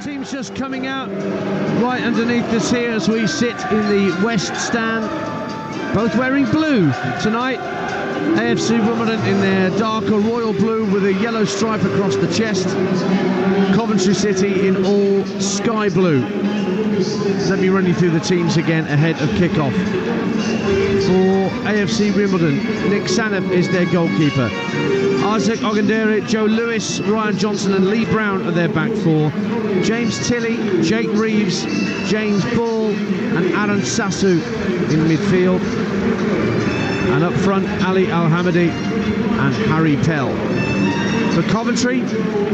Teams just coming out right underneath us here as we sit in the West Stand, both wearing blue tonight. AFC Wimbledon in their darker royal blue with a yellow stripe across the chest. Coventry City in all sky blue. Let me run you through the teams again ahead of kick-off. For AFC Wimbledon, Nick Sanop is their goalkeeper. Isaac Ogundere, Joe Lewis, Ryan Johnson and Lee Brown are their back four. James Tilley, Jake Reeves, James Ball and Aaron Sassu in midfield. And up front, Ali Al-Hamadi and Harry Pell. For Coventry,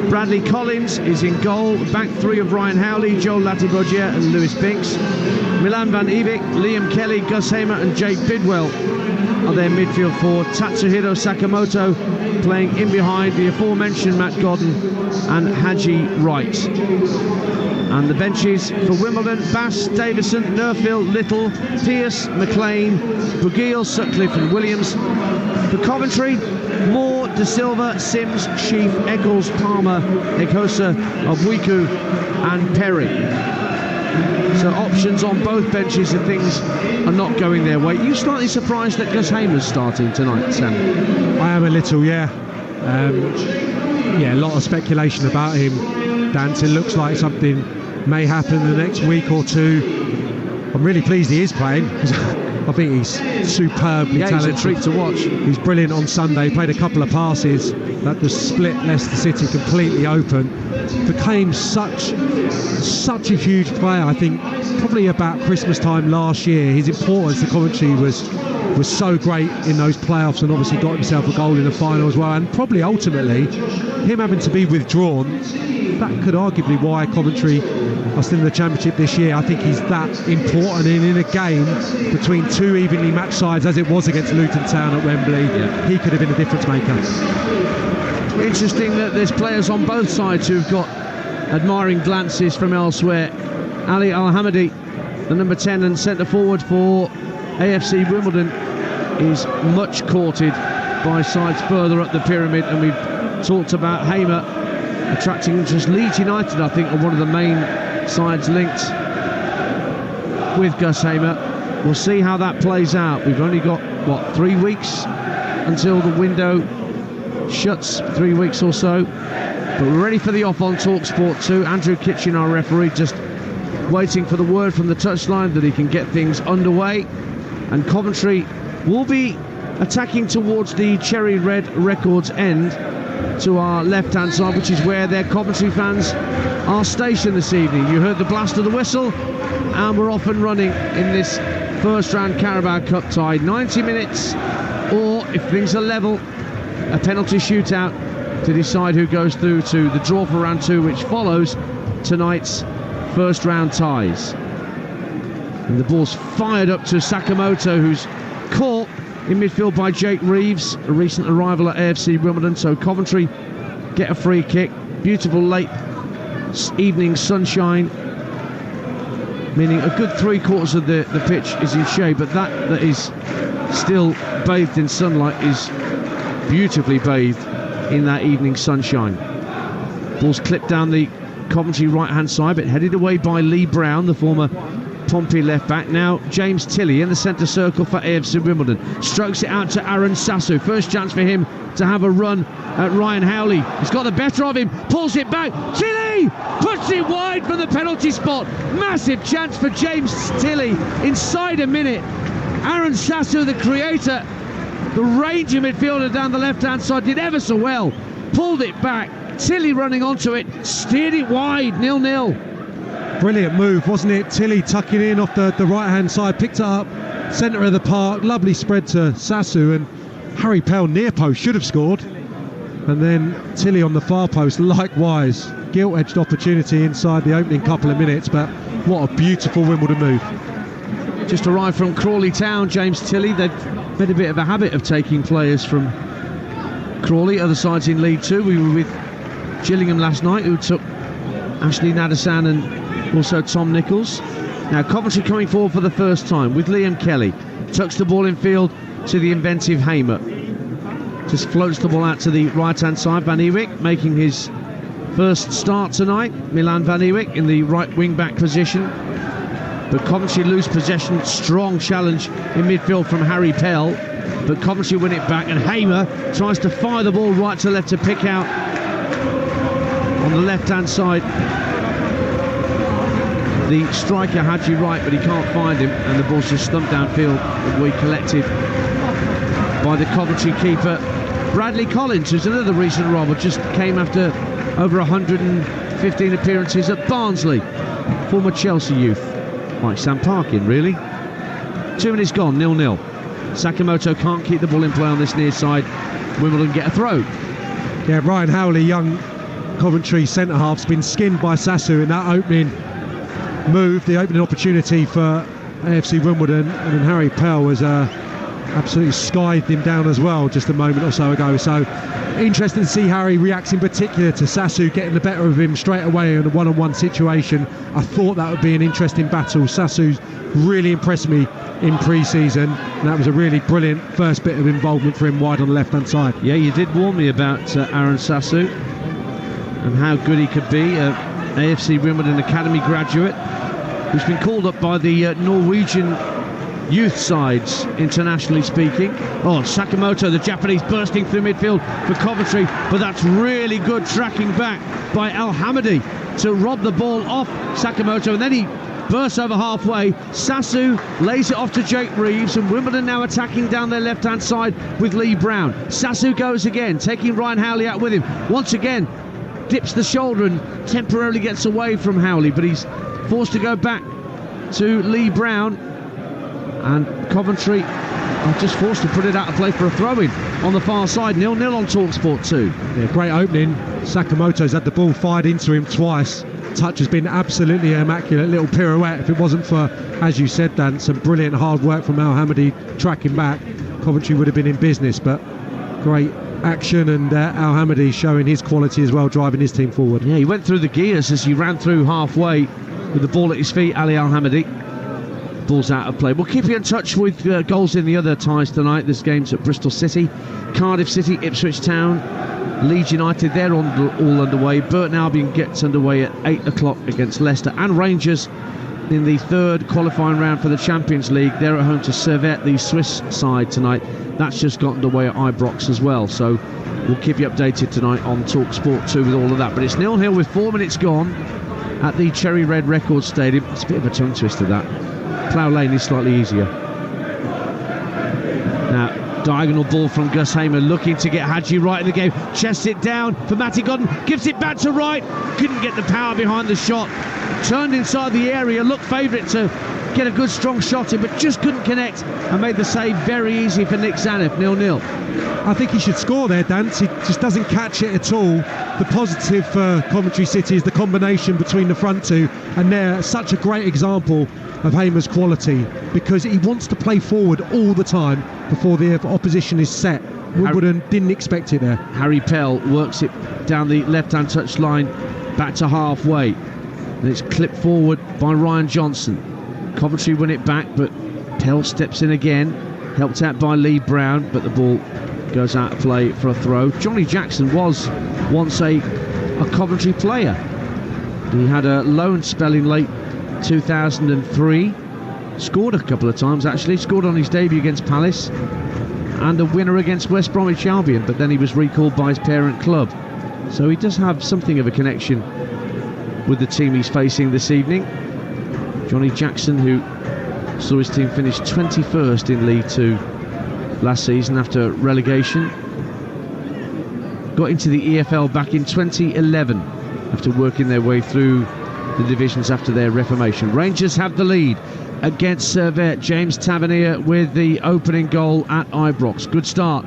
Bradley Collins is in goal. Back three of Ryan Howley, Joel Latibogia and Lewis Binks. Milan van Ewijk, Liam Kelly, Gus Hamer and Jake Bidwell are their midfield four. Tatsuhiro Sakamoto playing in behind the aforementioned Matt Godden and Haji Wright. And the benches for Wimbledon: Bass, Davison, Nerfield, Little, Pearce, McLean, Bugil, Sutcliffe and Williams. For Coventry, Moore, De Silva, Sims, Sheaf, Eccles, Palmer, Egosa, Obwiku and Perry. So options on both benches and things are not going their way. You slightly surprised that Gus Hamer's starting tonight, Sam? I am a little, yeah. A lot of speculation about him. Dance, it looks like something may happen in the next week or two. I'm really pleased he is playing because I think he's superbly talented. He's a treat to watch. He's brilliant on Sunday. Played a couple of passes that just split Leicester City completely open. Became such a huge player. I think probably about Christmas time last year, his importance to Coventry was so great in those playoffs, and obviously got himself a goal in the final as well. And probably ultimately, him having to be withdrawn, that could arguably why Coventry are still in the Championship this year. I think he's that important, and in a game between two evenly matched sides as it was against Luton Town at Wembley, he could have been a difference maker. Interesting that there's players on both sides who've got admiring glances from elsewhere. Ali Al-Hamadi, the number 10 and centre forward for AFC Wimbledon, is much courted by sides further up the pyramid, and we've talked about Hamer attracting interest. Leeds United, I think, are one of the main sides linked with Gus Hamer. We'll see how that plays out. We've only got 3 weeks until the window shuts, 3 weeks or so, but we're ready for the off on Talksport 2. Andrew Kitchen, our referee, just waiting for the word from the touchline that he can get things underway, and Coventry will be attacking towards the Cherry Red Records end to our left hand side, which is where their Coventry fans are stationed this evening. You heard the blast of the whistle, and we're off and running in this first round Carabao Cup tie. 90 minutes, or if things are level, a penalty shootout to decide who goes through to the draw for round 2, which follows tonight's first round ties. And the ball's fired up to Sakamoto, who's caught in midfield by Jake Reeves, a recent arrival at AFC Wimbledon. So Coventry get a free kick. Beautiful late evening sunshine, meaning a good 3/4 of the pitch is in shade, but that is still bathed in sunlight is beautifully bathed in that evening sunshine. Ball's clipped down the Coventry right hand side, but headed away by Lee Brown, the former Pompey left back. Now James Tilley in the centre circle for AFC Wimbledon, strokes it out to Aaron Sassu. First chance for him to have a run at Ryan Howley. He's got the better of him, pulls it back. Tilley puts it wide from the penalty spot. Massive chance for James Tilley inside a minute. Aaron Sassu, the creator, the Ranger midfielder down the left hand side, did ever so well, pulled it back. Tilley running onto it, steered it wide, 0-0. Brilliant move, wasn't it? Tilley tucking in off the right hand side, picked it up, centre of the park, lovely spread to Sassu, and Harry Pell near post should have scored, and then Tilley on the far post likewise. Gilt-edged opportunity inside the opening couple of minutes, but what a beautiful Wimbledon move. Just arrived from Crawley Town, James Tilley. They've made a bit of a habit of taking players from Crawley, other sides in League 2. We were with Gillingham last night, who took Ashley Nadasan and also Tom Nichols. Now Coventry coming forward for the first time with Liam Kelly. Tucks the ball in field to the inventive Hamer. Just floats the ball out to the right hand side. Van Ewijk making his first start tonight. Milan van Ewijk in the right wing-back position. But Coventry lose possession. Strong challenge in midfield from Harry Pell. But Coventry win it back, and Hamer tries to fire the ball right to left to pick out on the left-hand side the striker Haji Wright, but he can't find him, and the ball's just stumped downfield and we collected by the Coventry keeper Bradley Collins, who's another recent arrival, just came after over 115 appearances at Barnsley, former Chelsea youth, like Sam Parkin really. 2 minutes gone, 0-0. Sakamoto can't keep the ball in play on this near side. Wimbledon get a throw. Yeah, Ryan Howley, young Coventry centre-half's been skinned by Sasu in that opening move, the opening opportunity for AFC Wimbledon, and then Harry Pell was absolutely skied him down as well just a moment or so ago. So interesting to see Harry reacts in particular to Sasu getting the better of him straight away in a one-on-one situation. I thought that would be an interesting battle. Sasu's really impressed me in pre-season, and that was a really brilliant first bit of involvement for him wide on the left-hand side. Yeah, you did warn me about Aaron Sasu and how good he could be. AFC Wimbledon Academy graduate who's been called up by the Norwegian youth sides, internationally speaking. Oh, Sakamoto, the Japanese, bursting through midfield for Coventry, but that's really good tracking back by Al Hamadi to rob the ball off Sakamoto, and then he bursts over halfway. Sasu lays it off to Jake Reeves, and Wimbledon now attacking down their left-hand side with Lee Brown. Sasu goes again, taking Ryan Howley out with him. Once again, dips the shoulder and temporarily gets away from Howley, but he's forced to go back to Lee Brown, and Coventry are just forced to put it out of play for a throw-in on the far side. 0-0 on Talksport 2. Yeah, great opening. Sakamoto's had the ball fired into him twice. Touch has been absolutely immaculate. Little pirouette. If it wasn't for, as you said, Dan, some brilliant hard work from Al Hamadi tracking back, Coventry would have been in business. But great action, and Al Hamadi showing his quality as well, driving his team forward. Yeah, he went through the gears as he ran through halfway with the ball at his feet. Ali Al Hamadi. Ball's out of play. We'll keep you in touch with goals in the other ties tonight. This game's at Bristol City, Cardiff City, Ipswich Town, Leeds United. They're all underway. Burton Albion gets underway at 8 o'clock against Leicester, and Rangers in the third qualifying round for the Champions League. They're at home to Servette, the Swiss side, tonight. That's just got underway at Ibrox as well. So we'll keep you updated tonight on Talksport 2 with all of that. But it's 0-0 with 4 minutes gone at the Cherry Red Records Stadium. It's a bit of a tongue twister, that. Plough Lane is slightly easier. Now, diagonal ball from Gus Hamer, looking to get Haji Wright in the game. Chests it down for Matty Godden, gives it back to Wright. Couldn't get the power behind the shot. Turned inside the area, looked favourite to get a good strong shot in, but just couldn't connect, and made the save very easy for Nick Zaneff. 0-0. I think he should score there, Dance. He just doesn't catch it at all. The positive for Coventry City is the combination between the front two, and they're such a great example of Hamer's quality, because he wants to play forward all the time before the opposition is set. Wimbledon didn't expect it there. Harry Pell works it down the left-hand touch line back to halfway, and it's clipped forward by Ryan Johnson. Coventry win it back, but Pell steps in again, helped out by Lee Brown, but the ball goes out of play for a throw. Johnny Jackson was once a Coventry player. He had a loan spell in late 2003, scored a couple of times actually, scored on his debut against Palace and a winner against West Bromwich Albion, but then he was recalled by his parent club. So he does have something of a connection with the team he's facing this evening. Johnny Jackson, who saw his team finish 21st in League 2 last season after relegation, got into the EFL back in 2011 after working their way through the divisions after their reformation. Rangers have the lead against Servette. James Tavernier with the opening goal at Ibrox. Good start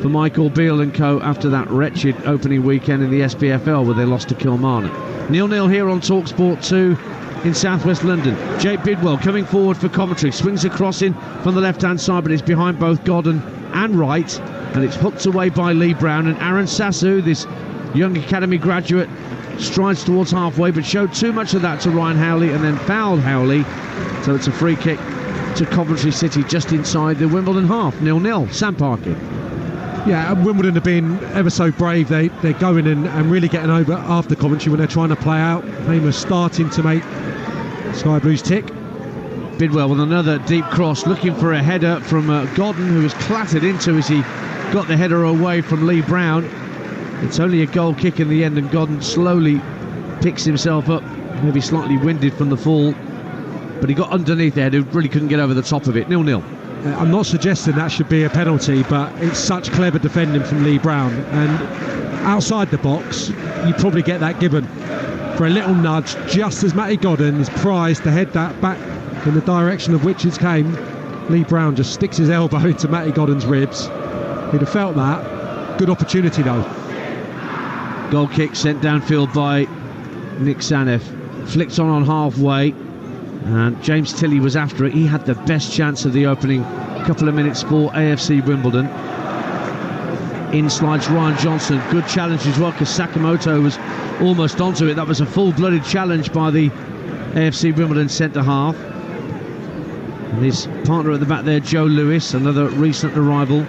for Michael Beale and co after that wretched opening weekend in the SPFL where they lost to Kilmarnock. 0-0 here on Talksport 2 in southwest London. Jake Bidwell coming forward for Coventry, swings a cross in from the left hand side, but it's behind both Godden and Wright, and it's hooked away by Lee Brown. And Aaron Sasu, this young academy graduate, strides towards halfway, but showed too much of that to Ryan Howley and then fouled Howley, so it's a free kick to Coventry City just inside the Wimbledon half. 0-0. Sam Parkin. Yeah, Wimbledon have been ever so brave. They're going and really getting over after Coventry when they're trying to play out. Hamer starting to make Sky Blues tick. Bidwell with another deep cross, looking for a header from Godden, who was clattered into as he got the header away from Lee Brown. It's only a goal kick in the end, and Godden slowly picks himself up, maybe slightly winded from the fall, but he got underneath there and really couldn't get over the top of it. 0-0. I'm not suggesting that should be a penalty, but it's such clever defending from Lee Brown, and outside the box you probably get that given for a little nudge, just as Matty Godden is prized to head that back in the direction of which it came. Lee Brown just sticks his elbow into Matty Godden's ribs. He'd have felt that. Good opportunity though. Goal kick sent downfield by Nick Sanef, flicked on halfway, and James Tilley was after it. He had the best chance of the opening couple of minutes for AFC Wimbledon. In slides Ryan Johnson, good challenge as well, because Sakamoto was almost onto it. That was a full-blooded challenge by the AFC Wimbledon centre-half. And his partner at the back there, Joe Lewis, another recent arrival,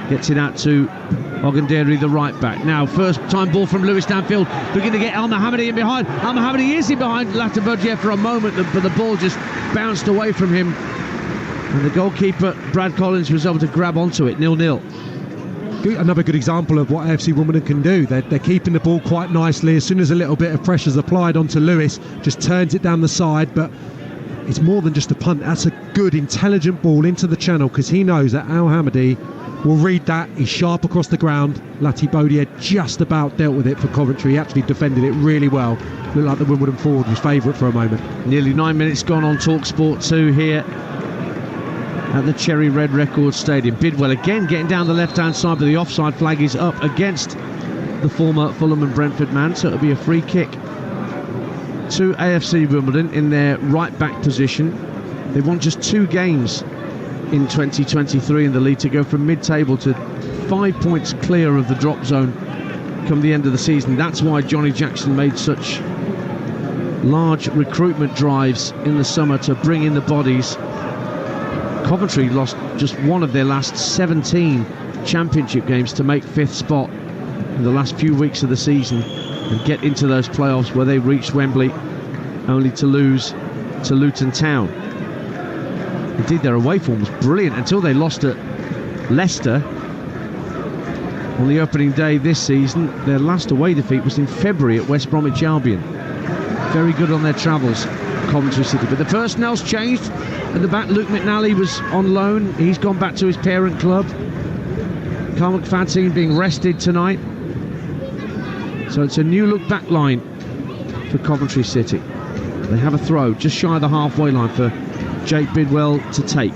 gets it out to Ogunderi, the right back. Now, first time ball from Lewis downfield, beginning to get Al Mohammadi in behind. Al Mohammadi is in behind Latabudje for a moment, but the ball just bounced away from him. And the goalkeeper, Brad Collins, was able to grab onto it. 0-0. Another good example of what AFC Wimbledon can do. They're keeping the ball quite nicely. As soon as a little bit of pressure is applied onto Lewis, just turns it down the side, but it's more than just a punt. That's a good, intelligent ball into the channel, because he knows that Al Hamadi will read that. He's sharp across the ground. Latabudje just about dealt with it for Coventry. He actually defended it really well. Looked like the Wimbledon forward was favourite for a moment. Nearly 9 minutes gone on Talksport 2 here at the Cherry Red Records Stadium. Bidwell again getting down the left-hand side, but the offside flag is up against the former Fulham and Brentford man, so it'll be a free kick to AFC Wimbledon in their right-back position. They won just 2 games in 2023 in the league to go from mid-table to 5 points clear of the drop zone come the end of the season. That's why Johnny Jackson made such large recruitment drives in the summer to bring in the bodies. Coventry lost just one of their last 17 championship games to make 5th spot in the last few weeks of the season and get into those playoffs, where they reached Wembley only to lose to Luton Town. Indeed, their away form was brilliant until they lost at Leicester on the opening day this season. Their last away defeat was in February at West Bromwich Albion. Very good on their travels, Coventry City. But the personnel's changed. At the back, Luke McNally was on loan. He's gone back to his parent club. Carl McFadden being rested tonight. So it's a new look back line for Coventry City. They have a throw just shy of the halfway line for Jake Bidwell to take.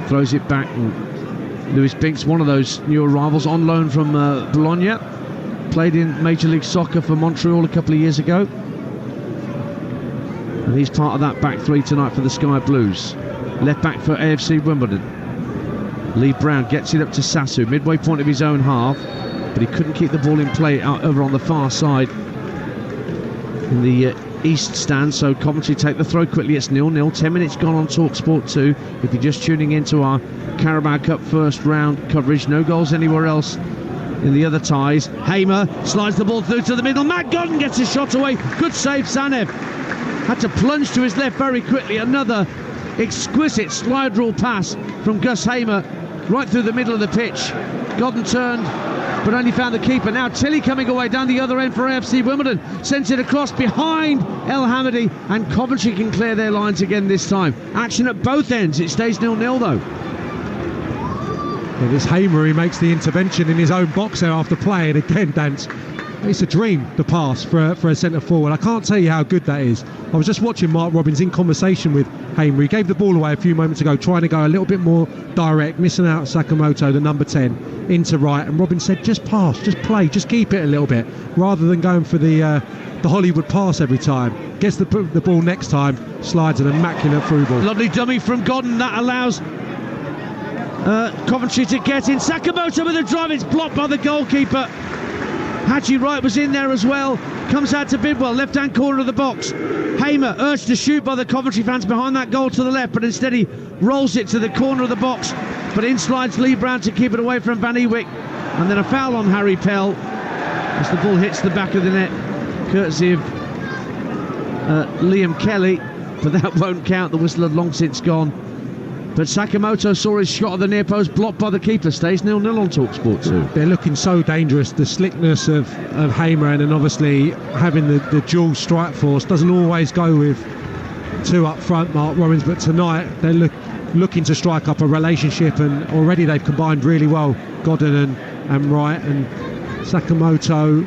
Throws it back, and Lewis Binks, one of those new arrivals, on loan from Bologna. Played in Major League Soccer for Montreal a couple of years ago. And he's part of that back three tonight for the Sky Blues. Left back for AFC Wimbledon. Lee Brown gets it up to Sasu, midway point of his own half, but he couldn't keep the ball in play out over on the far side in the east stand, so Coventry take the throw quickly. It's 0-0, 10 minutes gone on Talksport 2. If you're just tuning into our Carabao Cup first round coverage, no goals anywhere else in the other ties. Hamer slides the ball through to the middle. Matt Godden gets his shot away. Good save, Sanev. Had to plunge to his left very quickly. Another exquisite slide rule pass from Gus Hamer right through the middle of the pitch. Godden turned, but only found the keeper. Now Tilley coming away down the other end for AFC Wimbledon. Sends it across behind El Hamadi, and Coventry can clear their lines again this time. Action at both ends. It stays 0-0 though. Yeah, this Hamer, he makes the intervention in his own box there after play, and again, Dance, it's a dream, the pass for a centre forward. I can't tell you how good that is. I was just watching Mark Robbins in conversation with Hamer. He gave the ball away a few moments ago, trying to go a little bit more direct, missing out Sakamoto, the number 10, into right. And Robbins said, just pass, just play, just keep it a little bit, rather than going for the Hollywood pass every time. Gets the ball next time, slides an immaculate through ball. Lovely dummy from Godden that allows Coventry to get in. Sakamoto with a drive, it's blocked by the goalkeeper. Haji Wright was in there as well. Comes out to Bidwell, left-hand corner of the box. Hamer urged to shoot by the Coventry fans behind that goal to the left, but instead he rolls it to the corner of the box but in slides Lee Brown to keep it away from Van Ewijk, and then a foul on Harry Pell as the ball hits the back of the net, courtesy of Liam Kelly, but that won't count. The whistle had long since gone. But Sakamoto saw his shot at the near post blocked by the keeper. Stays 0-0 on Talksport 2. They're looking so dangerous. The slickness of Hamer, and obviously having the dual strike force doesn't always go with two up front, Mark Robbins, but tonight they're looking to strike up a relationship, and already they've combined really well, Godden and Wright. And Sakamoto,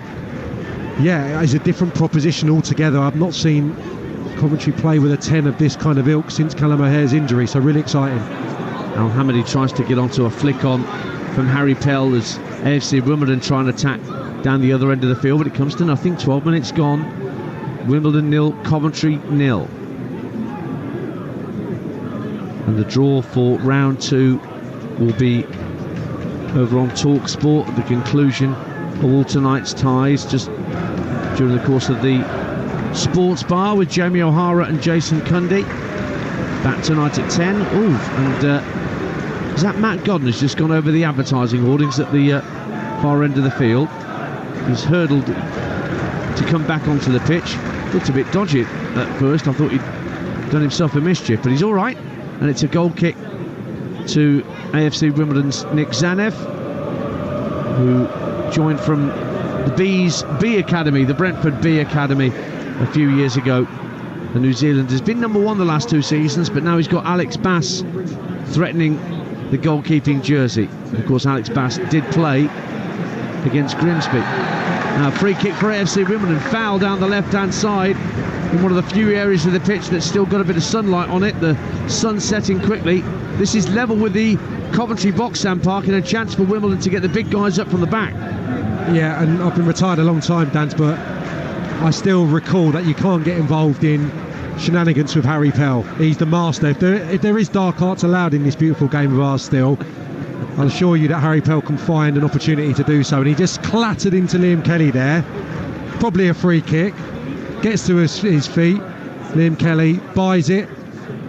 yeah, is a different proposition altogether. I've not seen Coventry play with a 10 of this kind of ilk since Callum O'Hare's injury, so really exciting. Al Hamady tries to get onto a flick on from Harry Pell as AFC Wimbledon try and attack down the other end of the field, but it comes to nothing. 12 minutes gone. Wimbledon 0, Coventry 0. And the draw for round 2 will be over on Talksport at the conclusion of all tonight's ties, just during the course of the Sports Bar with Jamie O'Hara and Jason Cundy. Back tonight at 10. Is that Matt Godden has just gone over the advertising hoardings at the far end of the field? He's hurdled to come back onto the pitch. Looked a bit dodgy at first. I thought he'd done himself a mischief, but he's all right. And it's a goal kick to AFC Wimbledon's Nick Zanev, who joined from the B Academy, the Brentford B Academy, a few years ago. The New Zealand has been number 1 the last 2 seasons, but now he's got Alex Bass threatening the goalkeeping jersey. Of course, Alex Bass did play against Grimsby. Now, free kick for AFC Wimbledon, foul down the left-hand side in one of the few areas of the pitch that's still got a bit of sunlight on it. The sun setting quickly. This is level with the Coventry box stand park, and a chance for Wimbledon to get the big guys up from the back. Yeah, and I've been retired a long time, Dan, but I still recall that you can't get involved in shenanigans with Harry Pell. He's the master. If there is dark arts allowed in this beautiful game of ours still, I'll assure you that Harry Pell can find an opportunity to do so. And he just clattered into Liam Kelly there. Probably a free kick. Gets to his feet. Liam Kelly buys it.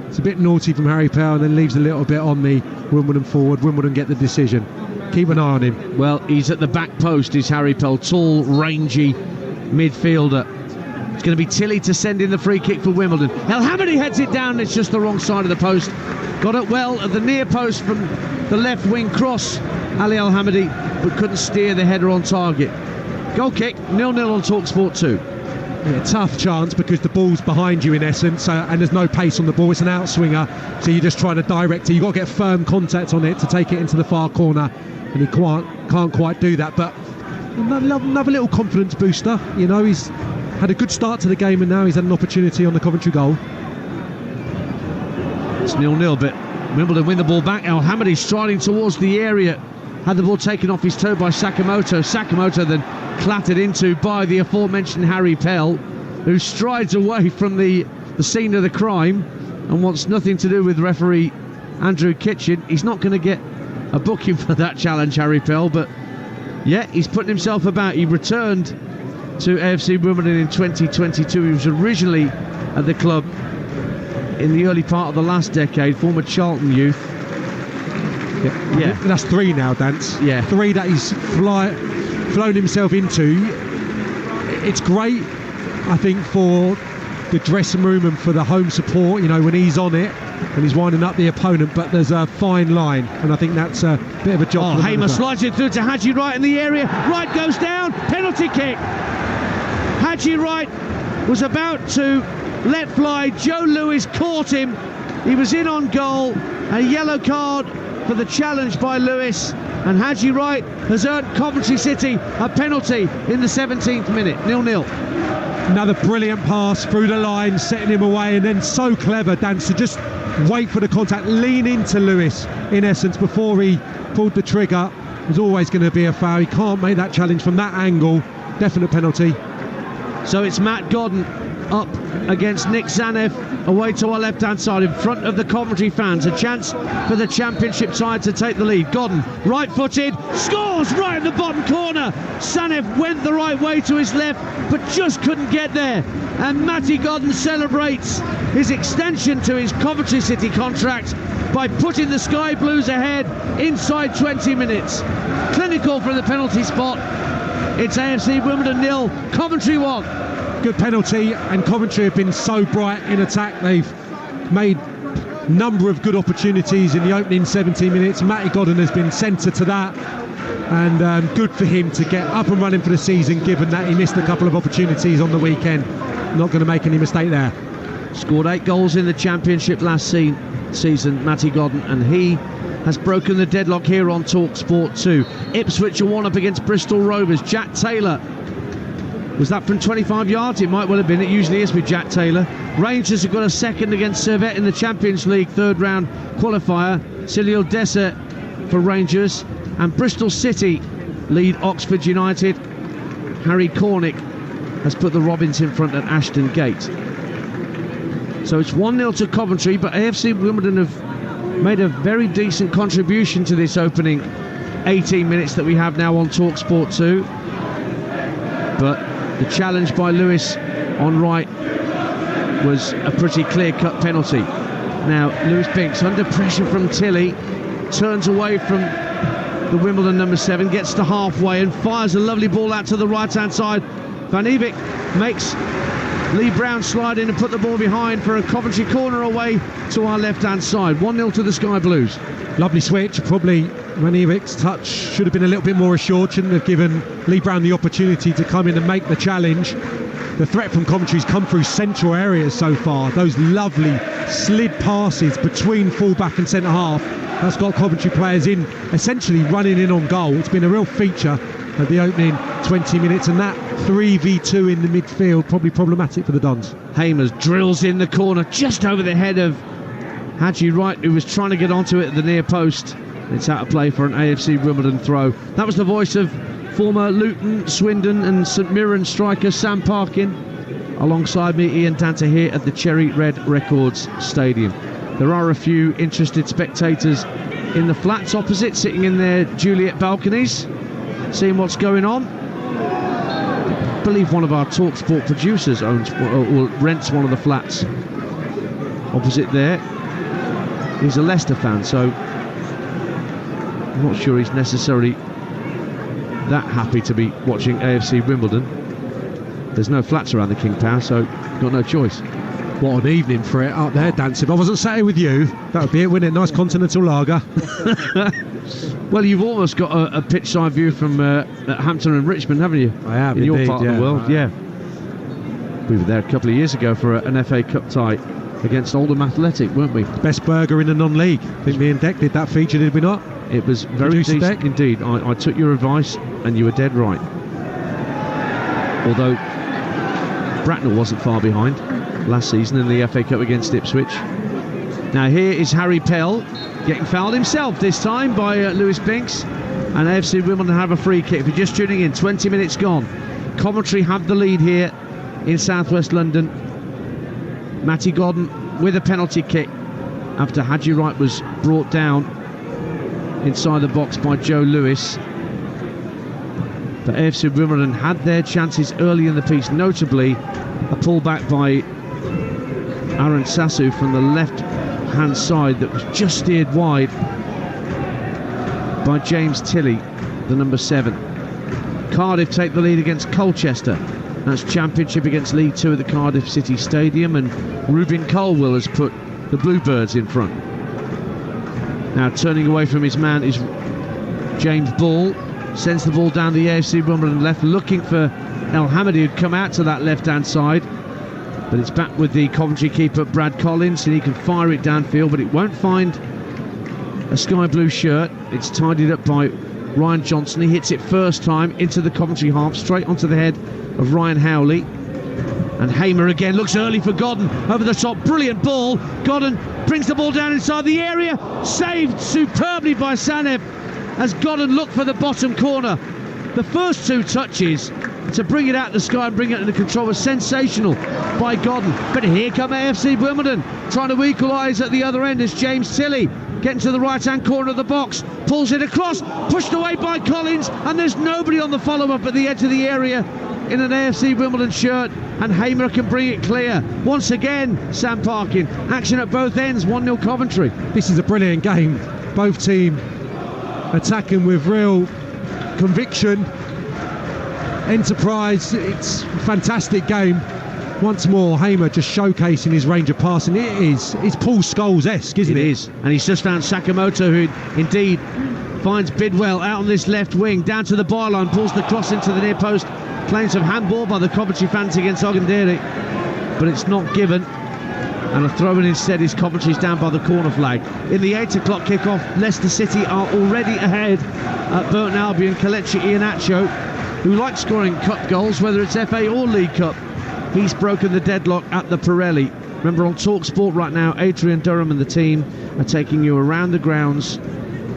It's a bit naughty from Harry Pell, and then leaves a little bit on the Wimbledon forward. Wimbledon get the decision. Keep an eye on him. Well, he's at the back post, is Harry Pell. Tall, rangy midfielder. It's going to be Tilly to send in the free kick for Wimbledon. El Hamady heads it down. It's just the wrong side of the post. Got it well at the near post from the left wing cross, Ali El Hamady, but couldn't steer the header on target. Goal kick, 0-0 on Talksport 2. Yeah, tough chance because the ball's behind you in essence, and there's no pace on the ball. It's an outswinger, so you're just trying to direct it. You've got to get firm contact on it to take it into the far corner, and he can't quite do that. But another little confidence booster. You know, he's had a good start to the game, and now he's had an opportunity on the Coventry goal. It's 0-0, but Wimbledon win the ball back. El Hamady striding towards the area, had the ball taken off his toe by Sakamoto. Sakamoto then clattered into by the aforementioned Harry Pell, who strides away from the scene of the crime and wants nothing to do with referee Andrew Kitchen. He's not going to get a booking for that challenge, Harry Pell, but yeah, he's putting himself about. He returned to AFC Wimbledon in 2022. He was originally at the club in the early part of the last decade, former Charlton youth. Yeah, that's 3 now, Dance. Yeah, 3 that he's flown himself into. It's great, I think, for the dressing room and for the home support, you know, when he's on it and he's winding up the opponent, but there's a fine line, and I think that's a bit of a job. Oh, Hamer slides it through to Haji Wright in the area. Wright goes down, penalty kick. Haji Wright was about to let fly. Joe Lewis caught him. He was in on goal. A yellow card for the challenge by Lewis, and Haji Wright has earned Coventry City a penalty in the 17th minute. 0-0. Another brilliant pass through the line, setting him away, and then so clever, Dan, to just wait for the contact, lean into Lewis in essence before he pulled the trigger. There's always going to be a foul. He can't make that challenge from that angle. Definite penalty. So it's Matt Godden up against Nick Zanev, away to our left-hand side in front of the Coventry fans. A chance for the championship side to take the lead. Godden, right-footed, scores right in the bottom corner. Zanev went the right way to his left, but just couldn't get there. And Matty Godden celebrates his extension to his Coventry City contract by putting the Sky Blues ahead inside 20 minutes. Clinical from the penalty spot. It's AFC Wimbledon 0, Coventry 1. Good penalty, and Coventry have been so bright in attack. They've made a number of good opportunities in the opening 17 minutes. Matty Godden has been centre to that, and good for him to get up and running for the season, given that he missed a couple of opportunities on the weekend. Not going to make any mistake there. Scored 8 goals in the Championship last season, Matty Godden, and he has broken the deadlock here on Talksport 2. Ipswich are 1 up against Bristol Rovers. Jack Taylor. Was that from 25 yards? It might well have been. It usually is with Jack Taylor. Rangers have got a second against Servette in the Champions League third round qualifier. Cyril Dessert for Rangers. And Bristol City lead Oxford United. Harry Cornick has put the Robins in front at Ashton Gate. So it's 1-0 to Coventry, but AFC Wimbledon have made a very decent contribution to this opening 18 minutes that we have now on Talksport 2. But the challenge by Lewis on right was a pretty clear-cut penalty. Now, Lewis Binks under pressure from Tilly, turns away from the Wimbledon number 7, gets to halfway and fires a lovely ball out to the right-hand side. Van Ebeek makes Lee Brown slide in and put the ball behind for a Coventry corner away to our left-hand side. 1-0 to the Sky Blues. Lovely switch. Probably Van Ebeek's touch should have been a little bit more assured. Shouldn't have given Lee Brown the opportunity to come in and make the challenge. The threat from Coventry's come through central areas so far. Those lovely slid passes between full-back and centre-half. That's got Coventry players in, essentially running in on goal. It's been a real feature of the opening 20 minutes, and that 3v2 in the midfield probably problematic for the Dons. Hamers drills in the corner just over the head of Haji Wright, who was trying to get onto it at the near post. It's out of play for an AFC Wimbledon throw. That was the voice of former Luton, Swindon and St Mirren striker Sam Parkin. Alongside me, Ian Danter here at the Cherry Red Records Stadium. There are a few interested spectators in the flats opposite, sitting in their Juliet balconies, seeing what's going on. I believe one of our Talksport producers owns or rents one of the flats opposite there. He's a Leicester fan, so I'm not sure he's necessarily that happy to be watching AFC Wimbledon. There's no flats around the King Power, so got no choice. What an evening for it up there, dancing. If I wasn't sat here with you, that would be it, wouldn't it? Nice continental lager. Well, you've almost got a pitch side view from Hampton and Richmond, haven't you? I have, in indeed, your part of the world, yeah. We were there a couple of years ago for an FA Cup tie against Oldham Athletic, weren't we? Best burger in the non-league. I think me and Deck did that feature, did we not? It was very decent indeed. I took your advice and you were dead right. Although Bracknell wasn't far behind last season in the FA Cup against Ipswich. Now here is Harry Pell getting fouled himself this time by Lewis Binks, and AFC Wimbledon have a free kick. If you're just tuning in, 20 minutes gone. Coventry have the lead here in southwest London. Matty Godden with a penalty kick after Haji Wright was brought down inside the box by Joe Lewis. But AFC Wimbledon had their chances early in the piece, notably a pullback by Aaron Sassu from the left-hand side that was just steered wide by James Tilley, the number 7. Cardiff take the lead against Colchester. That's Championship against League 2 at the Cardiff City Stadium, and Reuben Colwell has put the Bluebirds in front. Now turning away from his man is James Ball. Sends the ball down the AFC Wimbledon left, looking for El Hamadi, who'd come out to that left-hand side. But it's back with the Coventry keeper, Brad Collins, and he can fire it downfield, but it won't find a sky blue shirt. It's tidied up by Ryan Johnson. He hits it first time into the Coventry half, straight onto the head of Ryan Howley. And Hamer again looks early for Godden, over the top, brilliant ball. Godden brings the ball down inside the area, saved superbly by Sanev as Godden looked for the bottom corner. The first two touches to bring it out the sky and bring it under control was sensational by Godden. But here come AFC Wimbledon trying to equalise at the other end as James Tilley getting to the right-hand corner of the box, pulls it across, pushed away by Collins, and there's nobody on the follow-up at the edge of the area in an AFC Wimbledon shirt, and Hamer can bring it clear. Once again, Sam Parkin, action at both ends, 1-0 Coventry. This is a brilliant game. Both teams attacking with real conviction, enterprise. It's a fantastic game. Once more, Hamer just showcasing his range of passing. It's Paul Scholes-esque, isn't it? It is, and he's just found Sakamoto, who indeed finds Bidwell out on this left wing, down to the byline, pulls the cross into the near post. Claims of handball by the Coventry fans against Ogundere, but it's not given, and a throw-in instead is Coventry's down by the corner flag. In the 8 o'clock kickoff, Leicester City are already ahead at Burton Albion. Kelechi Iheanacho, who likes scoring cup goals, whether it's FA or League Cup, he's broken the deadlock at the Pirelli. Remember, on Talksport right now, Adrian Durham and the team are taking you around the grounds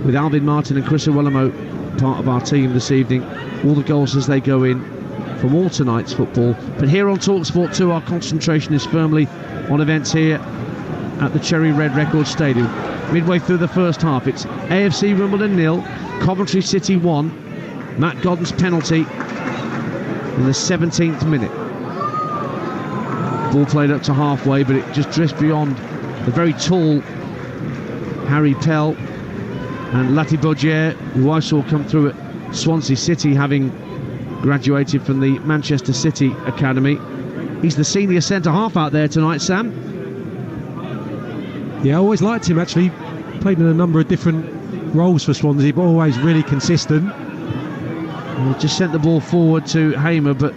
with Alvin Martin and Chris Owellamo, part of our team this evening. All the goals as they go in from all tonight's football. But here on Talksport 2, our concentration is firmly on events here at the Cherry Red Records Stadium. Midway through the first half, it's AFC Wimbledon 0, Coventry City 1. Matt Godden's penalty in the 17th minute. Ball played up to halfway, but it just drifts beyond the very tall Harry Pell and Latibogier, who I saw come through at Swansea City, having graduated from the Manchester City Academy. He's the senior centre-half out there tonight, Sam. Yeah, I always liked him, actually. Played in a number of different roles for Swansea, but always really consistent. He just sent the ball forward to Hamer, but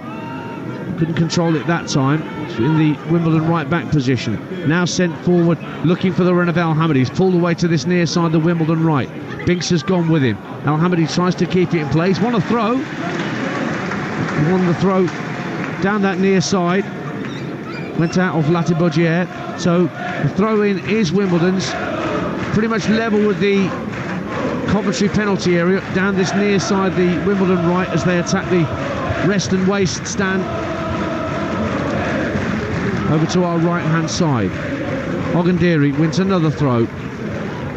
couldn't control it that time. In the Wimbledon right-back position. Now sent forward, looking for the run of Al-Hamadi. He's pulled away to this near side, the Wimbledon right. Binks has gone with him. Al-Hamadi tries to keep it in place. Won a throw. Won the throw down that near side. Went out of Latibogier. So the throw-in is Wimbledon's. Pretty much level with the Coventry penalty area. Down this near side, the Wimbledon right, as they attack the rest and waist stand. Over to our right-hand side. Ogundere wins another throw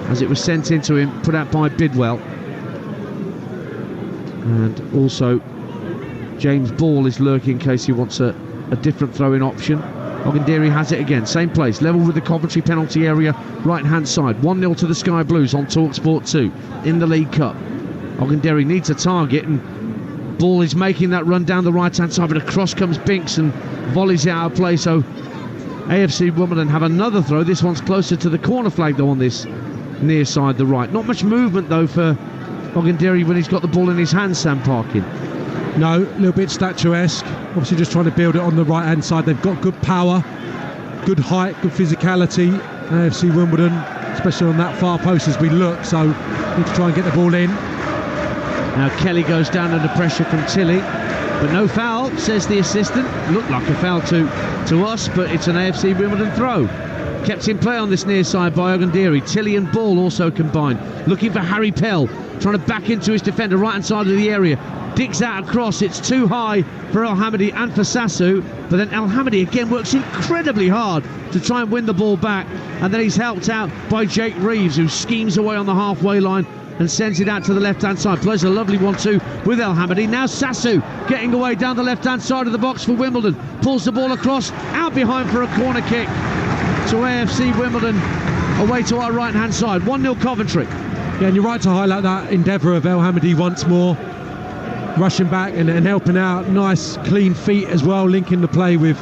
as it was sent into him, put out by Bidwell. And also James Ball is lurking in case he wants a different throw-in option. Ogundere has it again, same place, level with the Coventry penalty area, right-hand side. 1-0 to the Sky Blues on Talksport 2 in the League Cup. Ogundere needs a target, and Ball is making that run down the right-hand side, but across comes Binks and volleys it out of play. So AFC Wimbledon have another throw. This one's closer to the corner flag though, on this near side, the right. Not much movement though for Ogundere when he's got the ball in his hands, Sam Parkin. No, a little bit statuesque. Obviously just trying to build it on the right hand side. They've got good power, good height, good physicality. AFC Wimbledon, especially on that far post as we look, so need to try and get the ball in. Now Kelly goes down under pressure from Tilly, but no foul, says the assistant. Looked like a foul to us, but it's an AFC Wimbledon throw. Kept in play on this near side by Ogundere. Tilly and Ball also combined. Looking for Harry Pell, trying to back into his defender, right hand side of the area. Digs out across, it's too high for Al-Hamadi and for Sassu, but then Al-Hamadi again works incredibly hard to try and win the ball back, and then he's helped out by Jake Reeves, who schemes away on the halfway line and sends it out to the left-hand side. Plays a lovely 1-2 with Al-Hamadi. Now Sassu getting away down the left-hand side of the box for Wimbledon. Pulls the ball across, out behind for a corner kick to AFC Wimbledon, away to our right-hand side. 1-0 Coventry. Yeah, and you're right to highlight that endeavour of Al-Hamadi once more. Rushing back and helping out. Nice clean feet as well, linking the play with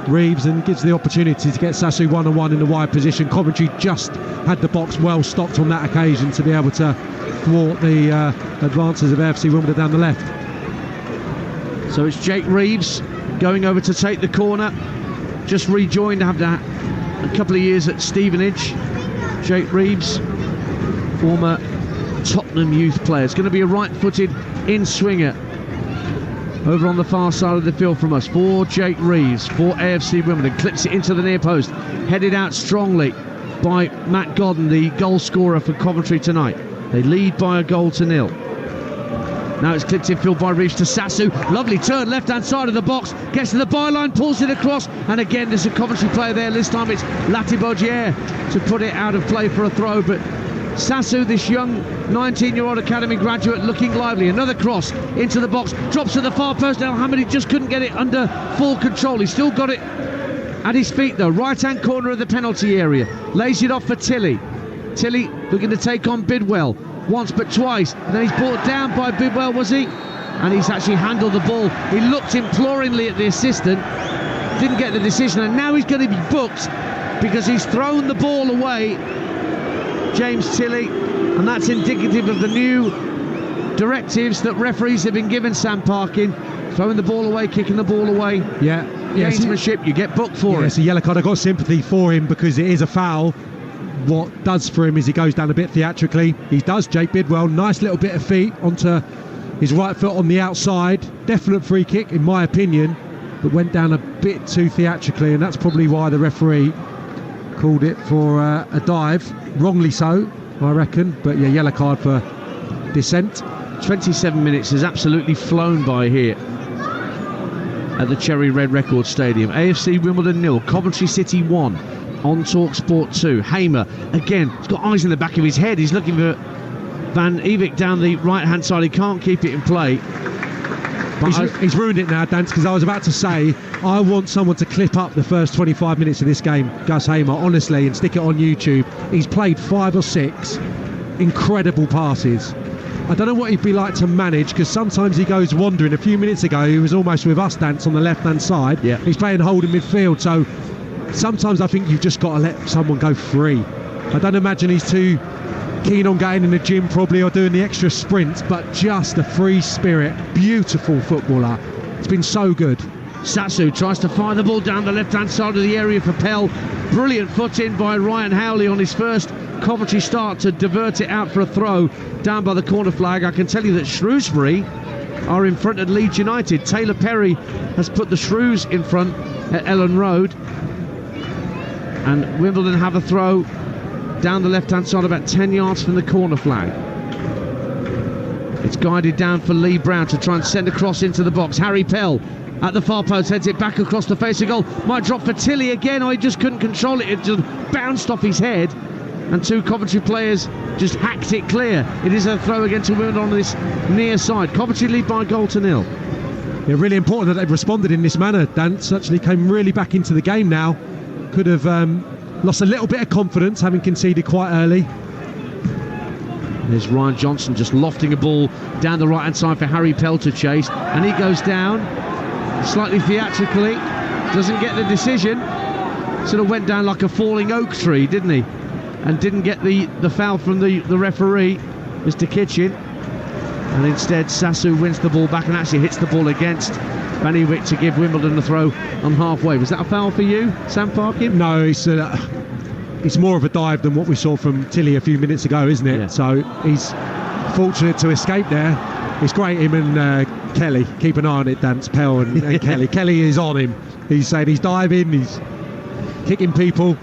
Reeves, and gives the opportunity to get Sassu one-on-one in the wide position. Coventry just had the box well stocked on that occasion to be able to thwart the advances of AFC Wimbledon down the left. So it's Jake Reeves going over to take the corner. Just rejoined after a couple of years at Stevenage. Jake Reeves, former Tottenham youth player. It's going to be a right-footed in-swinger over on the far side of the field from us for Jake Reeves, for AFC Wimbledon. Clips it into the near post, headed out strongly by Matt Godden, the goal scorer for Coventry tonight. They lead by a 1-0. Now it's clipped in field by Reeves to Sassu. Lovely turn, left-hand side of the box, gets to the byline, pulls it across, and again there's a Coventry player there. This time it's Latibogier to put it out of play for a throw, but Sasu, this young 19-year-old academy graduate, looking lively. Another cross into the box, drops to the far post. El Hamady just couldn't get it under full control. He's still got it at his feet though. Right-hand corner of the penalty area. Lays it off for Tilly. Tilly looking to take on Bidwell. Once but twice. And then he's brought down by Bidwell, was he? And he's actually handled the ball. He looked imploringly at the assistant. Didn't get the decision. And now he's going to be booked because he's thrown the ball away, James Tilly. And that's indicative of the new directives that referees have been given, Sam Parkin. Throwing the ball away, kicking the ball away. Yeah. Gamesmanship, you get booked for it. It's a yellow card. I've got sympathy for him because it is a foul. What does for him is he goes down a bit theatrically. He does, Jake Bidwell. Nice little bit of feet onto his right foot on the outside. Definite free kick, in my opinion, but went down a bit too theatrically, and that's probably why the referee called it for a dive. Wrongly so, I reckon. But yeah, yellow card for dissent. 27 minutes has absolutely flown by here at the Cherry Red Record Stadium. AFC Wimbledon 0, Coventry City 1 on Talksport 2. Hamer again, he's got eyes in the back of his head. He's looking for Van Evik down the right hand side. He can't keep it in play. But he's ruined it now, Dance, because I was about to say I want someone to clip up the first 25 minutes of this game, Gus Hamer, honestly, and stick it on YouTube. He's played 5 or 6 incredible passes. I don't know what he'd be like to manage, because sometimes he goes wandering. A few minutes ago he was almost with us, Dance, on the left hand side. Yeah. He's playing holding midfield, so sometimes I think you've just got to let someone go free. I don't imagine he's too keen on getting in the gym probably, or doing the extra sprints, but just a free spirit. Beautiful footballer. It's been so good. Sasu tries to fire the ball down the left hand side of the area for Pell. Brilliant foot in by Ryan Howley on his first Coventry start to divert it out for a throw down by the corner flag. I can tell you that Shrewsbury are in front at Leeds United. Taylor Perry has put the Shrews in front at Ellen Road, and Wimbledon have a throw down the left hand side about 10 yards from the corner flag. It's guided down for Lee Brown to try and send a cross into the box. Harry Pell at the far post heads it back across the face of goal. Might drop for Tilly again. Oh, he just couldn't control it. It just bounced off his head, and 2 Coventry players just hacked it clear. It is a throw again to Wimbledon on this near side. Coventry lead by 1-0. Yeah, really important that they've responded in this manner. Dance actually came really back into the game now. Could have lost a little bit of confidence having conceded quite early. There's Ryan Johnson just lofting a ball down the right hand side for Harry Pell to chase, and he goes down slightly theatrically, doesn't get the decision. Sort of went down like a falling oak tree, didn't he? And didn't get the foul from the referee, Mr. Kitchen. And instead Sasu wins the ball back and actually hits the ball against Van Ewijk to give Wimbledon a throw on halfway. Was that a foul for you, Sam Parkin? No, it's more of a dive than what we saw from Tilly a few minutes ago, isn't it? Yeah. So he's fortunate to escape there. It's great, him and Kelly. Keep an eye on it, Dance, Pell and Kelly. Kelly is on him. He's saying he's diving, he's kicking people.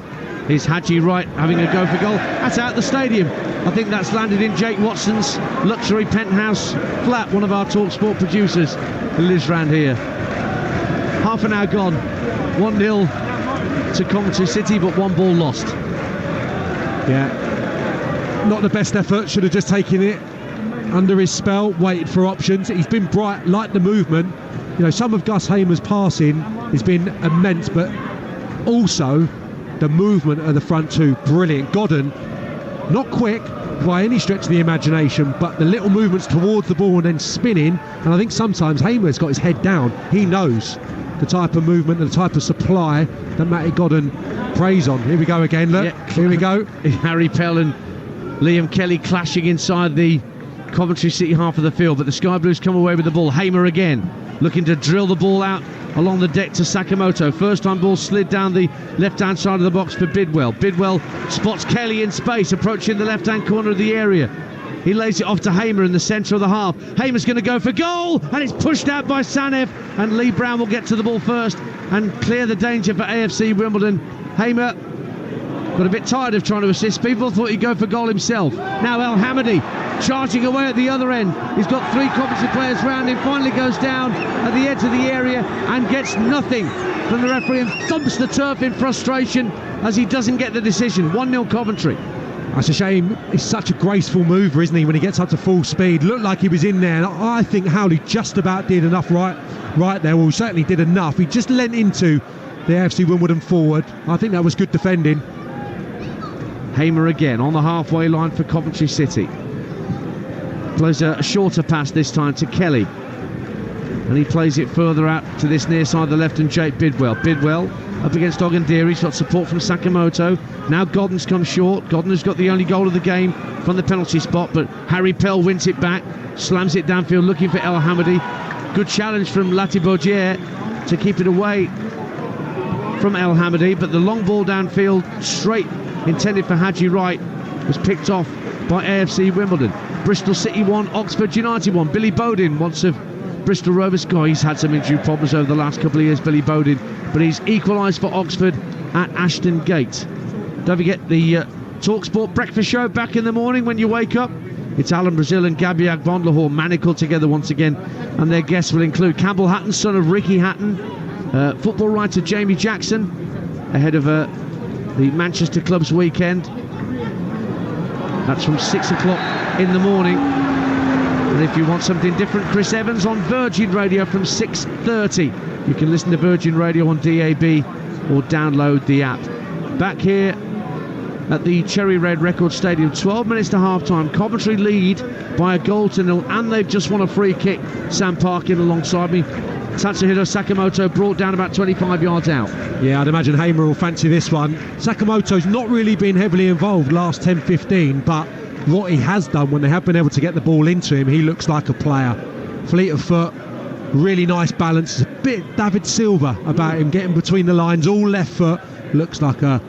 Is Hadji Wright having a go for goal? That's out the stadium. I think that's landed in Jake Watson's luxury penthouse flat, one of our Talksport producers who lives round here. Half an hour gone. 1-0 to Coventry City, but 1 ball lost. Yeah. Not the best effort. Should have just taken it under his spell, waited for options. He's been bright, like the movement. You know, some of Gus Hamer's passing has been immense, but also the movement of the front 2, brilliant. Godden, not quick by any stretch of the imagination, but the little movements towards the ball and then spinning. And I think sometimes Hamer's got his head down. He knows the type of movement, the type of supply that Matty Godden preys on. Here we go again, look. Yeah. Here we go. Harry Pell and Liam Kelly clashing inside the Coventry City half of the field, but the Sky Blues come away with the ball. Hamer again, looking to drill the ball out along the deck to Sakamoto. First time ball slid down the left-hand side of the box for Bidwell. Bidwell spots Kelly in space, approaching the left-hand corner of the area. He lays it off to Hamer in the centre of the half. Hamer's going to go for goal, and it's pushed out by Sanev, and Lee Brown will get to the ball first and clear the danger for AFC Wimbledon. Hamer got a bit tired of trying to assist people, thought he'd go for goal himself. Now El Hamady charging away at the other end. He's got 3 Coventry players round him, finally goes down at the edge of the area and gets nothing from the referee and thumps the turf in frustration as he doesn't get the decision. 1-0 Coventry. That's a shame. He's such a graceful mover, isn't he, when he gets up to full speed? Looked like he was in there. I think Howley just about did enough right there. Well, he certainly did enough. He just leant into the AFC Wimbledon forward. I think that was good defending. Hamer again on the halfway line for Coventry City. Plays a shorter pass this time to Kelly. And he plays it further out to this near side of the left and Jake Bidwell. Bidwell up against Ogundiri. He's got support from Sakamoto. Now Godden's come short. Godden has got the only goal of the game from the penalty spot, but Harry Pell wins it back, slams it downfield looking for El Hamadi. Good challenge from Latibaudier to keep it away from El Hamadi, but the long ball downfield straight intended for Haji Wright was picked off by AFC Wimbledon. Bristol City 1, Oxford United 1. Billy Bowden wants of Bristol Rovers. God, he's had some injury problems over the last couple of years, Billy Bowden, but he's equalised for Oxford at Ashton Gate. Don't forget the Talksport breakfast show back in the morning when you wake up. It's Alan Brazil and Gabiak von Lahore manacled together once again, and their guests will include Campbell Hatton, son of Ricky Hatton, football writer Jamie Jackson, ahead of the Manchester Club's weekend. That's from 6 o'clock in the morning. And if you want something different, Chris Evans on Virgin Radio from 6:30. You can listen to Virgin Radio on DAB or download the app. Back here at the Cherry Red Record Stadium, 12 minutes to half-time. Coventry lead by a goal to nil, and they've just won a free kick. Sam Parkin alongside me. Tatsuhiro Sakamoto brought down about 25 yards out. Yeah, I'd imagine Hamer will fancy this one. Sakamoto's not really been heavily involved last 10-15, but what he has done when they have been able to get the ball into him, he looks like a player. Fleet of foot, really nice balance. It's a bit David Silva about him, getting between the lines, all left foot. Looks like a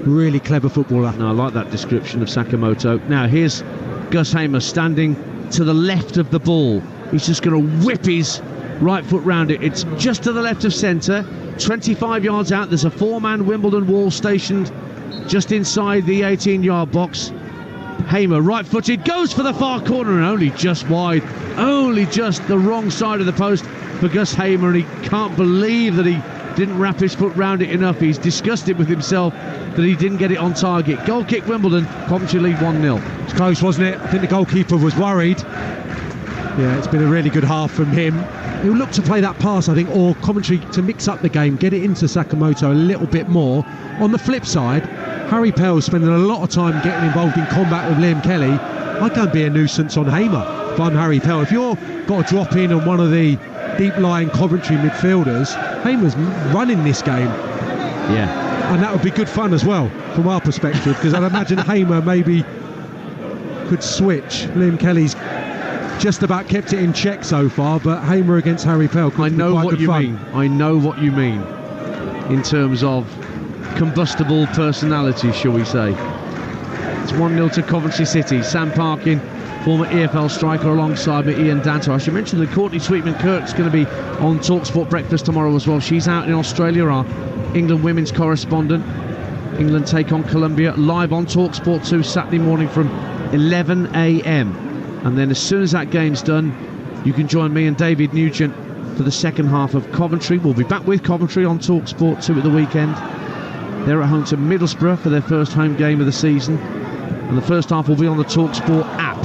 really clever footballer. No, I like that description of Sakamoto. Now here's Gus Hamer standing to the left of the ball. He's just going to whip his right foot round it. It's just to the left of centre, 25 yards out. There's a 4-man Wimbledon wall stationed just inside the 18-yard box. Hamer, right-footed, goes for the far corner and only just wide, only just the wrong side of the post for Gus Hamer, and he can't believe that he didn't wrap his foot round it enough. He's disgusted with himself that he didn't get it on target. Goal kick Wimbledon, Coventry lead 1-0. It's close, wasn't it? I think the goalkeeper was worried. Yeah, it's been a really good half from him. He'll look to play that pass, I think, or Coventry to mix up the game, get it into Sakamoto a little bit more. On the flip side, Harry Pell's spending a lot of time getting involved in combat with Liam Kelly. I can't be a nuisance on Hamer if I'm Harry Pell. If you're got to drop in on one of the deep-lying Coventry midfielders, Hamer's running this game. Yeah. And that would be good fun as well, from our perspective, because I'd imagine Hamer maybe could switch. Liam Kelly's just about kept it in check so far, but Hamer against Harry Pell could be quite good fun. I know what you mean in terms of combustible personality, shall we say. It's 1-0 to Coventry City. Sam Parkin, former EFL striker, alongside me, Ian Danto. I should mention that Courtney Sweetman-Kirk's going to be on Talksport Breakfast tomorrow as well. She's out in Australia, our England women's correspondent. England take on Colombia live on Talksport 2 Saturday morning from 11 a.m. And then as soon as that game's done, you can join me and David Nugent for the second half of Coventry. We'll be back with Coventry on Talksport 2 at the weekend. They're at home to Middlesbrough for their first home game of the season. And the first half will be on the Talksport app.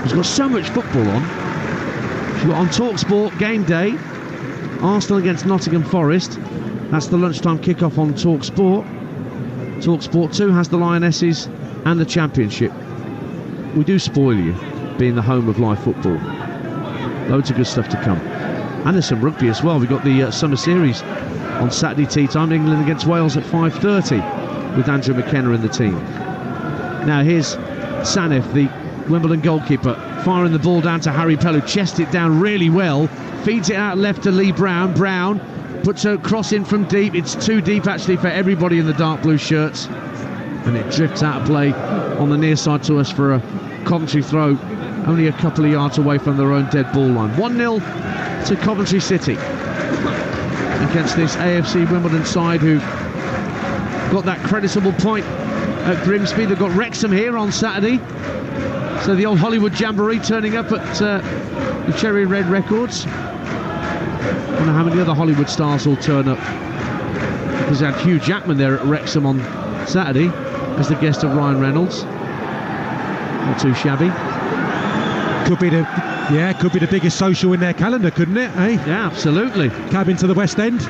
It's got so much football on. You've got on Talksport game day, Arsenal against Nottingham Forest. That's the lunchtime kickoff on Talksport. Talksport 2 has the Lionesses and the Championship. We do spoil you, being the home of live football. Loads of good stuff to come. And there's some rugby as well. We've got the Summer Series on Saturday tea time. England against Wales at 5:30 with Andrew McKenna in the team. Now here's Sanef, the Wimbledon goalkeeper, firing the ball down to Harry Pell, who chests it down really well, feeds it out left to Lee Brown. Brown puts a cross in from deep. It's too deep actually for everybody in the dark blue shirts, and it drifts out of play on the near side to us for a Coventry throw, only a couple of yards away from their own dead ball line. 1-0 to Coventry City against this AFC Wimbledon side who got that creditable point at Grimsby. They've got Wrexham here on Saturday, so the old Hollywood Jamboree turning up at the Cherry Red Records. I don't know how many other Hollywood stars will turn up, because they had Hugh Jackman there at Wrexham on Saturday as the guest of Ryan Reynolds. Not too shabby. Could be the biggest social in their calendar, couldn't it? Eh? Yeah, absolutely. Cabin to the West End.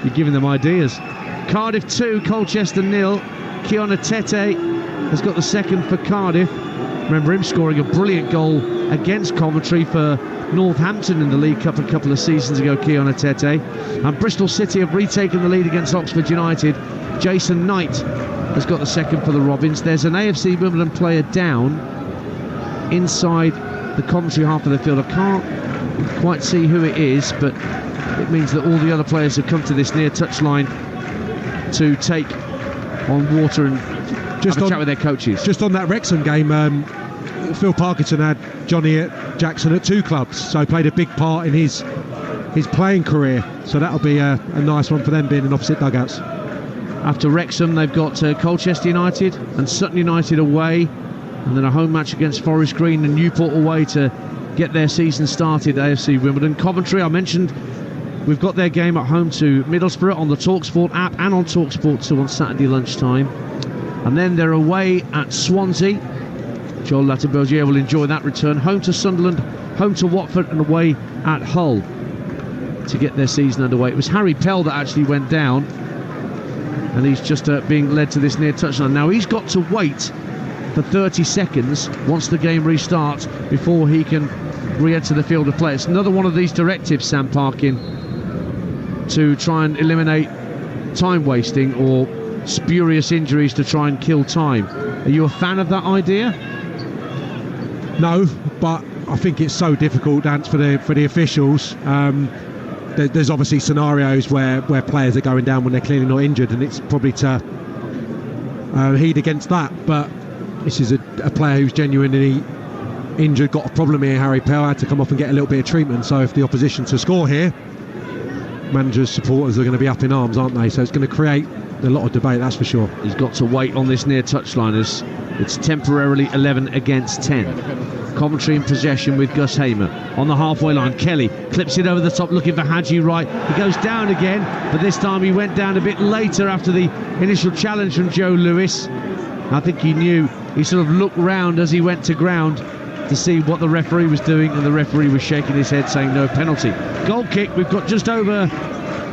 You're giving them ideas. Cardiff 2, Colchester 0. Keona Tete has got the second for Cardiff. Remember him scoring a brilliant goal against Coventry for Northampton in the League Cup a couple of seasons ago, Keona Tete. And Bristol City have retaken the lead against Oxford United. Jason Knight has got the second for the Robins. There's an AFC Wimbledon player down inside the Coventry half of the field. I can't quite see who it is, but it means that all the other players have come to this near touchline to take on water and have a chat with their coaches. Just on that Wrexham game, Phil Parkinson had Johnny Jackson at 2 clubs, so played a big part in his playing career. So that'll be a nice one for them, being in opposite dugouts. After Wrexham, they've got Colchester United and Sutton United away, and then a home match against Forest Green and Newport away to get their season started. AFC Wimbledon. Coventry, I mentioned, we've got their game at home to Middlesbrough on the Talksport app and on Talksport 2 on Saturday lunchtime. And then they're away at Swansea. Joel Latibergier will enjoy that return. Home to Sunderland, home to Watford, and away at Hull to get their season underway. It was Harry Pell that actually went down, and he's just being led to this near touchline. Now he's got to wait for 30 seconds once the game restarts before he can re-enter the field of play. It's another one of these directives, Sam Parkin, to try and eliminate time wasting or spurious injuries to try and kill time. Are you a fan of that idea? No, but I think it's so difficult, Dance, for the officials. There's obviously scenarios where players are going down when they're clearly not injured, and it's probably to heed against that. But this is a player who's genuinely injured, got a problem here. Harry Pell had to come off and get a little bit of treatment. So if the opposition to score here, managers, supporters are going to be up in arms, aren't they? So it's going to create a lot of debate, that's for sure. He's got to wait on this near touchline as it's temporarily 11 against 10. Coventry in possession with Gus Hamer on the halfway line. Kelly clips it over the top looking for Hadji Wright. He goes down again, but this time he went down a bit later after the initial challenge from Joe Lewis. I think he knew. He sort of looked round as he went to ground to see what the referee was doing, and the referee was shaking his head saying no penalty. Goal kick. We've got just over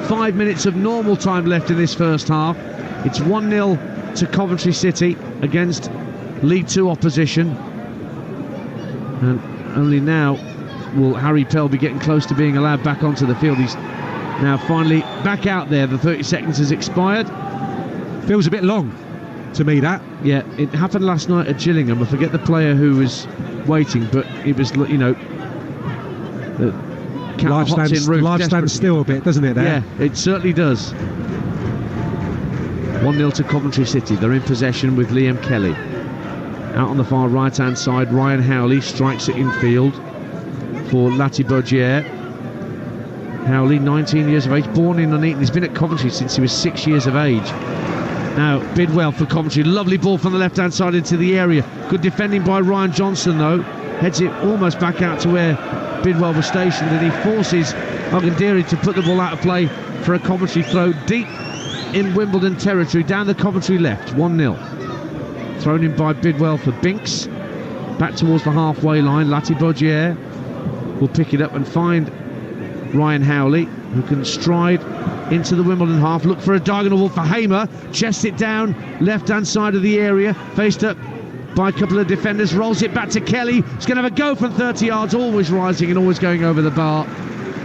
5 minutes of normal time left in this first half. It's 1-0 to Coventry City against League 2 opposition, and only now will Harry Pell be getting close to being allowed back onto the field. He's now finally back out there. The 30 seconds has expired. Feels a bit long to me, that. Yeah, it happened last night at Gillingham. I forget the player who was waiting, but it was, you know, the life stands still a bit, doesn't it, there? Yeah, it certainly does. 1-0 to Coventry City. They're in possession with Liam Kelly. Out on the far right-hand side, Ryan Howley strikes it infield for Latibergier. Howley, 19 years of age, born in Nuneaton. He's been at Coventry since he was 6 years of age. Now, Bidwell for Coventry. Lovely ball from the left-hand side into the area. Good defending by Ryan Johnson, though. Heads it almost back out to where Bidwell was stationed, and he forces Ogundiri to put the ball out of play for a Coventry throw deep in Wimbledon territory, down the Coventry left. 1-0. Thrown in by Bidwell for Binks. Back towards the halfway line. Latibergier will pick it up and find Ryan Howley, who can stride into the Wimbledon half. Look for a diagonal ball for Hamer. Chests it down left-hand side of the area. Faced up by a couple of defenders. Rolls it back to Kelly. He's going to have a go from 30 yards. Always rising and always going over the bar.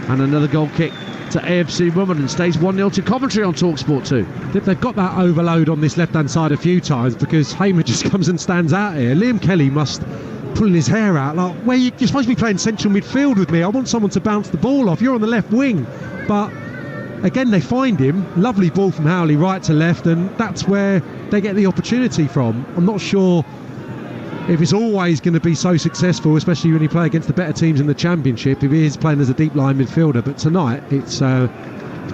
And another goal kick to AFC Wimbledon. Stays 1-0 to Coventry on Talksport 2. They've got that overload on this left-hand side a few times because Hamer just comes and stands out here. Liam Kelly must pulling his hair out, like, you're supposed to be playing central midfield with me. I want someone to bounce the ball off. You're on the left wing. But again, they find him. Lovely ball from Howley, right to left, and that's where they get the opportunity from. I'm not sure if it's always going to be so successful, especially when you play against the better teams in the Championship, if he is playing as a deep line midfielder. But tonight, it's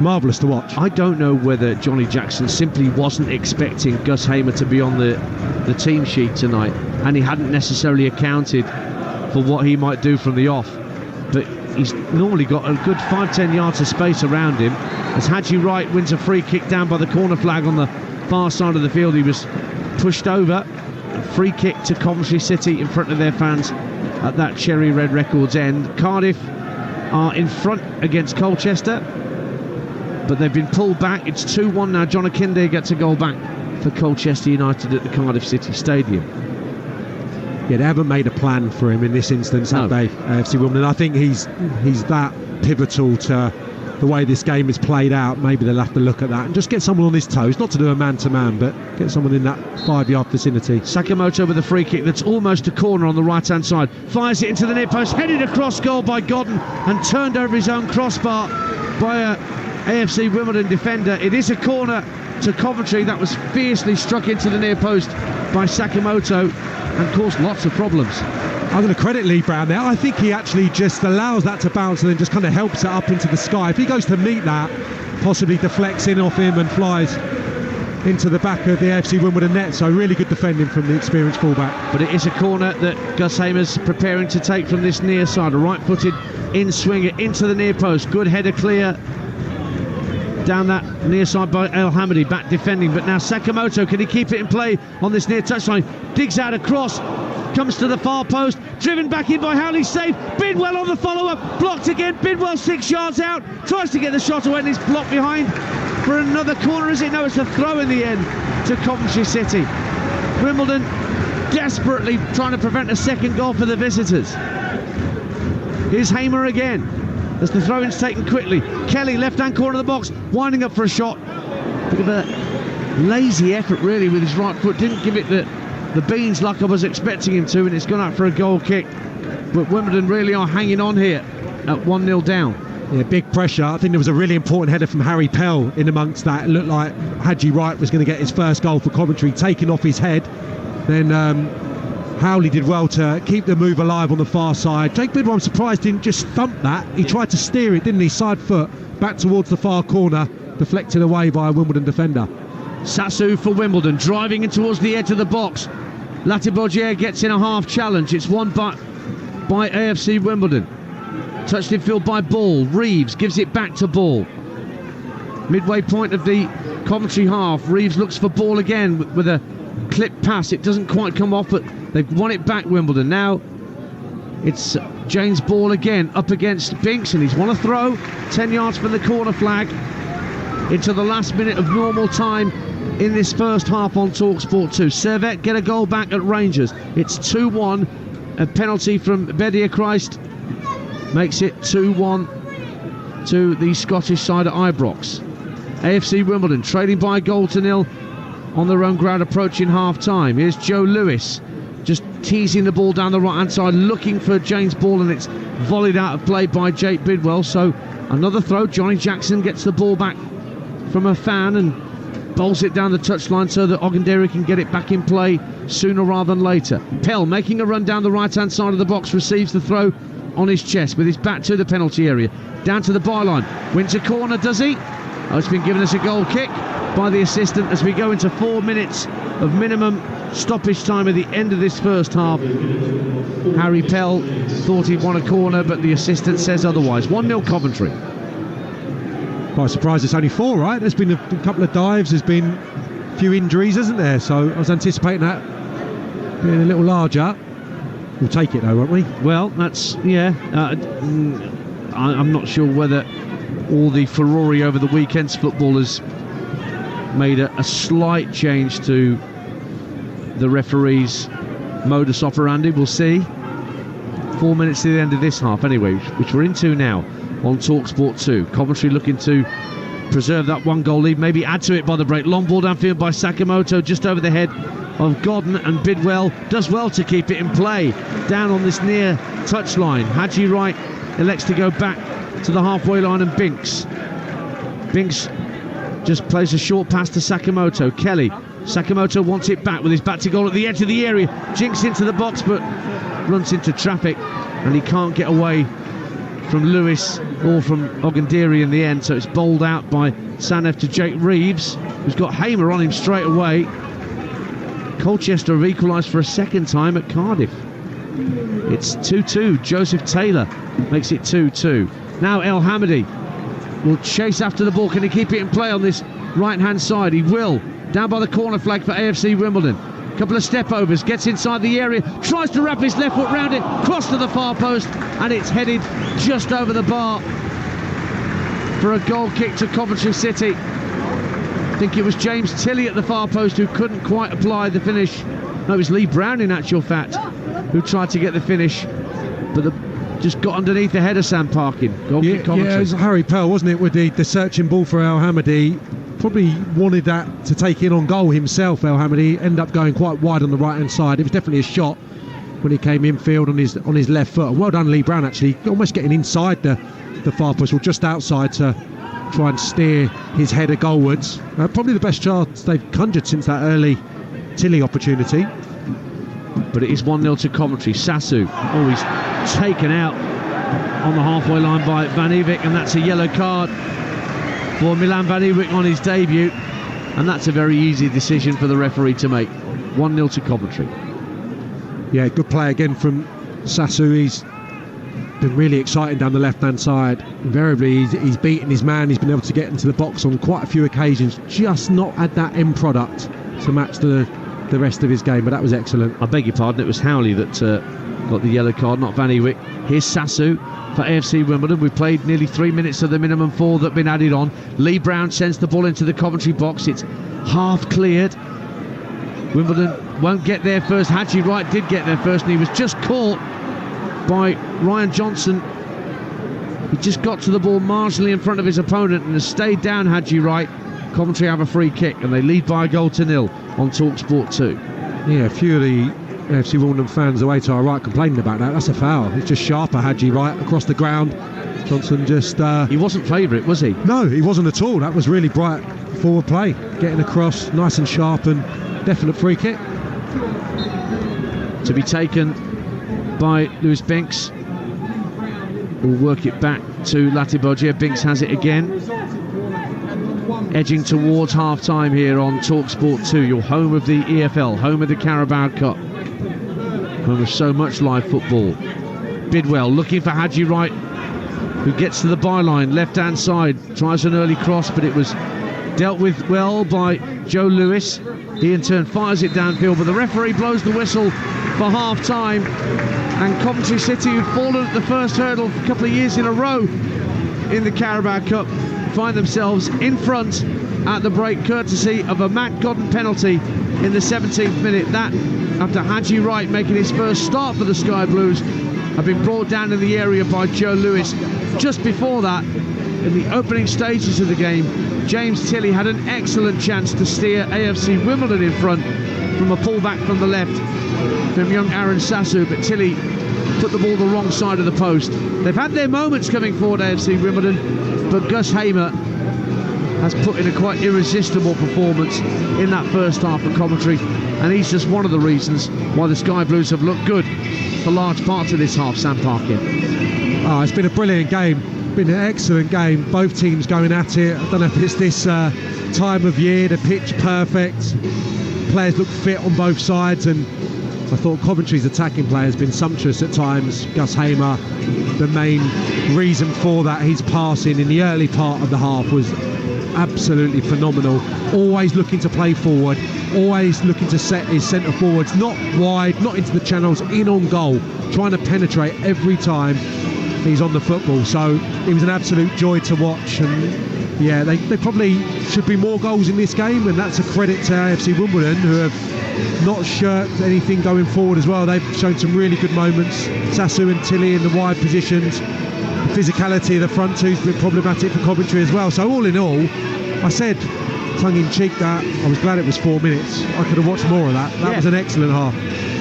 marvellous to watch. I don't know whether Johnny Jackson simply wasn't expecting Gus Hamer to be on the team sheet tonight, and he hadn't necessarily accounted for what he might do from the off. But he's normally got a good 5-10 yards of space around him. As Hadji Wright wins a free kick down by the corner flag on the far side of the field, he was pushed over A free kick to Coventry City in front of their fans at that Cherry Red Records end. Cardiff are in front against Colchester, but they've been pulled back. It's 2-1 now. John Akinde gets a goal back for Colchester United at the Cardiff City Stadium. Yeah, they haven't made a plan for him in this instance, have they, AFC Wimbledon? I think he's that pivotal to the way this game is played out. Maybe they'll have to look at that and just get someone on his toes, not to do a man-to-man, but get someone in that 5-yard vicinity. Sakamoto with a free kick that's almost a corner on the right-hand side. Fires it into the near post, headed across goal by Godden and turned over his own crossbar by a AFC Wimbledon defender. It is a corner to Coventry. That was fiercely struck into the near post by Sakamoto and caused lots of problems. I'm going to credit Lee Brown there. I think he actually just allows that to bounce and then just kind of helps it up into the sky. If he goes to meet that, possibly deflects in off him and flies into the back of the AFC Wimbledon net. So really good defending from the experienced fullback. But it is a corner that Gus Hamer's preparing to take from this near side. A right-footed in-swinger into the near post. Good header clear down that near side by El Hamadi, back defending, but now Sakamoto, can he keep it in play on this near touchline? Digs out a cross, comes to the far post, driven back in by Howley, safe. Bidwell on the follow-up, blocked again. Bidwell 6 yards out, tries to get the shot away and it's blocked behind for another corner, is it? No, it's a throw in the end to Coventry City. Wimbledon desperately trying to prevent a second goal for the visitors. Here's Hamer again as the throw-in's taken quickly. Kelly, left-hand corner of the box, winding up for a shot. Bit of a lazy effort really with his right foot. Didn't give it the beans like I was expecting him to, and it's gone out for a goal kick. But Wimbledon really are hanging on here at 1-0 down. Yeah, big pressure. I think there was a really important header from Harry Pell in amongst that. It looked like Haji Wright was going to get his first goal for Coventry, taken off his head. Then Howley did well to keep the move alive on the far side. Jake Bidwell, I'm surprised, didn't just thump that. He tried to steer it, didn't he? Side foot back towards the far corner, deflected away by a Wimbledon defender. Sassu for Wimbledon, driving in towards the edge of the box. Latibogier gets in a half challenge. It's won by AFC Wimbledon. Touched in field by Ball. Reeves gives it back to Ball. Midway point of the Coventry half. Reeves looks for Ball again with a clip pass. It doesn't quite come off, but they've won it back, Wimbledon. Now it's James Ball again up against Binks, and he's won a throw 10 yards from the corner flag into the last minute of normal time in this first half on Talksport 2. Servette get a goal back at Rangers. It's 2-1. A penalty from Bedia Christ makes it 2-1 to the Scottish side at Ibrox. AFC Wimbledon trading by a goal to nil on their own ground, approaching half-time. Here's Joe Lewis just teasing the ball down the right-hand side, looking for James Ball, and it's volleyed out of play by Jake Bidwell. So another throw. Johnny Jackson gets the ball back from a fan and bowls it down the touchline so that Ogundere can get it back in play sooner rather than later. Pell making a run down the right-hand side of the box, receives the throw on his chest with his back to the penalty area. Down to the byline. Wins a corner, does he? Oh, it's been given us a goal kick by the assistant as we go into 4 minutes of minimum stoppage time at the end of this first half. Harry Pell thought he'd won a corner, but the assistant says otherwise. 1-0 Coventry. Quite surprised it's only 4, right? There's been a couple of dives, there's been a few injuries, hasn't there? So I was anticipating that being a little larger. We'll take it though, won't we? Well, that's, yeah. I'm not sure whether all the furore over the weekend's football has made a slight change to the referee's modus operandi. We'll see. 4 minutes to the end of this half anyway, which we're into now on Talksport 2. Coventry looking to preserve that 1-goal lead, maybe add to it by the break. Long ball downfield by Sakamoto, just over the head of Godden, and Bidwell does well to keep it in play down on this near touchline. Haji Wright elects to go back to the halfway line, and Binks just plays a short pass to Sakamoto. Kelly, Sakamoto wants it back with his back to goal at the edge of the area, jinks into the box but runs into traffic, and he can't get away from Lewis or from Ogundere in the end, so it's bowled out by Sanef to Jake Reeves, who's got Hamer on him straight away. Colchester have equalised for a second time at Cardiff. It's 2-2. Joseph Taylor makes it 2-2. Now El Hamadi will chase after the ball. Can he keep it in play on this right-hand side? He will. Down by the corner flag for AFC Wimbledon. couple of step overs, gets inside the area, tries to wrap his left foot round it, cross to the far post, and it's headed just over the bar for a goal kick to Coventry City. I think it was James Tilley at the far post who couldn't quite apply the finish. No, it was Lee Brown in actual fact who tried to get the finish, but just got underneath the header, Sam Parkin. Goal kick Coventry. Yeah, it was Harry Pearl, wasn't it, with the searching ball for El Hamady. Probably wanted that to take in on goal himself. El Hamady ended up going quite wide on the right hand side. It was definitely a shot when he came infield on his left foot. And well done Lee Brown, actually, almost getting inside the far post, or just outside, to try and steer his header goalwards. Probably the best chance they've conjured since that early Tilley opportunity. But it is 1-0 to Coventry. Sassu, he's taken out on the halfway line by Van Ewijk, and that's a yellow card for Milan Van Ewijk on his debut, and that's a very easy decision for the referee to make. 1-0 to Coventry. Yeah, good play again from Sassu. He's been really exciting down the left-hand side. Invariably, he's beaten his man. He's been able to get into the box on quite a few occasions, just not had that end product to match the rest of his game, but that was excellent. I beg your pardon, it was Howley that got the yellow card, not Van Ewijk. Here's Sassu for AFC Wimbledon. We've played nearly 3 minutes of the minimum 4 that have been added on. Lee Brown sends the ball into the Coventry box. It's half cleared. Wimbledon won't get there first. Hadji Wright did get there first, and he was just caught by Ryan Johnson. He just got to the ball marginally in front of his opponent and has stayed down Hadji Wright. Coventry have a free kick and they lead by a goal to 0 on Talksport 2. Yeah, a few of the AFC Wimbledon fans away to our right complaining about that. That's a foul. It's just sharper Hadji Wright across the ground. Johnson just... he wasn't favourite, was he? No, he wasn't at all. That was really bright forward play. Getting across, nice and sharp, and definite free kick. To be taken by Lewis Binks. We'll work it back to Latibogia. Binks has it again. Edging towards half-time here on Talksport 2, your home of the EFL, home of the Carabao Cup, home of so much live football. Bidwell looking for Hadji Wright, who gets to the byline, left-hand side, tries an early cross, but it was dealt with well by Joe Lewis. He in turn fires it downfield, but the referee blows the whistle for half-time, and Coventry City, who've fallen at the first hurdle a couple of years in a row in the Carabao Cup, find themselves in front at the break, courtesy of a Matt Godden penalty in the 17th minute. That after Hadji Wright making his first start for the Sky Blues had been brought down in the area by Joe Lewis. Just before that, in the opening stages of the game, James Tilley had an excellent chance to steer AFC Wimbledon in front from a pullback from the left from young Aaron Sassu, but Tilley put the ball the wrong side of the post. They've had their moments coming forward, AFC Wimbledon, but Gus Hamer has put in a quite irresistible performance in that first half of Coventry, and he's just one of the reasons why the Sky Blues have looked good for large parts of this half. Sam Parkin. Oh, it's been a brilliant game, been an excellent game, both teams going at it. I don't know if it's this time of year, the pitch perfect, players look fit on both sides, and I thought Coventry's attacking play has been sumptuous at times. Gus Hamer, the main reason for that, his passing in the early part of the half was absolutely phenomenal. Always looking to play forward, always looking to set his centre forwards, not wide, not into the channels, in on goal, trying to penetrate every time he's on the football. So it was an absolute joy to watch, and yeah, they probably should be more goals in this game, and that's a credit to AFC Wimbledon, who have not shirked anything going forward as well. They've shown some really good moments. Sassu and Tilley in the wide positions. The physicality of the front two's been problematic for Coventry as well. So all in all, I said tongue-in-cheek that I was glad it was 4 minutes. I could have watched more of that. That was an excellent half.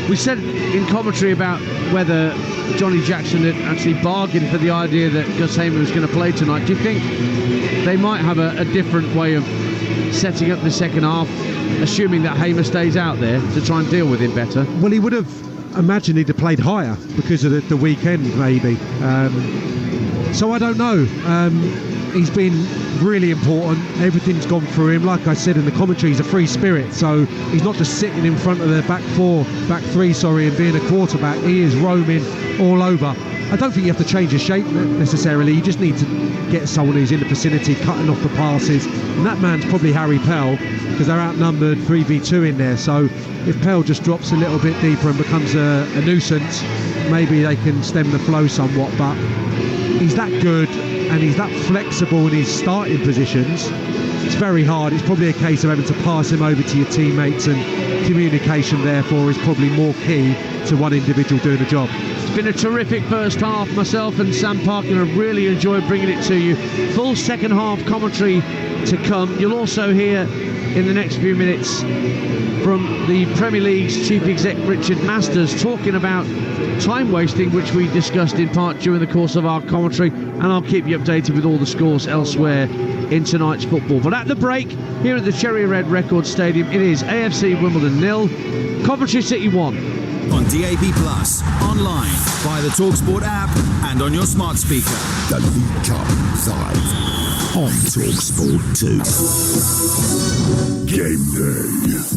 We said in commentary about whether Johnny Jackson had actually bargained for the idea that Gus Hamer was going to play tonight. Do you think they might have a different way of setting up the second half, assuming that Hamer stays out there to try and deal with him better? Well, he would have imagined he'd have played higher because of the weekend, maybe. So I don't know. He's been really important. Everything's gone through him. Like I said in the commentary, he's a free spirit. So he's not just sitting in front of the back three, and being a quarterback. He is roaming all over. I don't think you have to change your shape necessarily. You just need to get someone who's in the vicinity, cutting off the passes. And that man's probably Harry Pell, because they're outnumbered 3v2 in there. So if Pell just drops a little bit deeper and becomes a nuisance, maybe they can stem the flow somewhat. But he's that good and he's that flexible in his starting positions. It's very hard. It's probably a case of having to pass him over to your teammates, and communication therefore is probably more key to one individual doing the job. It's been a terrific first half. Myself and Sam Parkin have really enjoyed bringing it to you. Full second half commentary to come. You'll also hear in the next few minutes from the Premier League's chief exec Richard Masters talking about time wasting, which we discussed in part during the course of our commentary, and I'll keep you updated with all the scores elsewhere in tonight's football. But at the break, here at the Cherry Red Record Stadium, it is AFC Wimbledon 0, Coventry City 1. On DAB+, online, via the Talksport app, and on your smart speaker. The League Cup live on Talksport 2. Game day.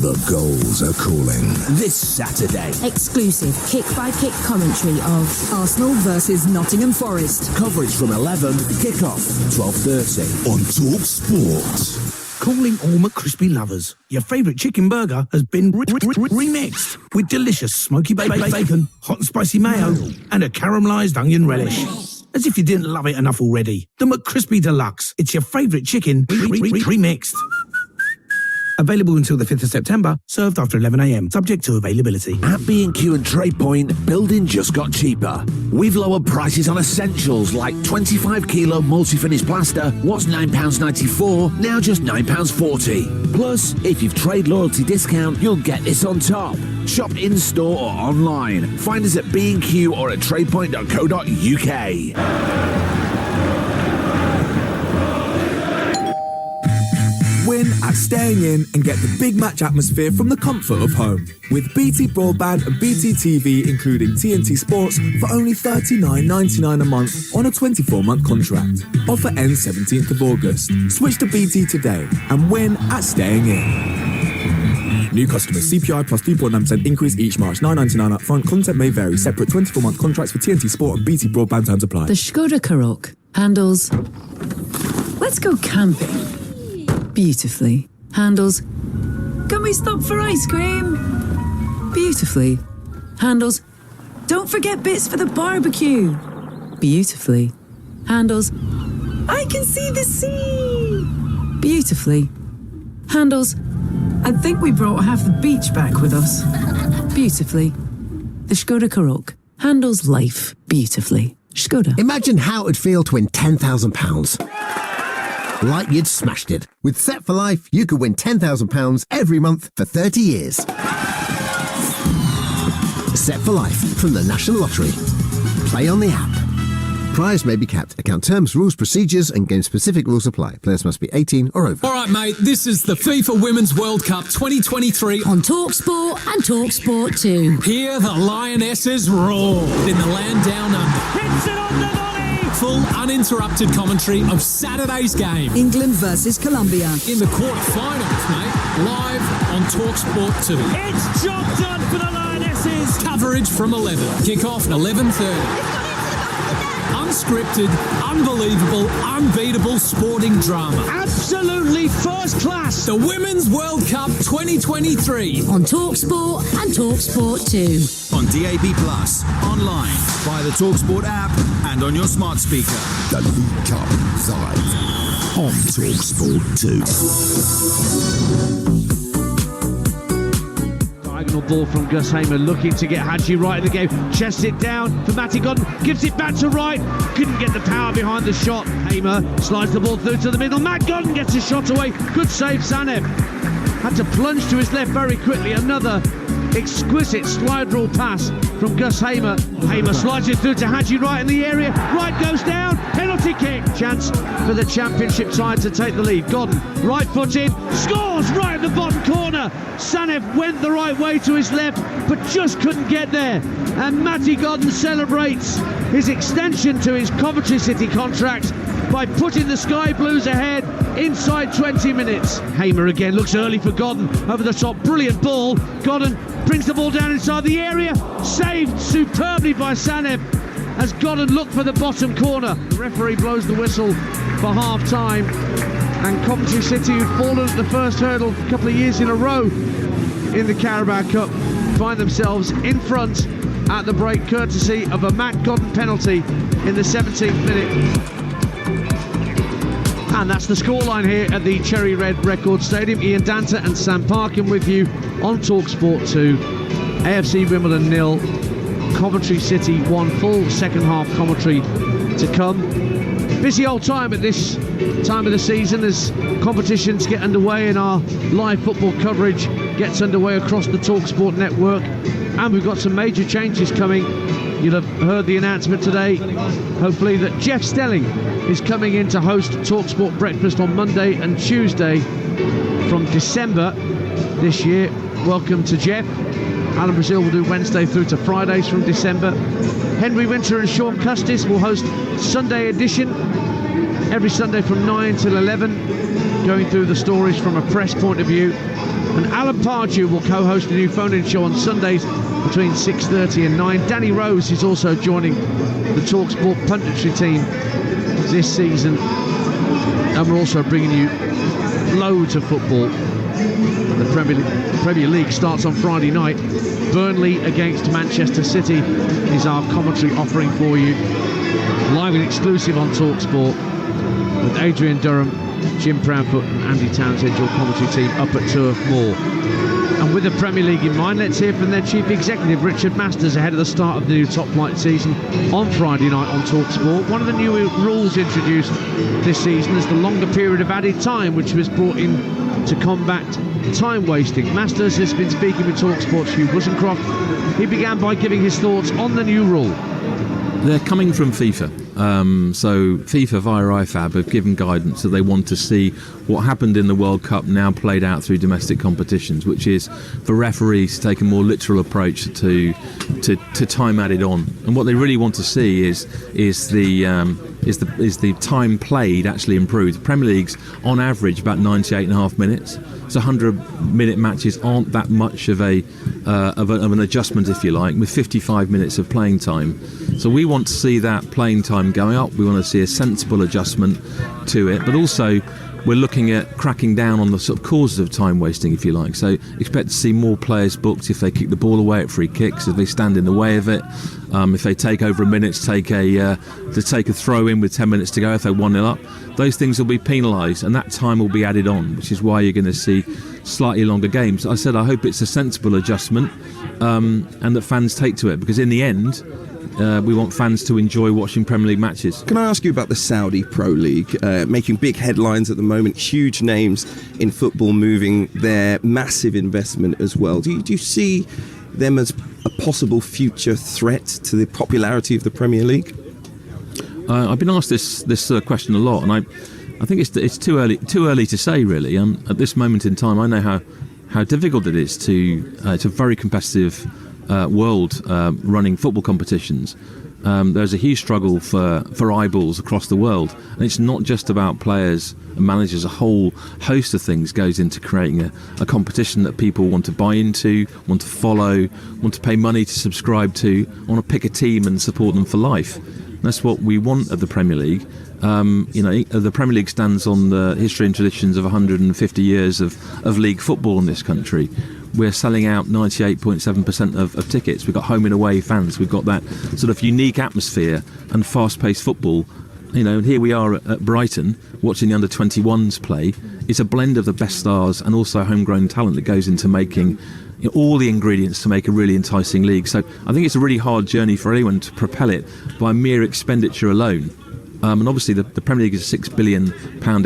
The goals are calling. This Saturday. Exclusive kick-by-kick commentary of Arsenal versus Nottingham Forest. Coverage from 11, kick-off 12:30. On Talksport. Calling all McCrispy lovers. Your favourite chicken burger has been remixed with delicious smoky bacon, hot and spicy mayo, and a caramelised onion relish. As if you didn't love it enough already. The McCrispy Deluxe. It's your favourite chicken remixed. Available until the 5th of September, served after 11 a.m, subject to availability. At B&Q and Trade Point, building just got cheaper. We've lowered prices on essentials like 25 kilo multi-finish plaster, was £9.94, now just £9.40. Plus, if you've trade loyalty discount, you'll get this on top. Shop in-store or online. Find us at B&Q or at tradepoint.co.uk. Win at staying in and get the big match atmosphere from the comfort of home. With BT Broadband and BT TV, including TNT Sports, for only $39.99 a month on a 24-month contract. Offer ends 17th of August. Switch to BT today and win at staying in. New customers, CPI plus 2.9% increase each March, $9.99 up front. Content may vary. Separate 24-month contracts for TNT Sport and BT Broadband terms apply. The Skoda Karoq handles. Let's go camping. Beautifully. Handles. Can we stop for ice cream? Beautifully. Handles. Don't forget bits for the barbecue. Beautifully. Handles. I can see the sea. Beautifully. Handles. I think we brought half the beach back with us. Beautifully. The Skoda Karoq handles life beautifully. Skoda. Imagine how it'd feel to win £10,000. Like you'd smashed it. With Set for Life, you could win £10,000 every month for 30 years. Set for Life from the National Lottery. Play on the app. Prize may be capped. Account terms, rules, procedures and game-specific rules apply. Players must be 18 or over. All right, mate, this is the FIFA Women's World Cup 2023 on Talksport and Talksport 2. Hear the Lionesses roar in the land down under. Hits it on the volley! Full uninterrupted commentary of Saturday's game. England versus Colombia. In the quarterfinals, mate. Live on Talksport 2. It's job done for the Lionesses. Coverage from 11. Kick-off at 11:30. Unscripted, unbelievable, unbeatable sporting drama. Absolutely first class. The Women's World Cup 2023. On Talksport and Talksport 2. On DAB+, online, via the Talksport app, and on your smart speaker. The League Cup live on Talksport 2. Diagonal ball from Gus Hamer, looking to get Hadji right in the game. Chests it down for Matty Godden, gives it back to Wright. Couldn't get the power behind the shot. Hamer slides the ball through to the middle. Matt Godden gets a shot away. Good save, Sanev. Had to plunge to his left very quickly. Another exquisite slide rule pass from Gus Hamer. Hamer slides it through to Hadji right in the area. Wright goes down. Penalty kick. Chance for the championship side to take the lead. Godden, right footed, scores right in the bottom corner. Sanev went the right way to his left, but just couldn't get there. And Matty Godden celebrates his extension to his Coventry City contract by putting the Sky Blues ahead inside 20 minutes. Hamer again looks early for Godden over the top. Brilliant ball. Godden brings the ball down inside the area. Saved superbly by Sanev. has gone and looked for the bottom corner. The referee blows the whistle for half-time, and Coventry City, who'd fallen at the first hurdle a couple of years in a row in the Carabao Cup, find themselves in front at the break, courtesy of a Matt Godden penalty in the 17th minute. And that's the scoreline here at the Cherry Red Record Stadium. Ian Danta and Sam Parkin with you on Talksport 2. AFC Wimbledon 0, Coventry City 1. Full second half commentary to come. Busy old time at this time of the season as competitions get underway and our live football coverage gets underway across the Talksport network. And we've got some major changes coming. You'll have heard the announcement today, hopefully, that Jeff Stelling is coming in to host Talksport Breakfast on Monday and Tuesday from December this year. Welcome to Jeff. Alan Brazil will do Wednesday through to Fridays from December. Henry Winter and Sean Custis will host Sunday edition every Sunday from 9 till 11, going through the stories from a press point of view. And Alan Pardew will co-host a new phone-in show on Sundays between 6:30 and 9. Danny Rose is also joining the Talksport punditry team this season, and we're also bringing you loads of football. The Premier League starts on Friday night. Burnley against Manchester City is our commentary offering for you, live and exclusive on Talksport, with Adrian Durham, Jim Proudfoot and Andy Townsend, your commentary team, up at Turf Moor. And with the Premier League in mind, let's hear from their Chief Executive, Richard Masters, ahead of the start of the new top flight season on Friday night on Talksport. One of the new rules introduced this season is the longer period of added time, which was brought in to combat time wasting. Masters has been speaking with Talksport's Hugh Buzencroft. He began by giving his thoughts on the new rule. They're coming from FIFA. So FIFA via IFAB have given guidance that they want to see what happened in the World Cup now played out through domestic competitions, which is for referees to take a more literal approach to time added on. And what they really want to see is the time played actually improved. The Premier League's on average about 98.5 minutes. So 100-minute matches aren't that much of an adjustment, if you like, with 55 minutes of playing time. So we want to see that playing time going up. We want to see a sensible adjustment to it, but also we're looking at cracking down on the sort of causes of time wasting, if you like. So expect to see more players booked if they kick the ball away at free kicks, if they stand in the way of it, if they take over a minute to take a throw in with 10 minutes to go, if they're 1-0 up. Those things will be penalised, and that time will be added on, which is why you're going to see slightly longer games. I said I hope it's a sensible adjustment, and that fans take to it, because in the end, we want fans to enjoy watching Premier League matches. Can I ask you about the Saudi Pro League, making big headlines at the moment, huge names in football moving there, massive investment as well. Do you see them as a possible future threat to the popularity of the Premier League? I've been asked this question a lot, and I think it's too early to say, really. At this moment in time, I know how difficult it is it's a very competitive world running football competitions. There's a huge struggle for eyeballs across the world, and it's not just about players and managers. A whole host of things goes into creating a competition that people want to buy into, want to follow, want to pay money to subscribe to, want to pick a team and support them for life. That's what we want of the Premier League. The Premier League stands on the history and traditions of 150 years of league football in this country. We're selling out 98.7% of tickets. We've got home and away fans. We've got that sort of unique atmosphere and fast-paced football. And here we are at Brighton watching the under-21s play. It's a blend of the best stars and also homegrown talent that goes into making all the ingredients to make a really enticing league. So I think it's a really hard journey for anyone to propel it by mere expenditure alone. And obviously the Premier League is a £6 billion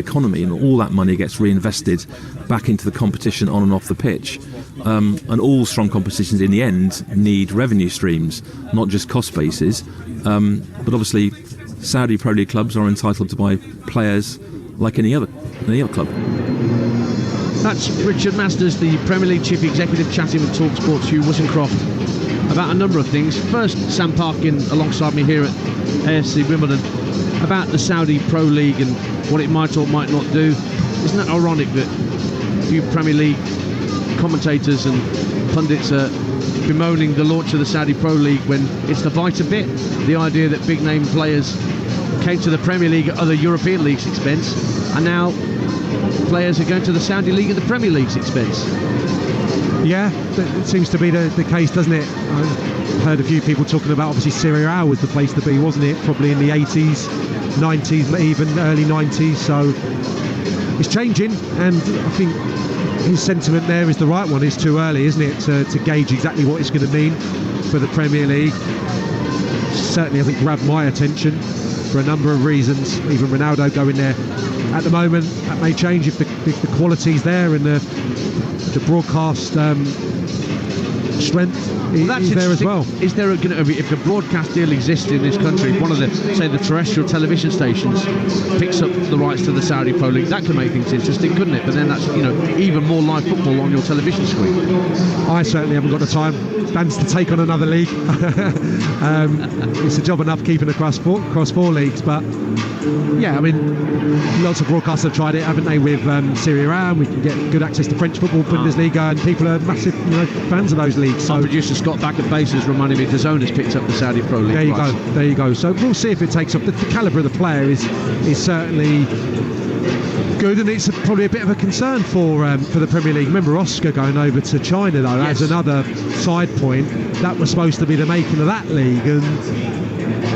economy, and all that money gets reinvested back into the competition on and off the pitch. And all strong competitions in the end need revenue streams, not just cost bases. But obviously Saudi Pro League clubs are entitled to buy players like any other club. That's Richard Masters, the Premier League Chief Executive, chatting with Talksport's Hugh Buzencroft about a number of things. First, Sam Parkin alongside me here at AFC Wimbledon about the Saudi Pro League and what it might or might not do. Isn't that ironic that a few Premier League commentators and pundits are bemoaning the launch of the Saudi Pro League when it's the vital bit, the idea that big name players came to the Premier League at other European leagues' expense, and now players are going to the Saudi League at the Premier League's expense. Yeah, it seems to be the case, doesn't it? I've heard a few people talking about, obviously Serie A was the place to be, wasn't it? Probably in the 80s, 90s, even early 90s. So it's changing, and I think his sentiment there is the right one. It's too early, isn't it, to gauge exactly what it's going to mean for the Premier League. Certainly, I think, grabbed my attention for a number of reasons. Even Ronaldo going there at the moment, that may change if the quality's there and the broadcast strength is there as well. Is there if a broadcast deal exists in this country, one of the terrestrial television stations picks up the rights to the Saudi Pro League, that could make things interesting, couldn't it? But then that's even more live football on your television screen. I certainly haven't got the time to take on another league. It's a job enough keeping across four leagues, but yeah, I mean, lots of broadcasters have tried it, haven't they, with Serie A, and we can get good access to French football, Bundesliga, and people are massive fans of those leagues. So, our producer Scott back at Bases reminded me DAZN has picked up the Saudi Pro League. There you go. So we'll see if it takes off. The calibre of the player is certainly good, and it's probably a bit of a concern for the Premier League. Remember Oscar going over to China, though, as another side point. That was supposed to be the making of that league, and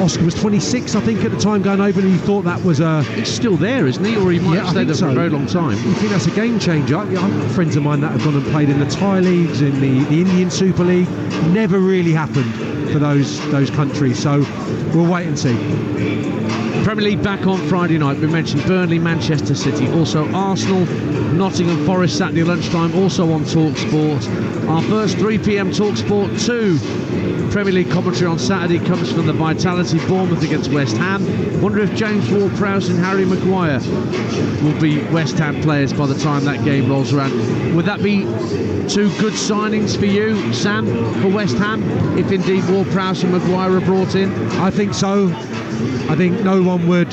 Oscar was 26, I think, at the time going over, and he thought that was He's still there, isn't he? Or he might have stayed there for a very long time. You think that's a game changer? I've got friends of mine that have gone and played in the Thai leagues, in the Indian Super League. Never really happened for those countries, so we'll wait and see. Premier League back on Friday night. We mentioned Burnley, Manchester City, also Arsenal, Nottingham Forest Saturday lunchtime, also on Talksport. Our first 3 p.m. Talksport 2 Premier League commentary on Saturday comes from the Vitality Bournemouth against West Ham. Wonder if James Ward-Prowse and Harry Maguire will be West Ham players by the time that game rolls around. Would that be 2 good signings for you, Sam, for West Ham, if indeed Ward-Prowse and Maguire are brought in? I think so. I think no one would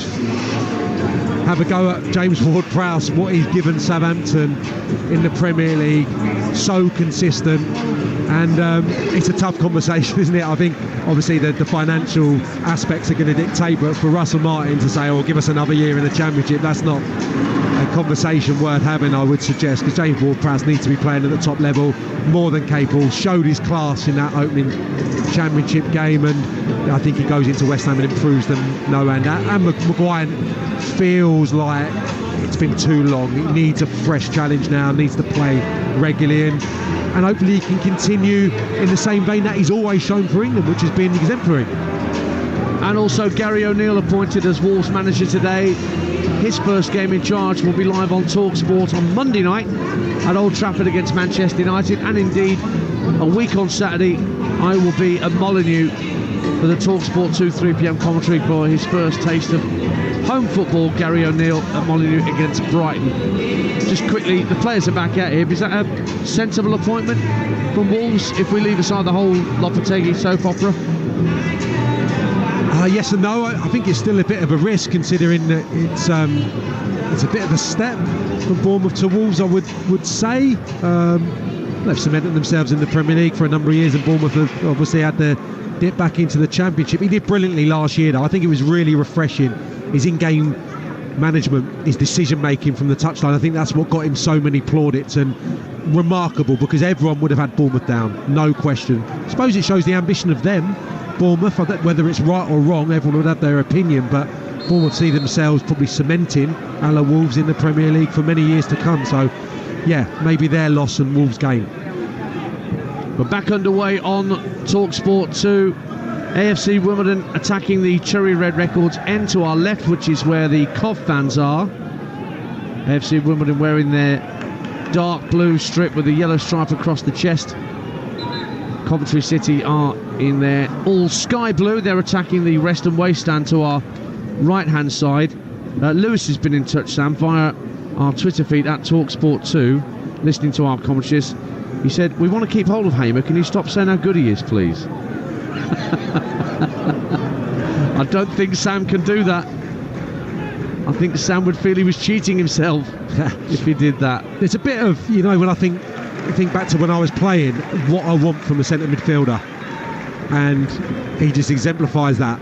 have a go at James Ward-Prowse, what he's given Southampton in the Premier League. So consistent, and it's a tough conversation, isn't it? I think obviously the financial aspects are going to dictate, but for Russell Martin to say, give us another year in the Championship, that's not a conversation worth having, I would suggest, because James Ward-Prowse needs to be playing at the top level, more than capable, showed his class in that opening Championship game, and I think he goes into West Ham and improves them no end. And Maguire feels like it's been too long. He needs a fresh challenge now, needs to play regularly, and hopefully he can continue in the same vein that he's always shown for England, which has been exemplary. And also Gary O'Neill appointed as Wolves manager today. His first game in charge will be live on Talksport on Monday night at Old Trafford against Manchester United, and indeed a week on Saturday I will be at Molineux for the Talksport 2 3 p.m. commentary for his first taste of home football. Gary O'Neill at Molineux against Brighton. Just quickly, the players are back out here. Is that a sensible appointment from Wolves if we leave aside the whole Lopetegui soap opera? Yes and no. I think it's still a bit of a risk, considering that it's a bit of a step from Bournemouth to Wolves, I would say. They've cemented themselves in the Premier League for a number of years, and Bournemouth have obviously had to dip back into the Championship. He did brilliantly last year, though. I think it was really refreshing. His in-game management, his decision-making from the touchline, I think that's what got him so many plaudits, and remarkable, because everyone would have had Bournemouth down, no question. I suppose it shows the ambition of them, Bournemouth. Whether it's right or wrong, everyone would have their opinion, but Bournemouth see themselves probably cementing a la Wolves in the Premier League for many years to come. So yeah, maybe their loss and Wolves' gain. We're back underway on Talksport 2. AFC Wimbledon attacking the Cherry Red Records end to our left, which is where the Cov fans are. AFC Wimbledon wearing their dark blue strip with a yellow stripe across the chest. Coventry City are in their all sky blue. They're attacking the rest and waist stand to our right hand side. Lewis has been in touch, Sam, via our Twitter feed at Talksport2, listening to our commentaries. He said, we want to keep hold of Hamer. Can you stop saying how good he is, please? I don't think Sam can do that. I think Sam would feel he was cheating himself if he did that. There's a bit of, when I think think back to when I was playing, what I want from a centre midfielder, and he just exemplifies that.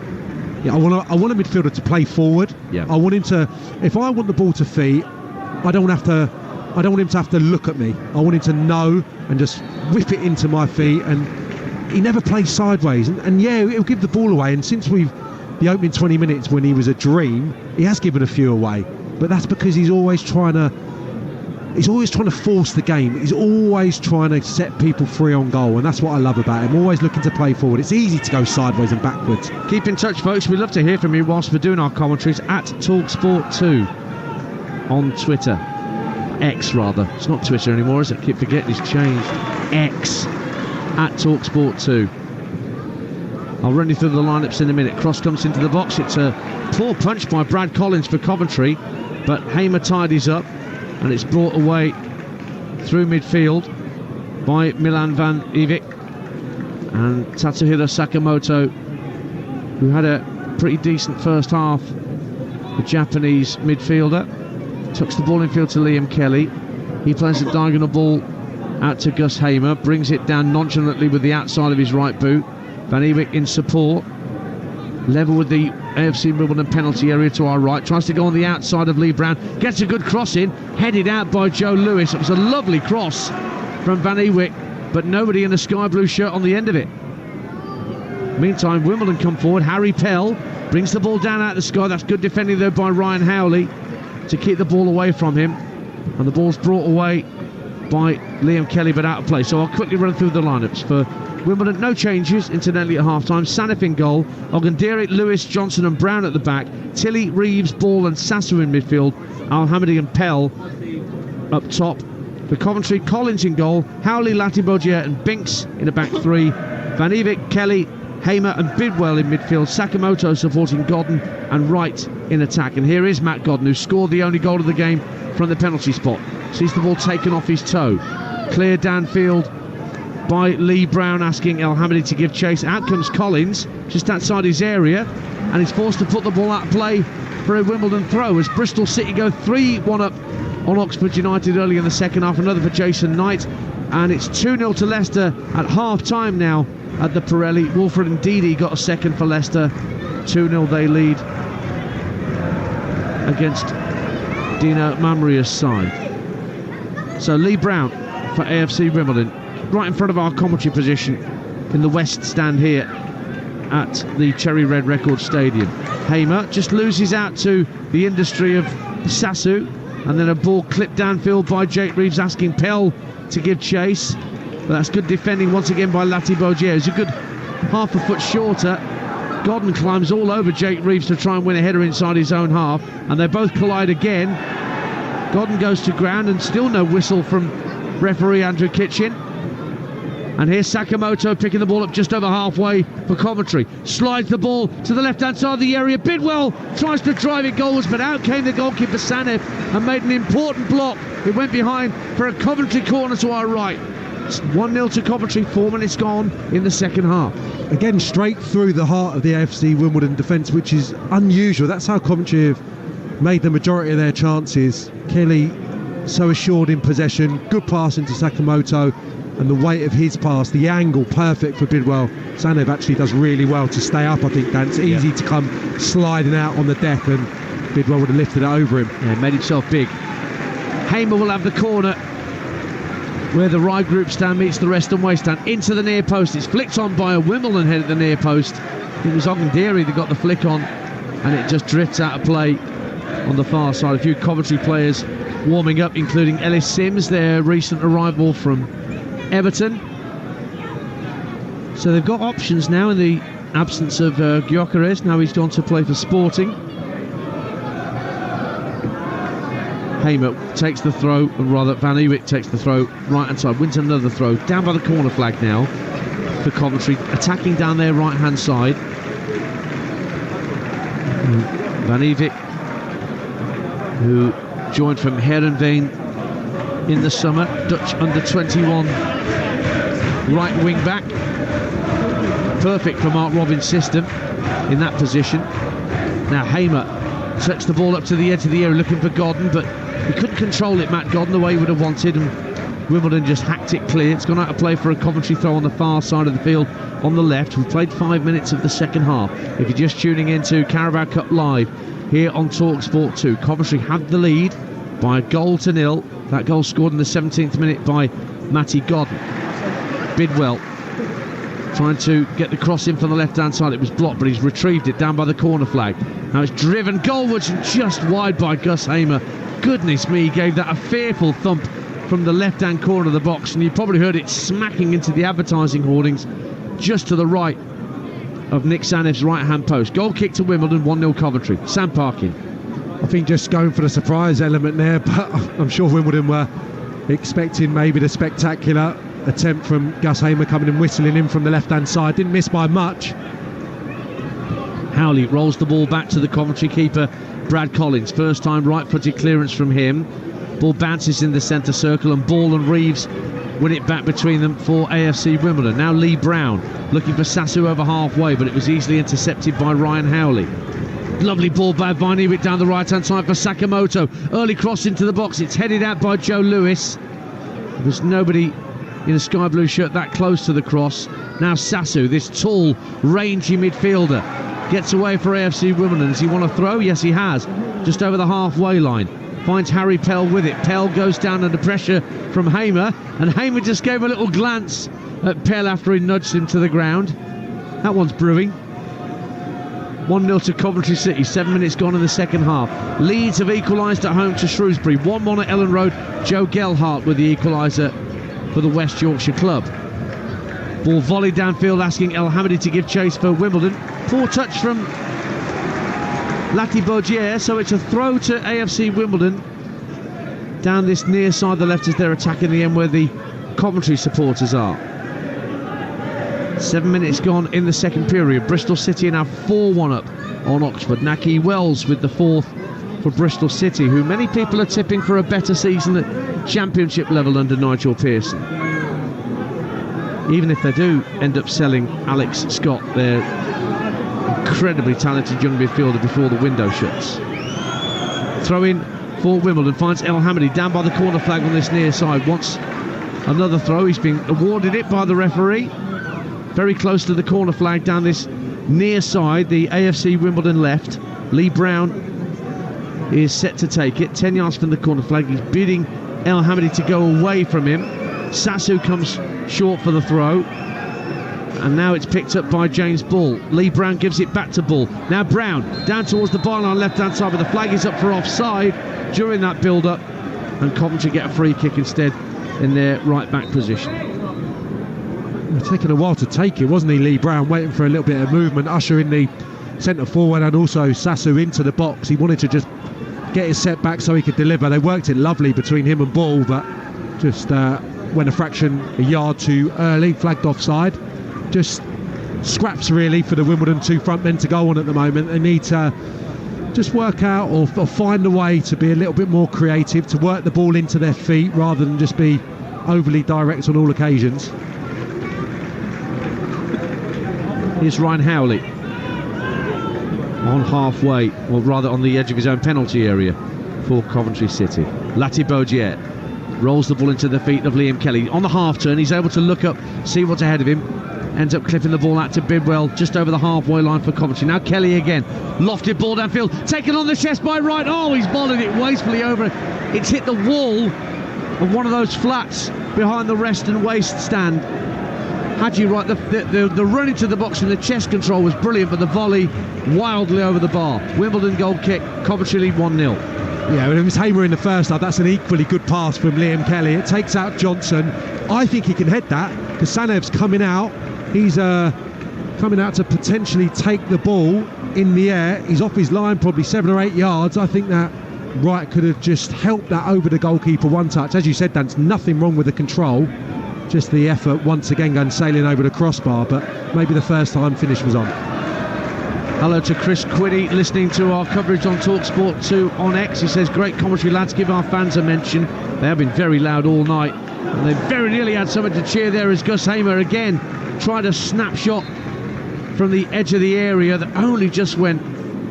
Yeah, I want a midfielder to play forward. Yeah. I want him to. If I want the ball to feet, I don't want him to have to look at me. I want him to know and just whip it into my feet. And he never plays sideways. And yeah, it'll give the ball away. And since the opening 20 minutes when he was a dream, he has given a few away. But that's because he's always trying to force the game. He's always trying to set people free on goal, and that's what I love about him. Always looking to play forward. It's easy to go sideways and backwards. Keep in touch, folks. We'd love to hear from you whilst we're doing our commentaries at Talksport2 on Twitter. X, rather. It's not Twitter anymore, is it? Keep forgetting it's changed. X at Talksport2. I'll run you through the lineups in a minute. Cross comes into the box. It's a poor punch by Brad Collins for Coventry, but Hamer tidies up, and it's brought away through midfield by Milan van Ivik. And Tatsuhiro Sakamoto, who had a pretty decent first half, the Japanese midfielder, tucks the ball infield to Liam Kelly. He plays a diagonal ball out to Gus Hamer, brings it down nonchalantly with the outside of his right boot. Van Ewijk in support, level with the AFC Wimbledon penalty area to our right, tries to go on the outside of Lee Brown, gets a good cross in, headed out by Joe Lewis. It was a lovely cross from Van Ewijk, but nobody in a sky blue shirt on the end of it. Meantime, Wimbledon come forward. Harry Pell brings the ball down out of the sky. That's good defending though by Ryan Howley to keep the ball away from him, and the ball's brought away by Liam Kelly but out of play. So I'll quickly run through the lineups for Wimbledon. No changes, incidentally, at half-time. Sanif in goal, Ogundere, Lewis, Johnson and Brown at the back, Tilley, Reeves, Ball and Sassu in midfield, Al-Hamidi and Pell up top. For Coventry, Collins in goal, Howley, Latibogia and Binks in a back three, Van Ewijk, Kelly, Hamer and Bidwell in midfield, Sakamoto supporting Godden and Wright in attack. And here is Matt Godden, who scored the only goal of the game from the penalty spot. Sees the ball taken off his toe, cleared downfield by Lee Brown, asking El Hamidi to give chase. Out comes Collins just outside his area, and he's forced to put the ball out of play for a Wimbledon throw as Bristol City go 3-1 up on Oxford United early in the second half. Another for Jason Knight, and it's 2-0 to Leicester at half-time now at the Pirelli. Wolford and Didi got a second for Leicester. 2-0 they lead against Dino Mamria's side. So Lee Brown for AFC Wimbledon, right in front of our commentary position in the west stand here at the Cherry Red Record Stadium. Hamer just loses out to the industry of Sassu, and then a ball clipped downfield by Jake Reeves, asking Pell to give chase. But that's good defending once again by Latibogia. It's a good half a foot shorter. Godden climbs all over Jake Reeves to try and win a header inside his own half, and they both collide again. Godden goes to ground, and still no whistle from referee Andrew Kitchen. And here's Sakamoto picking the ball up just over halfway for Coventry. Slides the ball to the left-hand side of the area. Bidwell tries to drive it goals, but out came the goalkeeper Sanif and made an important block. It went behind for a Coventry corner to our right. It's 1-0 to Coventry, 4 minutes gone in the second half. Again, straight through the heart of the AFC Wimbledon defence, which is unusual. That's how Coventry have made the majority of their chances. Kelly so assured in possession, good pass into Sakamoto, and the weight of his pass, the angle, perfect for Bidwell. Sanev actually does really well to stay up, I think, Dan. It's easy to come sliding out on the deck, and Bidwell would have lifted it over him. Yeah, made himself big. Hamer will have the corner where the right group stand meets the Reston Way stand, into the near post. It's flicked on by a Wimbledon head at the near post. It was Ogundere that got the flick on, and it just drifts out of play on the far side. A few Coventry players warming up, including Ellis Sims, their recent arrival from Everton. So they've got options now in the absence of Gyökeres. Now he's gone to play for Sporting. Hamer takes the throw, and rather Van Ewijk takes the throw right hand side, wins another throw down by the corner flag now for Coventry, attacking down their right hand side. Van Ewijk, who joined from Heerenveen in the summer, Dutch under-21 right wing back, perfect for Mark Robins' system in that position. Now Hamer sets the ball up to the edge of the area looking for Godden, but he couldn't control it, Matt Godden, the way he would have wanted, and Wimbledon just hacked it clear. It's gone out of play for a Coventry throw on the far side of the field on the left. We've played 5 minutes of the second half. If you're just tuning into Carabao Cup Live here on Talksport 2, Coventry have the lead by 1-0. That goal scored in the 17th minute by Matty Godden. Bidwell trying to get the cross in from the left-hand side. It was blocked, but he's retrieved it down by the corner flag. Now it's driven goalwards and just wide by Gus Hamer. Goodness me, he gave that a fearful thump from the left-hand corner of the box, and you probably heard it smacking into the advertising hoardings just to the right of Nick Sanev's right-hand post. Goal kick to Wimbledon, 1-0 Coventry. Sam Parkin. I think just going for the surprise element there, but I'm sure Wimbledon were expecting maybe the spectacular attempt from Gus Hamer coming and whistling in from the left-hand side. Didn't miss by much. Howley rolls the ball back to the Coventry keeper, Brad Collins. First time right-footed clearance from him. Ball bounces in the centre circle, and Ball and Reeves win it back between them for AFC Wimbledon. Now Lee Brown looking for Sasu over halfway, but it was easily intercepted by Ryan Howley. Lovely ball by Vinewick down the right-hand side for Sakamoto. Early cross into the box. It's headed out by Joe Lewis. There's nobody in a sky blue shirt that close to the cross. Now Sasu, this tall, rangy midfielder, gets away for AFC Wimbledon. Does he want to throw? Yes, he has. Just over the halfway line. Finds Harry Pell with it. Pell goes down under pressure from Hamer, and Hamer just gave a little glance at Pell after he nudged him to the ground. That one's brewing. 1-0 to Coventry City, 7 minutes gone in the second half. Leeds have equalised at home to Shrewsbury. 1-1 at Ellen Road. Joe Gelhardt with the equaliser for the West Yorkshire club. Ball volleyed downfield, asking El Hamidi to give chase for Wimbledon. Poor touch from Lati Baudier, so it's a throw to AFC Wimbledon down this near side of the left as they're attacking the end where the Coventry supporters are. 7 minutes gone in the second period. Bristol City are now 4-1 up on Oxford. Naki Wells with the fourth for Bristol City, who many people are tipping for a better season at championship level under Nigel Pearson. Even if they do end up selling Alex Scott, their incredibly talented young midfielder, before the window shuts. Throw in for Wimbledon, finds El Hamidi down by the corner flag on this near side. Wants another throw. He's been awarded it by the referee. Very close to the corner flag down this near side, the AFC Wimbledon left. Lee Brown is set to take it. 10 yards from the corner flag. He's bidding El Hamidi to go away from him. Sasu comes short for the throw. And now it's picked up by James Bull. Lee Brown gives it back to Bull. Now Brown down towards the byline left-hand side, but the flag is up for offside during that build-up. And Coventry get a free kick instead in their right-back position. It's taken a while to take it, wasn't he, Lee Brown? Waiting for a little bit of movement, usher in the centre forward and also Sasu into the box. He wanted to just get his set back so he could deliver. They worked it lovely between him and Bull, but just went a yard too early, flagged offside. Just scraps really for the Wimbledon two front men to go on at the moment. They need to just work out or find a way to be a little bit more creative, to work the ball into their feet rather than just be overly direct on all occasions. Here's Ryan Howley on halfway, or rather on the edge of his own penalty area for Coventry City. Lati Baudier rolls the ball into the feet of Liam Kelly. On the half turn, he's able to look up, see what's ahead of him. Ends up clipping the ball out to Bidwell just over the halfway line for Coventry. Now Kelly again, lofted ball downfield, taken on the chest by Wright. Oh, he's volleyed it wastefully over. It's hit the wall of one of those flats behind the rest and waist stand. Hadji Wright, the run into the box from the chest control was brilliant, but the volley wildly over the bar. Wimbledon goal kick, Coventry lead 1-0. Yeah, when it was Hamer in the first half, that's an equally good pass from Liam Kelly. It takes out Johnson. I think he can head that because Sanev's coming out. He's coming out to potentially take the ball in the air. He's off his line probably 7 or 8 yards. I think that Wright could have just helped that over the goalkeeper one touch. As you said, Dan, nothing wrong with the control. Just the effort once again going sailing over the crossbar, but maybe the first time finish was on. Hello to Chris Quinney, listening to our coverage on Talksport 2 on X. He says, great commentary, lads, give our fans a mention. They have been very loud all night, and they very nearly had something to cheer there as Gus Hamer again tried a snapshot from the edge of the area that only just went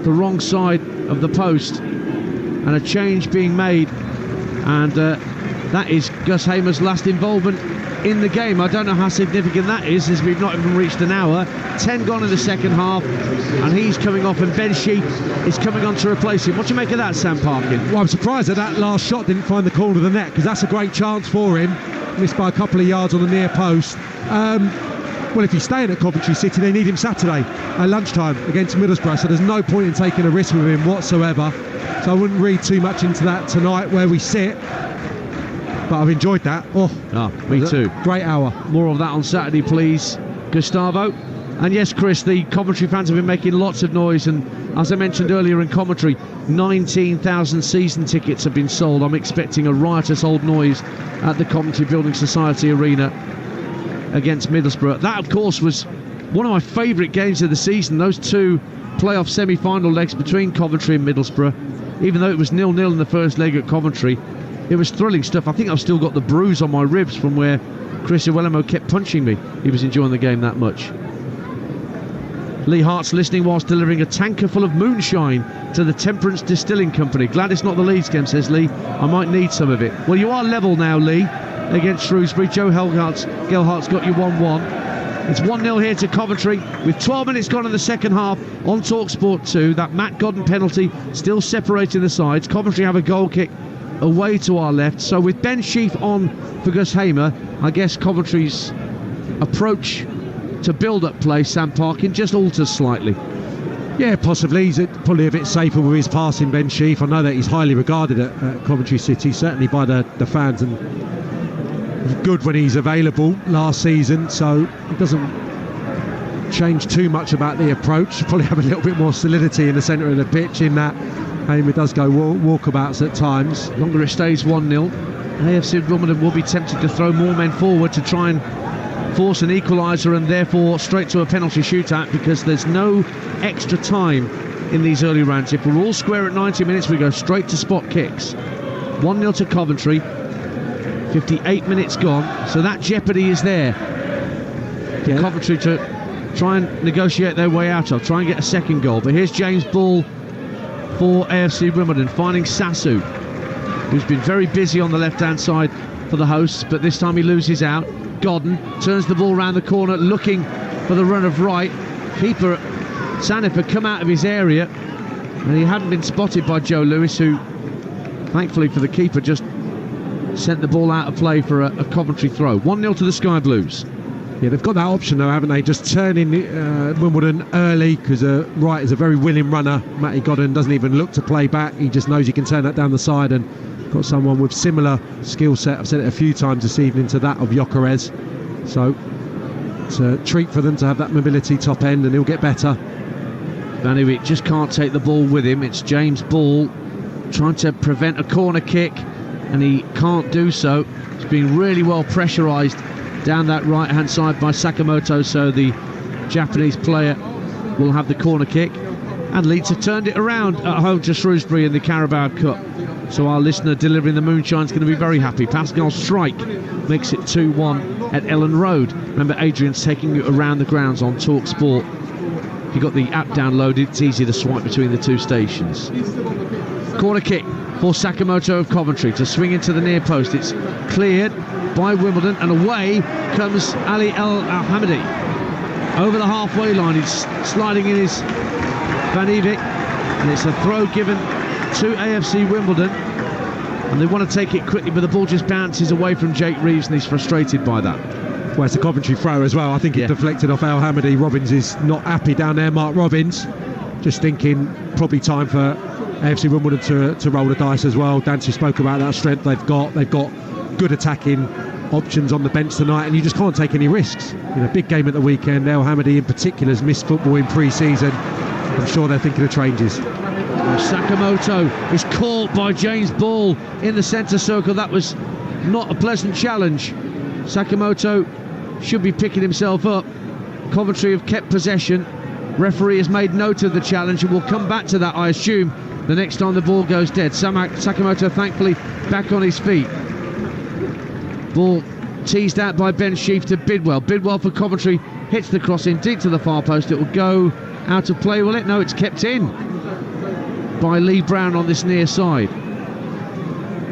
the wrong side of the post, and a change being made, and That is Gus Hamer's last involvement in the game. I don't know how significant that is, as we've not even reached an hour. 10 gone in the second half, and he's coming off, and Ben Sheep is coming on to replace him. What do you make of that, Sam Parkin? Well, I'm surprised that last shot didn't find the corner of the net, because that's a great chance for him. Missed by a couple of yards on the near post. Well, if he's staying at Coventry City, they need him Saturday at lunchtime against Middlesbrough, so there's no point in taking a risk with him whatsoever. So I wouldn't read too much into that tonight where we sit. But I've enjoyed that. Me too. Great hour. More of that on Saturday, please, Gustavo. And yes, Chris, the Coventry fans have been making lots of noise, and as I mentioned earlier in commentary, 19,000 season tickets have been sold. I'm expecting a riotous old noise at the Coventry Building Society Arena against Middlesbrough. That, of course, was one of my favourite games of the season, those two playoff semi-final legs between Coventry and Middlesbrough. Even though it was 0-0 in the first leg at Coventry, it was thrilling stuff. I think I've still got the bruise on my ribs from where Chris Iwelumo kept punching me. He was enjoying the game that much. Lee Hart's listening whilst delivering a tanker full of moonshine to the Temperance Distilling Company. Glad it's not the Leeds game, says Lee. I might need some of it. Well, you are level now, Lee, against Shrewsbury. Joe Gelhart's got you 1-1. It's 1-0 here to Coventry with 12 minutes gone in the second half on Talksport 2. That Matt Godden penalty still separating the sides. Coventry have a goal kick away to our left. So with Ben Sheaf on for Gus Hamer, I guess Coventry's approach to build-up play, Sam Parkin, just alters slightly. Yeah, possibly. He's probably a bit safer with his passing, Ben Sheaf. I know that he's highly regarded at Coventry City, certainly by the fans, and good when he's available last season, so it doesn't change too much about the approach. Probably have a little bit more solidity in the centre of the pitch, in that Hamer does go walkabouts at times. Longer it stays 1-0. AFC Wimbledon will be tempted to throw more men forward to try and force an equaliser, and therefore straight to a penalty shootout, because there's no extra time in these early rounds. If we're all square at 90 minutes, we go straight to spot kicks. 1-0 to Coventry, 58 minutes gone, so that jeopardy is there. Yeah. Coventry to try and negotiate their way out of, try and get a second goal. But here's James Ball for AFC Wimbledon, finding Sasu, who's been very busy on the left-hand side for the hosts, but this time he loses out. Godden turns the ball round the corner, looking for the run of right. Keeper Sanif had come out of his area, and he hadn't been spotted by Joe Lewis, who, thankfully for the keeper, just sent the ball out of play for a Coventry throw. 1-0 to the Sky Blues. Yeah, they've got that option though, haven't they? Just turning Wimbledon early, because Wright is a very willing runner. Matty Godden doesn't even look to play back. He just knows he can turn that down the side, and got someone with similar skill set, I've said it a few times this evening, to that of Gyökeres. So it's a treat for them to have that mobility top end, and he'll get better. Vanovic just can't take the ball with him. It's James Ball trying to prevent a corner kick, and he can't do so. It's been really well pressurised down that right hand side by Sakamoto, so the Japanese player will have the corner kick. And Leeds have turned it around at home to Shrewsbury in the Carabao Cup, so our listener delivering the moonshine is going to be very happy. Pascal Strike makes it 2-1 at Ellen Road. Remember, Adrian's taking you around the grounds on Talksport. If you've got the app downloaded, it's easy to swipe between the two stations. Corner kick for Sakamoto of Coventry to swing into the near post. It's cleared by Wimbledon, and away comes Ali El Alhamdi over the halfway line. He's sliding in his Van Ewijk, and it's a throw given to AFC Wimbledon, and they want to take it quickly, but the ball just bounces away from Jake Reeves, and he's frustrated by that. Well, it's a Coventry throw as well. I think it deflected off El Hamadi. Robbins is not happy down there. Mark Robbins just thinking probably time for AFC Wimbledon to roll the dice as well. Dancy spoke about that strength they've got. They've got good attacking options on the bench tonight, and you just can't take any risks. You know, big game at the weekend. El Hamadi in particular has missed football in pre-season. I'm sure they're thinking of changes. Sakamoto is caught by James Ball in the centre circle. That was not a pleasant challenge. Sakamoto should be picking himself up. Coventry have kept possession. Referee has made note of the challenge, and we'll come back to that, I assume, the next time the ball goes dead. Sakamoto thankfully back on his feet. Ball teased out by Ben Sheaf to Bidwell. Bidwell for Coventry hits the cross in deep to the far post. It will go out of play, will it? No, it's kept in by Lee Brown on this near side.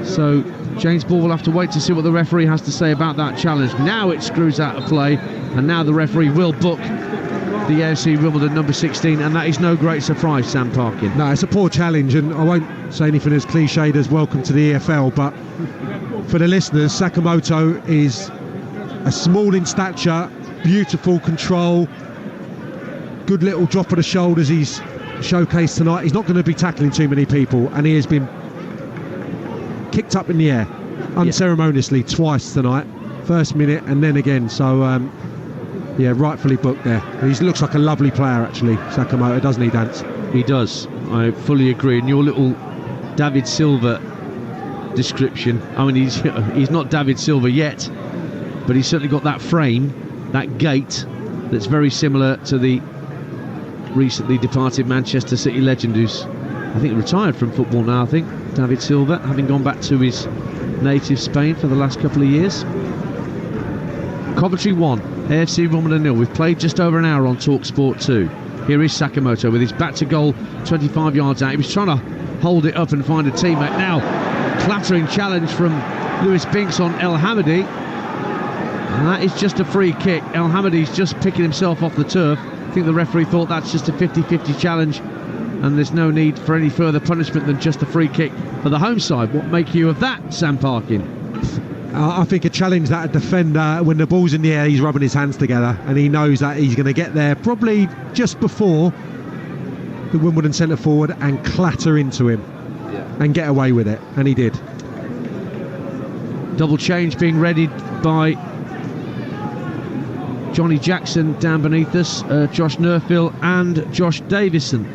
So James Ball will have to wait to see what the referee has to say about that challenge. Now it screws out of play, and now the referee will book the AFC Wimbledon number 16, and that is no great surprise, Sam Parkin. No, it's a poor challenge, and I won't say anything as cliched as welcome to the EFL, but for the listeners, Sakamoto is a small in stature, beautiful control, good little drop of the shoulders he's showcased tonight. He's not going to be tackling too many people, and he has been kicked up in the air unceremoniously twice tonight, first minute and then again, so rightfully booked there. He looks like a lovely player actually, Sakamoto, doesn't he, Dance? He does, I fully agree. And your little David Silva description, I mean, he's not David Silva yet, but he's certainly got that frame, that gait that's very similar to the recently departed Manchester City legend who's, I think, retired from football now, I think, David Silva, having gone back to his native Spain for the last couple of years. Coventry 1, AFC Wimbledon 0. We've played just over an hour on Talksport 2. Here is Sakamoto with his back to goal, 25 yards out. He was trying to hold it up and find a teammate. Now, clattering challenge from Lewis Binks on El Hamadi. And that is just a free kick. El Hamadi's just picking himself off the turf. I think the referee thought that's just a 50-50 challenge, and there's no need for any further punishment than just a free kick for the home side. What make you of that, Sam Parkin? I think a challenge that a defender, when the ball's in the air, he's rubbing his hands together, and he knows that he's going to get there probably just before the Wimbledon centre forward and clatter into him and get away with it, and he did. Double change being readied by Johnny Jackson down beneath us. Josh Nerfield and Josh Davison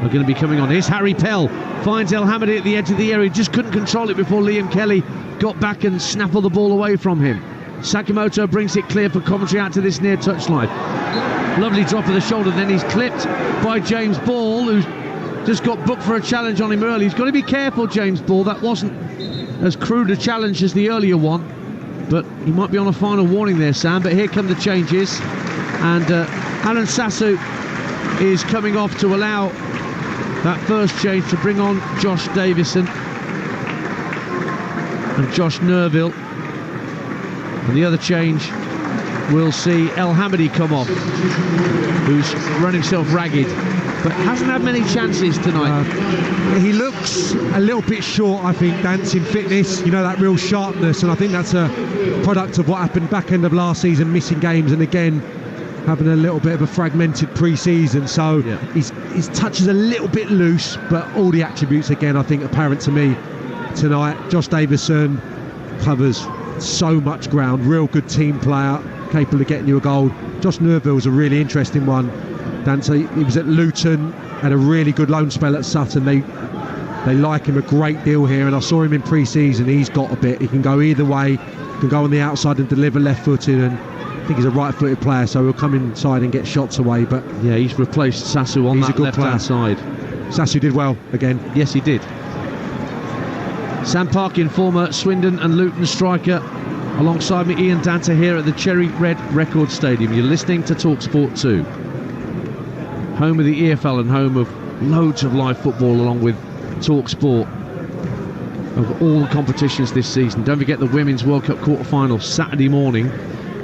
are going to be coming on. Here's Harry Pell, finds El Hamadi at the edge of the area, just couldn't control it before Liam Kelly got back and snaffled the ball away from him. Sakamoto brings it clear for Coventry out to this near touchline. Lovely drop of the shoulder, then he's clipped by James Ball, who's just got booked for a challenge on him early. He's got to be careful, James Ball. That wasn't as crude a challenge as the earlier one, but he might be on a final warning there, Sam. But here come the changes, and Alan Sasu is coming off to allow that first change to bring on Josh Davison and Josh Nerville, and the other change will see El Hamadi come off, who's run himself ragged but hasn't had many chances tonight. He looks a little bit short, I think, dancing fitness, you know, that real sharpness, and I think that's a product of what happened back end of last season, missing games, and again having a little bit of a fragmented pre-season, so his touch is a little bit loose, but all the attributes again I think apparent to me tonight. Josh Davison covers so much ground, real good team player, capable of getting you a goal. Josh Nerville's a really interesting one, Dante. He was at Luton, had a really good loan spell at Sutton. They like him a great deal here, and I saw him in pre-season. He's got a bit, he can go either way, can go on the outside and deliver left-footed, and I think he's a right-footed player, so he'll come inside and get shots away. But yeah, he's replaced Sasu on that left-hand side. Sasu did well again. Yes, he did. Sam Parkin, former Swindon and Luton striker, alongside me, Ian Danta, here at the Cherry Red Record Stadium. You're listening to Talksport 2, home of the EFL and home of loads of live football, along with Talksport of all the competitions this season. Don't forget the Women's World Cup quarter-final Saturday morning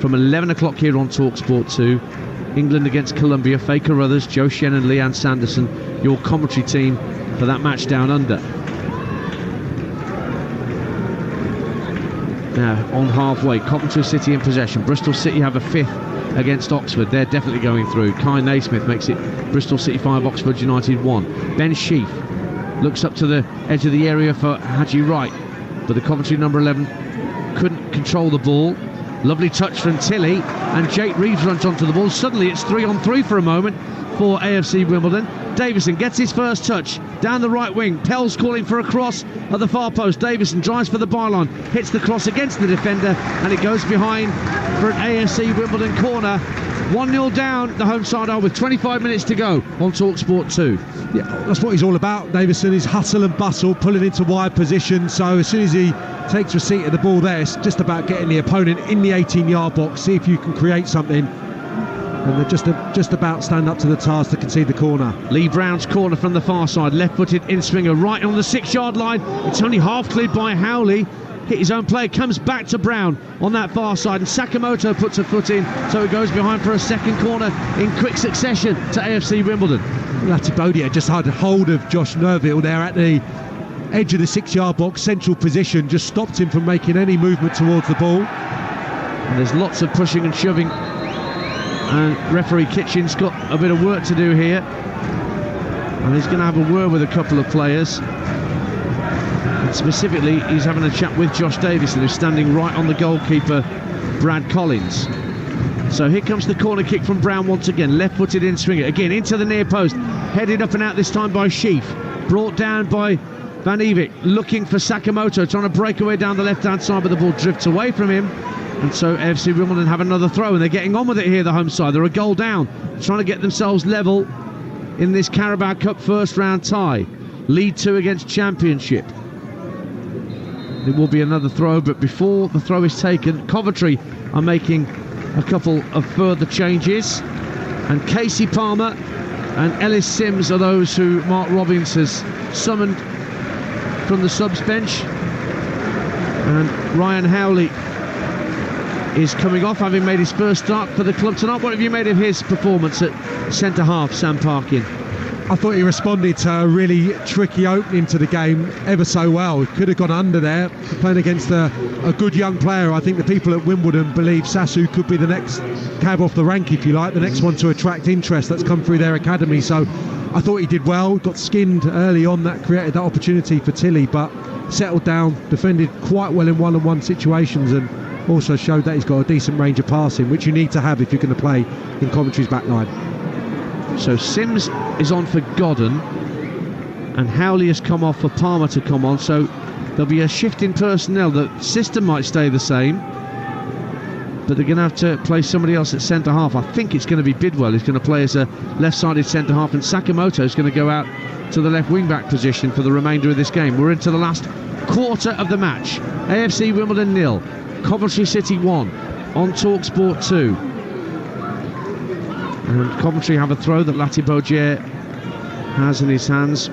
from 11 o'clock here on Talksport 2. England against Colombia. Faye Carruthers, Joe Shen and Leanne Sanderson, your commentary team for that match down under. Now on halfway, Coventry City in possession. Bristol City have a fifth against Oxford. They're definitely going through. Kai Naismith makes it Bristol City 5, Oxford United 1. Ben Sheaf looks up to the edge of the area for Haji Wright, but the Coventry number 11 couldn't control the ball. Lovely touch from Tilly, and Jake Reeves runs onto the ball. Suddenly it's 3-on-3 for a moment for AFC Wimbledon. Davison gets his first touch down the right wing. Pell's calling for a cross at the far post. Davison drives for the byline, hits the cross against the defender, and it goes behind for an AFC Wimbledon corner. 1-0 down, the home side are, with 25 minutes to go on Talksport 2. Yeah, that's what he's all about, Davison, is hustle and bustle, pulling into wide position. So as soon as he takes receipt of the ball there, it's just about getting the opponent in the 18-yard box, see if you can create something. and they're just about stand up to the task to concede the corner. Lee Brown's corner from the far side, left-footed in-swinger right on the 6-yard line. It's only half cleared by Howley. Hit his own player, comes back to Brown on that far side, and Sakamoto puts a foot in, so it goes behind for a second corner in quick succession to AFC Wimbledon. Latibodia just had hold of Josh Nerville there at the edge of the 6-yard box, central position, just stopped him from making any movement towards the ball. And there's lots of pushing and shoving, and referee Kitchen's got a bit of work to do here, and he's going to have a word with a couple of players. And specifically, he's having a chat with Josh Davison, who's standing right on the goalkeeper, Brad Collins. So here comes the corner kick from Brown once again, left-footed in-swinger, again into the near post, headed up and out this time by Sheaf, brought down by Van Evik, looking for Sakamoto, trying to break away down the left-hand side, but the ball drifts away from him. And so AFC Wimbledon have another throw, and they're getting on with it here, the home side. They're a goal down, trying to get themselves level in this Carabao Cup first round tie. League 2 against Championship. It will be another throw, but before the throw is taken, Coventry are making a couple of further changes, and Casey Palmer and Ellis Sims are those who Mark Robbins has summoned from the subs bench. And Ryan Howley is coming off, having made his first start for the club tonight. What have you made of his performance at centre-half, Sam Parkin? I thought he responded to a really tricky opening to the game ever so well. He could have gone under there, playing against a good young player. I think the people at Wimbledon believe Sasu could be the next cab off the rank, if you like, the next one to attract interest that's come through their academy. So I thought he did well, got skinned early on, that created that opportunity for Tilly, but settled down, defended quite well in one-on-one situations, and also showed that he's got a decent range of passing, which you need to have if you're going to play in Coventry's back line. So Sims is on for Godden, and Howley has come off for Palmer to come on, so there'll be a shift in personnel. The system might stay the same, but they're going to have to play somebody else at centre-half. I think it's going to be Bidwell who's going to play as a left-sided centre-half, and Sakamoto is going to go out to the left wing-back position for the remainder of this game. We're into the last quarter of the match. AFC Wimbledon 0, Coventry City 1 on Talksport 2. And Coventry have a throw that Latibodia has in his hands,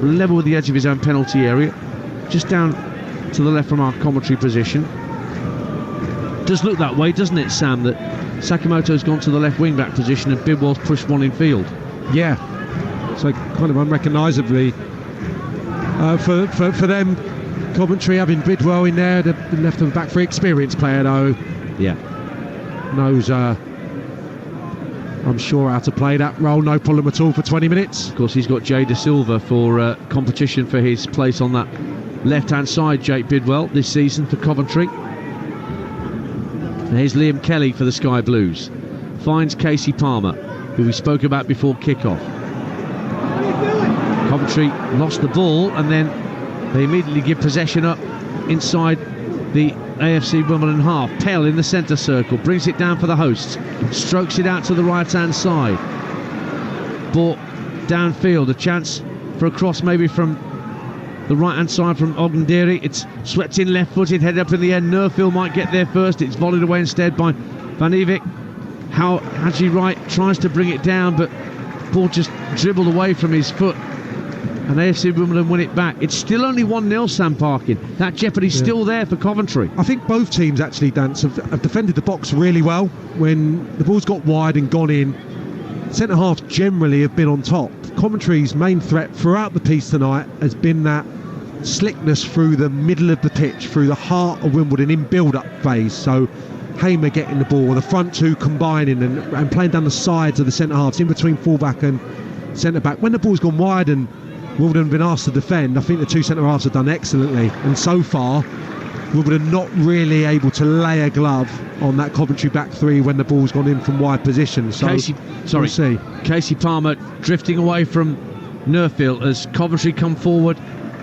level with the edge of his own penalty area, just down to the left from our commentary position. Does look that way, doesn't it, Sam, that Sakamoto's gone to the left wing-back position and Bidwell's pushed one in field? Yeah, so kind of unrecognisably for them, Coventry having Bidwell in there, they've been left them back for experienced player though. Yeah, knows I'm sure how to play that role, no problem at all for 20 minutes. Of course, he's got Jay De Silva for competition for his place on that left-hand side, Jake Bidwell, this season for Coventry. And here's Liam Kelly for the Sky Blues. Finds Casey Palmer, who we spoke about before kick-off. Coventry lost the ball, and then they immediately give possession up inside the AFC Wimbledon half. Pell in the centre circle, brings it down for the hosts, strokes it out to the right-hand side. Bought downfield, a chance for a cross maybe from the right-hand side from Ogundiri. It's swept in left-footed, headed up in the end. Nerfield might get there first. It's volleyed away instead by Van Evik. Haji Wright tries to bring it down, but ball just dribbled away from his foot. And AFC Wimbledon win it back. It's still only 1-0, Sam Parkin. That jeopardy's still there for Coventry. I think both teams actually, Dance, have defended the box really well. When the ball's got wide and gone in, centre-halves generally have been on top. Coventry's main threat throughout the piece tonight has been that slickness through the middle of the pitch, through the heart of Wimbledon in build-up phase. So Hamer getting the ball, the front two combining and playing down the sides of the centre-halves, in between full-back and centre-back. When the ball's gone wide and Wimbledon have been asked to defend, I think the two centre-halves have done excellently, and so far Wimbledon not really able to lay a glove on that Coventry back three when the ball's gone in from wide position. So we'll see. Casey Palmer drifting away from Nerfield as Coventry come forward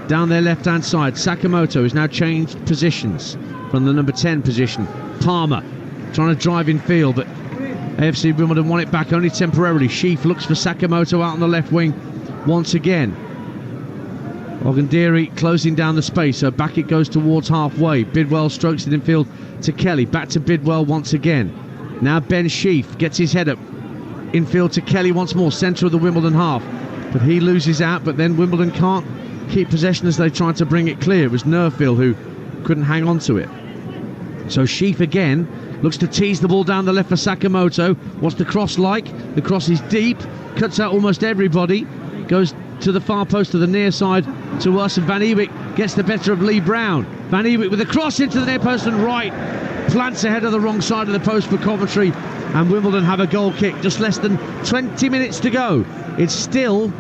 down their left-hand side. Sakamoto has now changed positions from the number 10 position. Palmer trying to drive in field, but AFC Wimbledon won it back only temporarily. Sheaf looks for Sakamoto out on the left wing once again. Ogundiri closing down the space, so back it goes towards halfway. Bidwell strokes it in field to Kelly, back to Bidwell once again. Now Ben Sheaf gets his head up. Infield to Kelly once more, centre of the Wimbledon half. But he loses out, but then Wimbledon can't keep possession as they try to bring it clear. It was Nerfield who couldn't hang on to it. So Sheaf again looks to tease the ball down the left for Sakamoto. What's the cross like? The cross is deep, cuts out almost everybody, goes to the far post to the near side to us, and Van Ewijk gets the better of Lee Brown. Van Ewijk with a cross into the near post and right, plants ahead of the wrong side of the post for Coventry, and Wimbledon have a goal kick. Just less than 20 minutes to go. It's still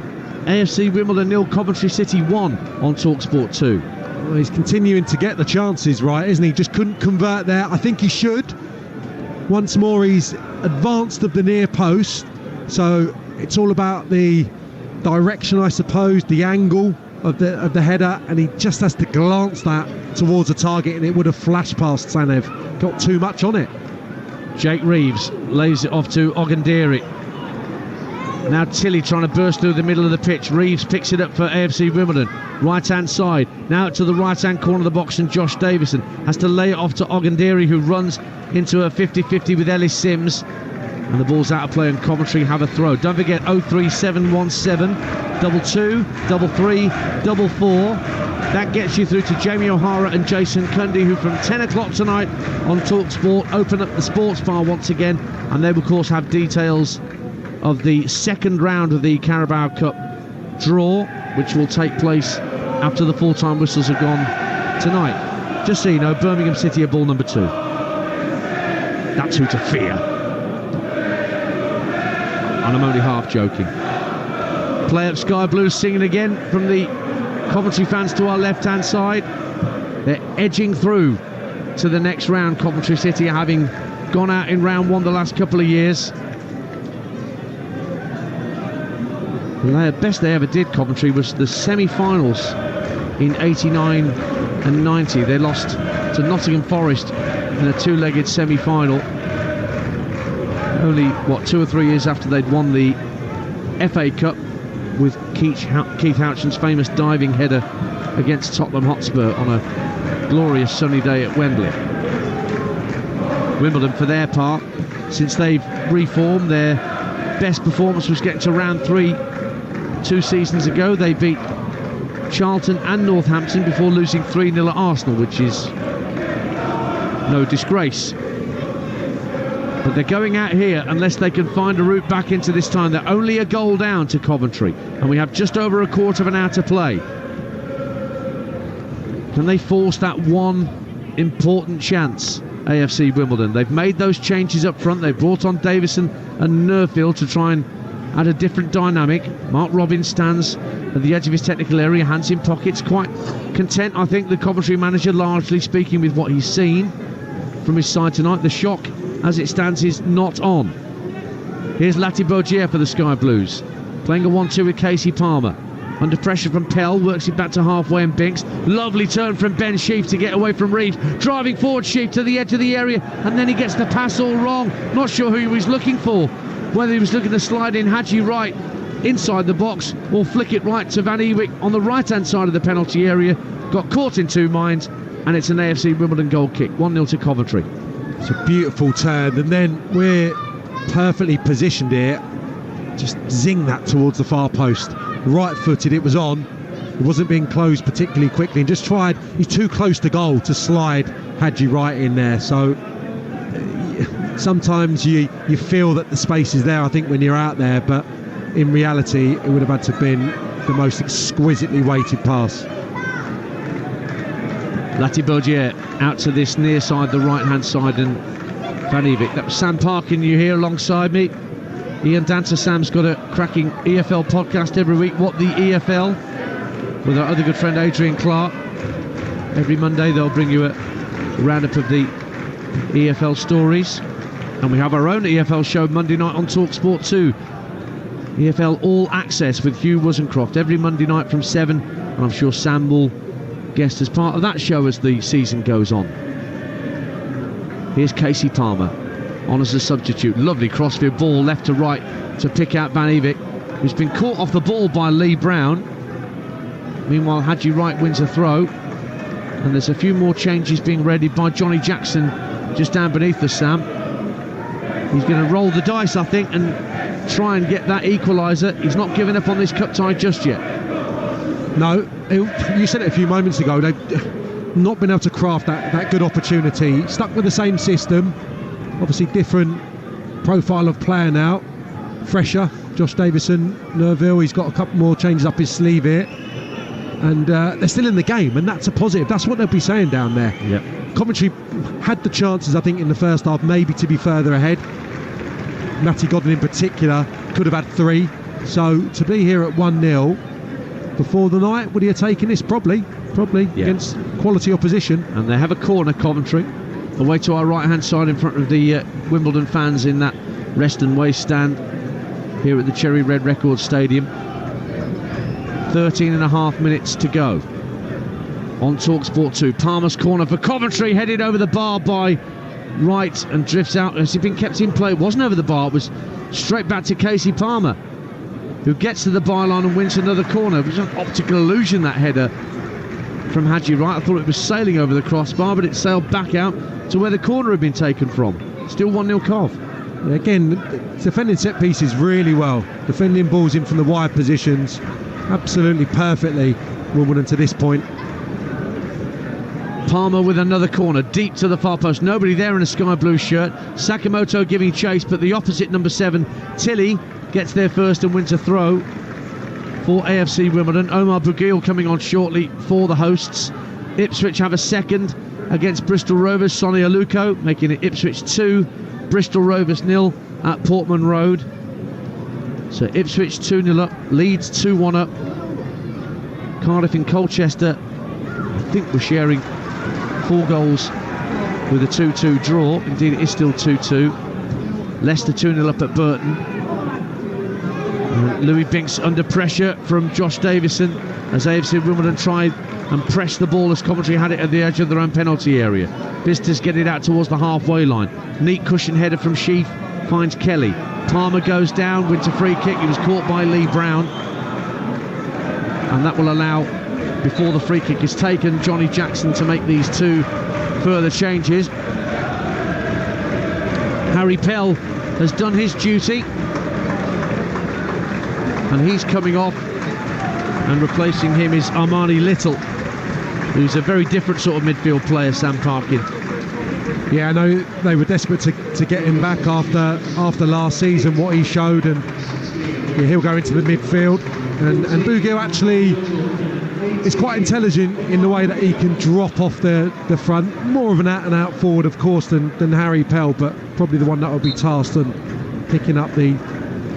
AFC Wimbledon 0, Coventry City 1 on Talksport 2. Well, he's continuing to get the chances right, isn't he? Just couldn't convert there. I think he should. Once more, he's advanced of the near post, so it's all about the direction, I suppose, the angle of the header, and he just has to glance that towards the target, and it would have flashed past Sanev. Got too much on it. Jake Reeves lays it off to Ogundiri. Now Tilly trying to burst through the middle of the pitch. Reeves picks it up for AFC Wimbledon. Right hand side. Now to the right hand corner of the box, and Josh Davison has to lay it off to Ogundiri, who runs into a 50-50 with Ellis Sims. And the ball's out of play, and Coventry have a throw. Don't forget 03717 22 33 44. That gets you through to Jamie O'Hara and Jason Cundy, who from 10 o'clock tonight on TalkSport open up the sports bar once again, and they will of course have details of the second round of the Carabao Cup draw, which will take place after the full-time whistles have gone tonight. Just so you know, Birmingham City are ball number 2. That's who to fear. And I'm only half joking. Play up Sky Blues singing again from the Coventry fans to our left-hand side. They're edging through to the next round, Coventry City, having gone out in round 1 the last couple of years. The best they ever did, Coventry, was the semi-finals in 89 and 90. They lost to Nottingham Forest in a 2-legged semi-final. Only, 2 or 3 years after they'd won the FA Cup with Keith Houchen's famous diving header against Tottenham Hotspur on a glorious sunny day at Wembley. Wimbledon, for their part, since they've reformed, their best performance was getting to round 3 2 seasons ago. They beat Charlton and Northampton before losing 3-0 at Arsenal, which is no disgrace. But they're going out here unless they can find a route back into this time. They're only a goal down to Coventry, and we have just over a quarter of an hour to play. Can they force that one important chance, AFC Wimbledon? They've made those changes up front. They've brought on Davison and Nerfield to try and add a different dynamic. Mark Robbins stands at the edge of his technical area, hands in pockets, quite content, I think, the Coventry manager, largely speaking, with what he's seen from his side tonight. The shock, as it stands, is not on. Here's Lati Bogier for the Sky Blues, playing a 1-2 with Casey Palmer. Under pressure from Pell, works it back to halfway and Binks. Lovely turn from Ben Sheaf to get away from Reeves. Driving forward Sheaf to the edge of the area, and then he gets the pass all wrong. Not sure who he was looking for. Whether he was looking to slide in Hadji Wright inside the box or flick it right to Van Ewijk on the right-hand side of the penalty area. Got caught in two minds, and it's an AFC Wimbledon goal kick. 1-0 to Coventry. It's a beautiful turn, and then we're perfectly positioned here. Just zing that towards the far post. Right-footed, it was on. It wasn't being closed particularly quickly, and just tried. He's too close to goal to slide Hadji Wright in there. So sometimes you feel that the space is there, I think, when you're out there, but in reality it would have had to have been the most exquisitely weighted pass. Lati Bogier out to this near side, the right hand side, and Van Ewijk. That was Sam Parkin you hear alongside me. Ian Dancer. Sam's got a cracking EFL podcast every week, What the EFL, with our other good friend Adrian Clark. Every Monday they'll bring you a roundup of the EFL stories, and we have our own EFL show Monday night on Talksport 2, EFL All Access with Hugh Wozencroft, every Monday night from 7, and I'm sure Sam will guest as part of that show as the season goes on. Here's Casey Palmer on as a substitute. Lovely crossfield ball left to right to pick out Van Ewijk, who's been caught off the ball by Lee Brown. Meanwhile, Hadji Wright wins a throw, and there's a few more changes being readied by Johnny Jackson just down beneath the Sam. He's going to roll the dice, I think, and try and get that equaliser. He's not giving up on this cup tie just yet. No, you said it a few moments ago. They've not been able to craft that good opportunity. Stuck with the same system. Obviously different profile of player now. Fresher, Josh Davison, Nerville. He's got a couple more changes up his sleeve here. And they're still in the game, and that's a positive. That's what they'll be saying down there. Yep. Coventry had the chances, I think, in the first half maybe to be further ahead. Matty Godden in particular could have had 3. So to be here at 1-0 before the night, would he have taken this? Probably against quality opposition. And they have a corner, Coventry, away to our right-hand side in front of the Wimbledon fans in that rest and waste stand here at the Cherry Red Records Stadium. 13 and a half minutes to go on Talksport 2. Palmer's corner for Coventry, headed over the bar by Wright and drifts out. Has he been kept in play? It wasn't over the bar, it was straight back to Casey Palmer, who gets to the byline and wins another corner. It was an optical illusion, that header from Haji Wright. I thought it was sailing over the crossbar, but it sailed back out to where the corner had been taken from. Still 1-0 Cov. Again, defending set pieces really well. Defending balls in from the wide positions. Absolutely perfectly, Wimbledon to this point. Palmer with another corner, deep to the far post. Nobody there in a sky blue shirt. Sakamoto giving chase, but the opposite number 7, Tilly, gets there first and wins a throw for AFC Wimbledon. Omar Bugil coming on shortly for the hosts. Ipswich have a second against Bristol Rovers. Sonny Aluko making it Ipswich 2, Bristol Rovers 0 at Portman Road. So Ipswich 2-0 up, Leeds 2-1 up. Cardiff and Colchester, I think, we're sharing 4 goals with a 2-2 draw. Indeed, it is still 2-2. Leicester 2-0 up at Burton. Louis Binks under pressure from Josh Davison as AFC Wimbledon tried and pressed the ball as Coventry had it at the edge of their own penalty area. Vistas get it out towards the halfway line. Neat cushion header from Sheaf finds Kelly. Palmer goes down, wins a free kick. He was caught by Lee Brown, and that will allow, before the free kick is taken, Johnny Jackson to make these 2 further changes. Harry Pell has done his duty, and he's coming off, and replacing him is Armani Little, who's a very different sort of midfield player, Sam Parkin. Yeah, I know they were desperate to get him back after last season, what he showed, and yeah, he'll go into the midfield. And Bugil actually is quite intelligent in the way that he can drop off the front. More of an out-and-out forward, of course, than Harry Pell, but probably the one that will be tasked on picking up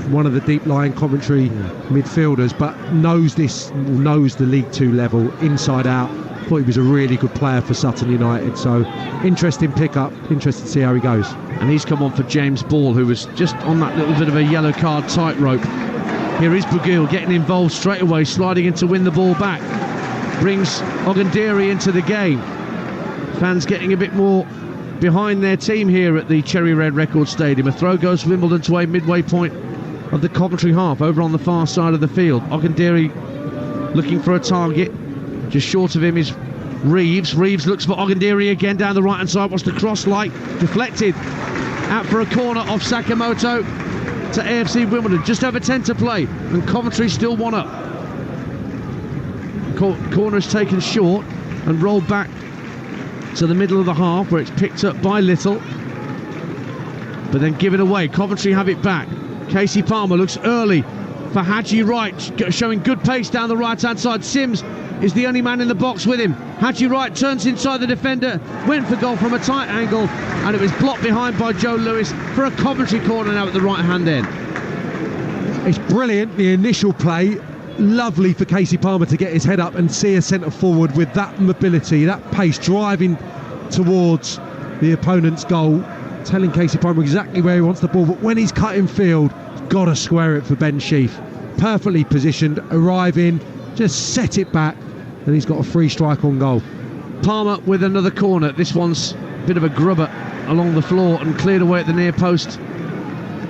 one of the deep-lying Coventry midfielders, but knows the League 2 level inside out. Thought he was a really good player for Sutton United, so interesting pick-up, interested to see how he goes. And he's come on for James Ball, who was just on that little bit of a yellow card tightrope. Here is Bugil getting involved straight away, sliding in to win the ball back. Brings Ogundiri into the game. Fans getting a bit more behind their team here at the Cherry Red Records Stadium. A throw goes for Wimbledon to a midway point of the Coventry half, over on the far side of the field. Ogundiri looking for a target. Just short of him is Reeves. Reeves looks for Ogundiri again down the right-hand side. What's the cross like? Deflected. Out for a corner off Sakamoto to AFC Wimbledon. Just over 10 to play, and Coventry still 1 up. Corner is taken short and rolled back to the middle of the half, where it's picked up by Little, but then given away. Coventry have it back. Casey Palmer looks early for Haji Wright, showing good pace down the right-hand side. Sims is the only man in the box with him. Haji Wright turns inside the defender, went for goal from a tight angle, and it was blocked behind by Joe Lewis for a Coventry corner now at the right-hand end. It's brilliant, the initial play. Lovely for Casey Palmer to get his head up and see a centre forward with that mobility, that pace, driving towards the opponent's goal, telling Casey Palmer exactly where he wants the ball. But when he's cut in field, he's got to square it for Ben Sheaf. Perfectly positioned, arriving, just set it back, and he's got a free strike on goal. Palmer with another corner. This one's a bit of a grubber along the floor and cleared away at the near post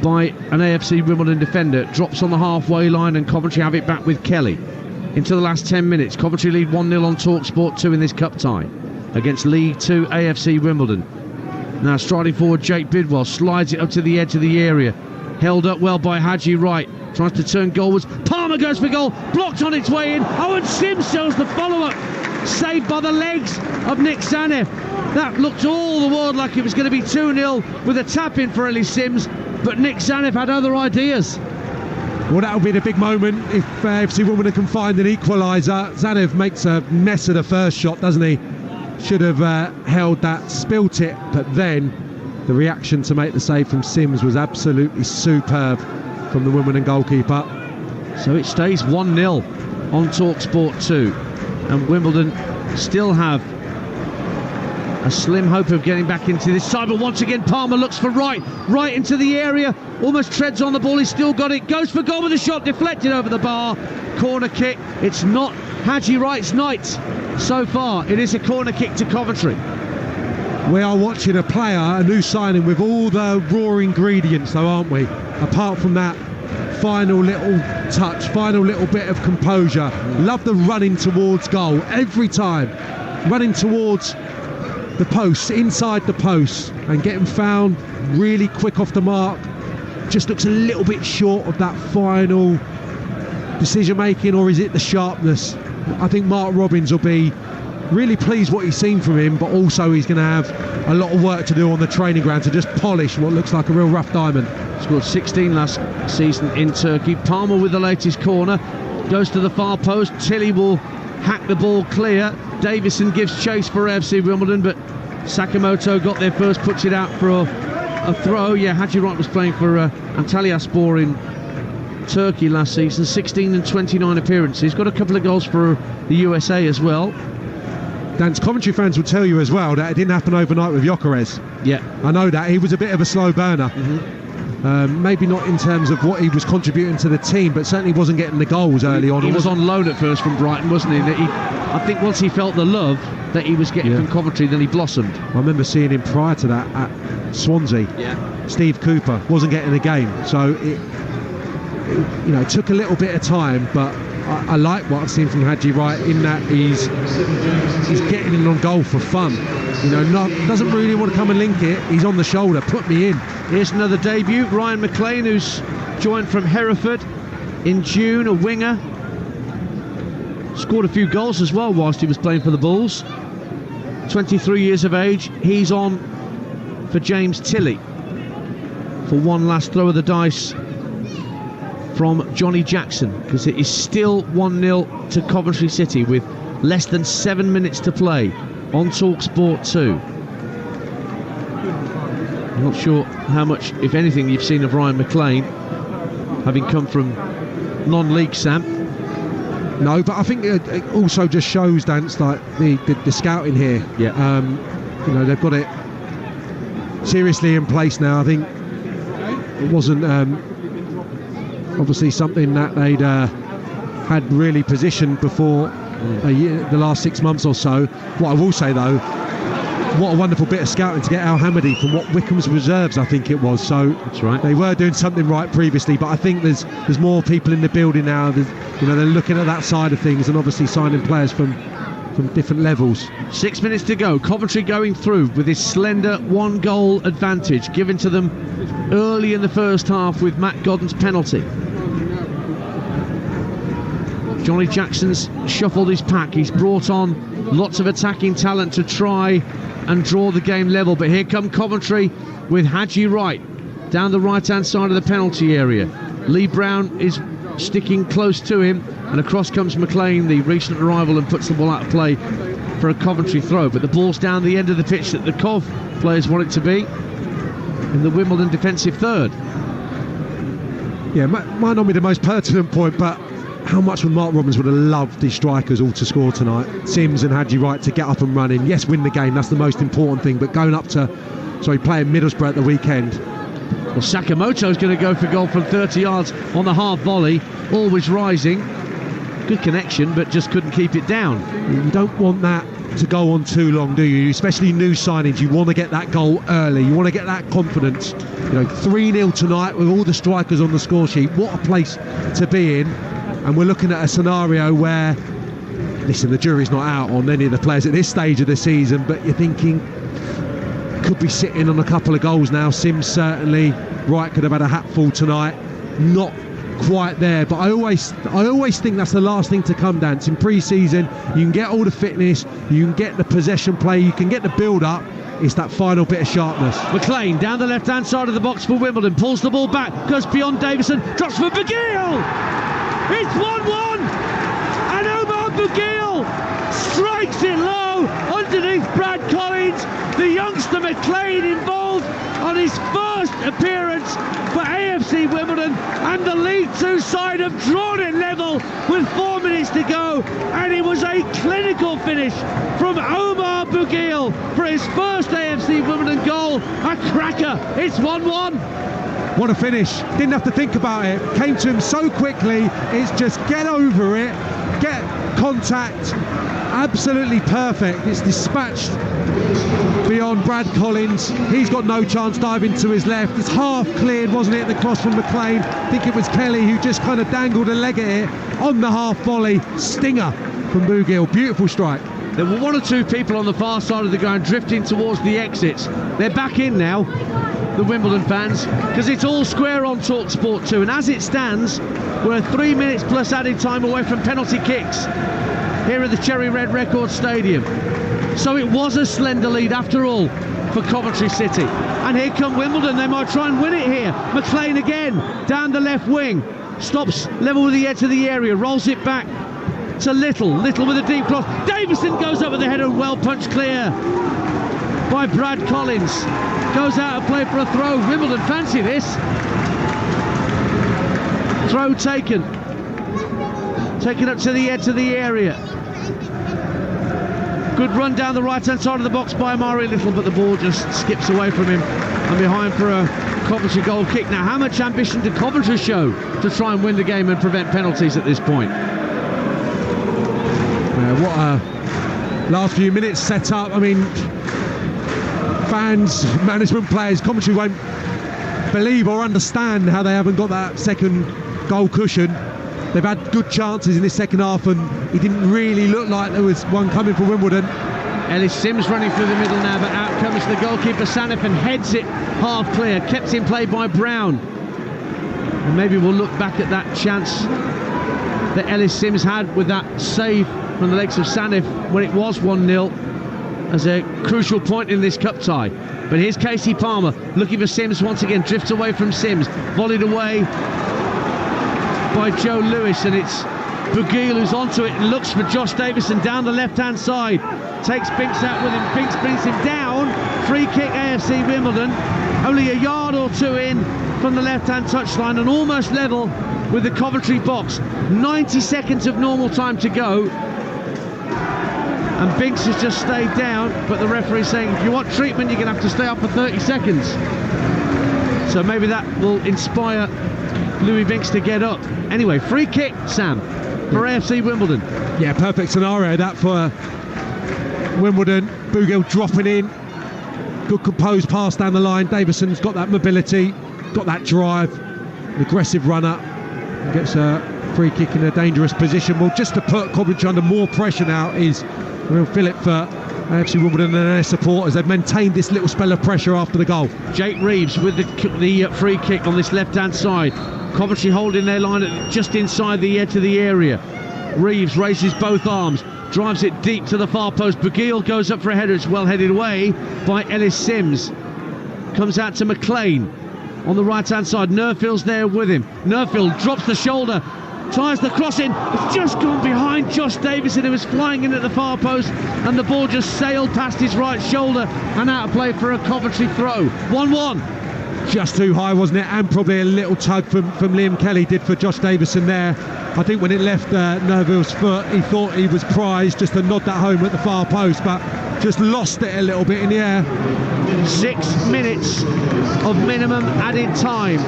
by an AFC Wimbledon defender. Drops on the halfway line, and Coventry have it back with Kelly. Into the last 10 minutes, Coventry lead 1-0 on Talksport 2 in this cup tie against League 2 AFC Wimbledon. Now striding forward, Jake Bidwell slides it up to the edge of the area. Held up well by Haji Wright. Tries to turn goalwards. Palmer goes for goal. Blocked on its way in. Owen Sims shows the follow-up. Saved by the legs of Nick Zanev. That looked all the world like it was going to be 2-0 with a tap-in for Ellie Sims. But Nick Zanev had other ideas. Well, that'll be the big moment if AFC Wimbledon can find an equaliser. Zanev makes a mess of the first shot, doesn't he? Should have held that, spilt it, but then the reaction to make the save from Sims was absolutely superb from the Wimbledon goalkeeper. So it stays 1-0 on Talksport 2, and Wimbledon still have a slim hope of getting back into this side. But once again, Palmer looks for Wright into the area, almost treads on the ball. He's still got it, goes for goal with a shot deflected over the bar. Corner kick. It's not Haji Wright's night so far. It is a corner kick to Coventry. We are watching a player, a new signing, with all the raw ingredients, though, aren't we? Apart from that final little touch, final little bit of composure. Love the running towards goal every time. Running towards the posts, inside the posts, and getting found really quick off the mark. Just looks a little bit short of that final decision making, or is it the sharpness? I think Mark Robbins will be really pleased what he's seen from him, but also he's going to have a lot of work to do on the training ground to just polish what looks like a real rough diamond. Scored 16 last season in Turkey. Palmer with the latest corner, goes to the far post. Tilly will hack the ball clear. Davison gives chase for AFC Wimbledon, but Sakamoto got there first, puts it out for a throw. Yeah, Haji Wright was playing for Antalyaspor in Turkey last season. 16 and 29 appearances. Got a couple of goals for the USA as well. Dan's Coventry fans will tell you as well that it didn't happen overnight with Gyökeres. Yeah, I know that he was a bit of a slow burner. Maybe not in terms of what he was contributing to the team, but certainly wasn't getting the goals early on. He was on loan at first from Brighton, wasn't he? I think once he felt the love that he was getting from Coventry, then he blossomed. I remember seeing him prior to that at Swansea. Yeah. Steve Cooper wasn't getting a game, so it took a little bit of time, but I like what I've seen from Haji Wright in that he's getting in on goal for fun. Doesn't really want to come and link it. He's on the shoulder, put me in. Here's another debut, Ryan McLean, who's joined from Hereford in June, a winger. Scored a few goals as well whilst he was playing for the Bulls. 23 years of age. He's on for James Tilley for one last throw of the dice from Johnny Jackson, because it is still 1-0 to Coventry City with less than 7 minutes to play on Talksport 2. I'm not sure how much, if anything, you've seen of Ryan McLean, having come from non-league, Sam. No, but I think it also just shows, Dance, like the scouting here. Yeah. They've got it seriously in place now. I think it wasn't obviously something that they'd had really positioned before the last 6 months or so. What I will say, though, what a wonderful bit of scouting to get Al Hamady from what Wickham's reserves, I think it was. So that's right. They were doing something right previously, but I think there's more people in the building now. They're looking at that side of things and obviously signing players from different levels. 6 minutes to go. Coventry going through with this slender 1-goal advantage given to them early in the first half with Matt Godden's penalty. Johnny Jackson's shuffled his pack. He's brought on lots of attacking talent to try and draw the game level, but here come Coventry with Haji Wright down the right hand side of the penalty area. Lee Brown is sticking close to him, and across comes McLean, the recent arrival, and puts the ball out of play for a Coventry throw. But the ball's down the end of the pitch that the Cov players want it to be, in the Wimbledon defensive third. Yeah, might not be the most pertinent point, but how much would Mark Robbins would have loved these strikers all to score tonight? Sims and Haji Wright to get up and running. Yes, win the game, that's the most important thing, but going up to, playing Middlesbrough at the weekend. Well, Sakamoto's going to go for goal from 30 yards on the half volley, always rising. Good connection, but just couldn't keep it down. You don't want that to go on too long, do you? Especially new signings. You want to get that goal early. You want to get that confidence. 3-0 tonight with all the strikers on the score sheet. What a place to be in. And we're looking at a scenario where, listen, the jury's not out on any of the players at this stage of the season, but you're thinking, could be sitting on a couple of goals now. Sims certainly, Wright could have had a hatful tonight. Not quite there, but I always think that's the last thing to come, Dance. In pre-season, you can get all the fitness, you can get the possession play, you can get the build-up. It's that final bit of sharpness. McLean down the left-hand side of the box for Wimbledon, pulls the ball back, goes beyond Davison, drops for Beguil. It's 1-1, and Omar Beguil strikes it low underneath Brad Collins. The youngster McLean involved on his first appearance for AFC Wimbledon, and the League Two side have drawn it level with 4 minutes to go, and it was a clinical finish from Omar Beguil for his first AFC Wimbledon goal. A cracker. It's 1-1. What a finish. Didn't have to think about it. Came to him so quickly. It's just get over it, get contact. Absolutely perfect. It's dispatched beyond Brad Collins. He's got no chance diving to his left. It's half cleared, wasn't it, the cross from McLean? I think it was Kelly who just kind of dangled a leg at it on the half volley. Stinger from Beguil. Beautiful strike. There were one or two people on the far side of the ground drifting towards the exits. They're back in now, the Wimbledon fans, because it's all square on Talksport 2. And as it stands, we're 3 minutes plus added time away from penalty kicks here at the Cherry Red Record Stadium. So it was a slender lead after all for Coventry City. And here come Wimbledon. They might try and win it here. McLean again down the left wing, stops level with the edge of the area, rolls it back to Little with a deep cross. Davison goes up with the header, well punched clear by Brad Collins. Goes out of play for a throw. Wimbledon fancy this. Throw taken up to the edge of the area. Good run down the right hand side of the box by Amari Little, but the ball just skips away from him and behind for a Coventry goal kick. Now, how much ambition did Coventry show to try and win the game and prevent penalties at this point? What a last few minutes set up. I mean, fans, management, players, Coventry won't believe or understand how they haven't got that second goal cushion. They've had good chances in this second half, and it didn't really look like there was one coming for Wimbledon. Ellis Sims running through the middle now, but out comes the goalkeeper Sanif and heads it half clear, kept in play by Brown. And maybe we'll look back at that chance that Ellis Sims had with that save from the legs of Sanif when it was 1-0 as a crucial point in this cup tie. But here's Casey Palmer looking for Sims once again, drifts away from Sims, volleyed away by Joe Lewis, and it's Beguil who's onto it and looks for Josh Davison down the left-hand side. Takes Binks out with him. Binks brings him down. Free kick AFC Wimbledon. Only a yard or two in from the left-hand touchline and almost level with the Coventry box. 90 seconds of normal time to go. And Binks has just stayed down, but the referee's saying if you want treatment, you're going to have to stay up for 30 seconds. So maybe that will inspire Louis Binks to get up. Anyway, free kick, Sam, for AFC Wimbledon. Yeah, perfect scenario that for Wimbledon. Beguil dropping in. Good composed pass down the line. Davison's got that mobility, got that drive. An aggressive runner. And gets a free kick in a dangerous position. Well, just to put Coventry under more pressure now is Will Phillip for AFC Wimbledon and their supporters. They've maintained this little spell of pressure after the goal. Jake Reeves with the free kick on this left-hand side. Coventry holding their line at just inside the edge of the area. Reeves raises both arms, drives it deep to the far post. Beguil goes up for a header. It's well headed away by Ellis Sims. Comes out to McLean on the right-hand side. Nerfield's there with him. Nerfield drops the shoulder, tries the cross in. It's just gone behind Josh Davison, who was flying in at the far post, and the ball just sailed past his right shoulder and out of play for a Coventry throw. 1-1. Just too high, wasn't it? And probably a little tug from Liam Kelly did for Josh Davison there. I think when it left Nerville's foot, he thought he was prized just to nod that home at the far post, but just lost it a little bit in the air. 6 minutes of minimum added time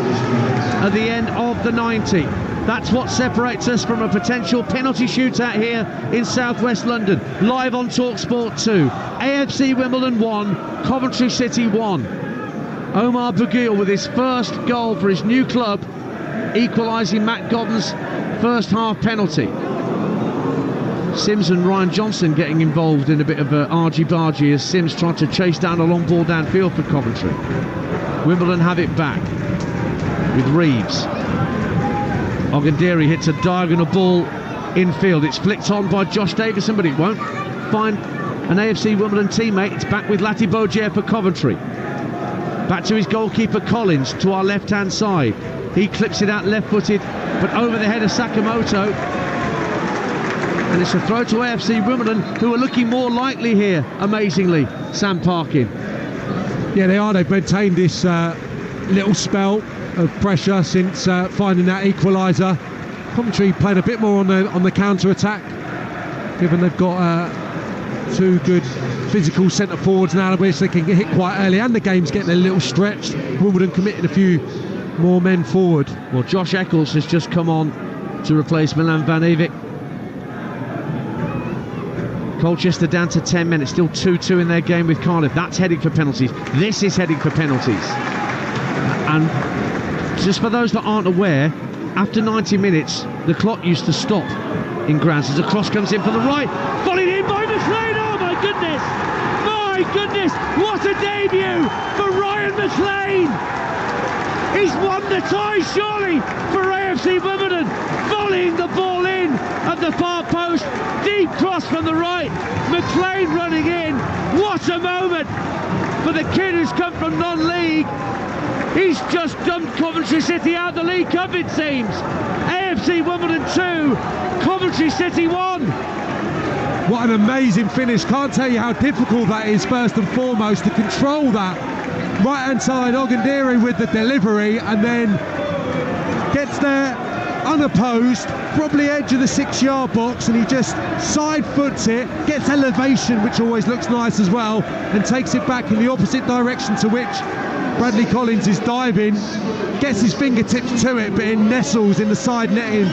at the end of the 90. That's what separates us from a potential penalty shootout here in southwest London. Live on Talksport 2. AFC Wimbledon 1, Coventry City 1. Omar Beguil with his first goal for his new club, equalising Matt Godden's first half penalty. Sims and Ryan Johnson getting involved in a bit of a argy-bargy as Sims tried to chase down a long ball downfield for Coventry. Wimbledon have it back with Reeves. Ogundiri hits a diagonal ball infield. It's flicked on by Josh Davison, but it won't find an AFC Wimbledon teammate. It's back with Lati Bogier for Coventry. Back to his goalkeeper Collins to our left-hand side. He clips it out left-footed, but over the head of Sakamoto. And it's a throw to AFC Wimbledon, who are looking more likely here, amazingly. Sam Parkin. Yeah, they are. They've maintained this little spell of pressure since finding that equaliser. Coventry playing a bit more on the counter-attack, given they've got two good physical centre forwards now, which they can get hit quite early, and the game's getting a little stretched. Wimbledon committed a few more men forward. Well, Josh Eccles has just come on to replace Milan Van Evik. Colchester down to 10 men. It's still 2-2 in their game with Cardiff. That's heading for penalties. This is heading for penalties. And just for those that aren't aware, after 90 minutes, the clock used to stop in grounds as a cross comes in from the right. Volleyed in by McLean. Oh my goodness! My goodness! What a debut for Ryan McLean! He's won the tie, surely, for AFC Wimbledon. Volleying the ball in at the far post. Deep cross from the right. McLean running in. What a moment for the kid who's come from non-league. He's just dumped Coventry City out of the League Cup, it seems. AFC Wimbledon 2, Coventry City 1. What an amazing finish. Can't tell you how difficult that is, first and foremost, to control that. Right hand side, Ogundiri with the delivery, and then gets there unopposed, probably edge of the 6-yard box, and he just side foots it, gets elevation, which always looks nice as well, and takes it back in the opposite direction to which Bradley Collins is diving. Gets his fingertips to it, but it nestles in the side netting.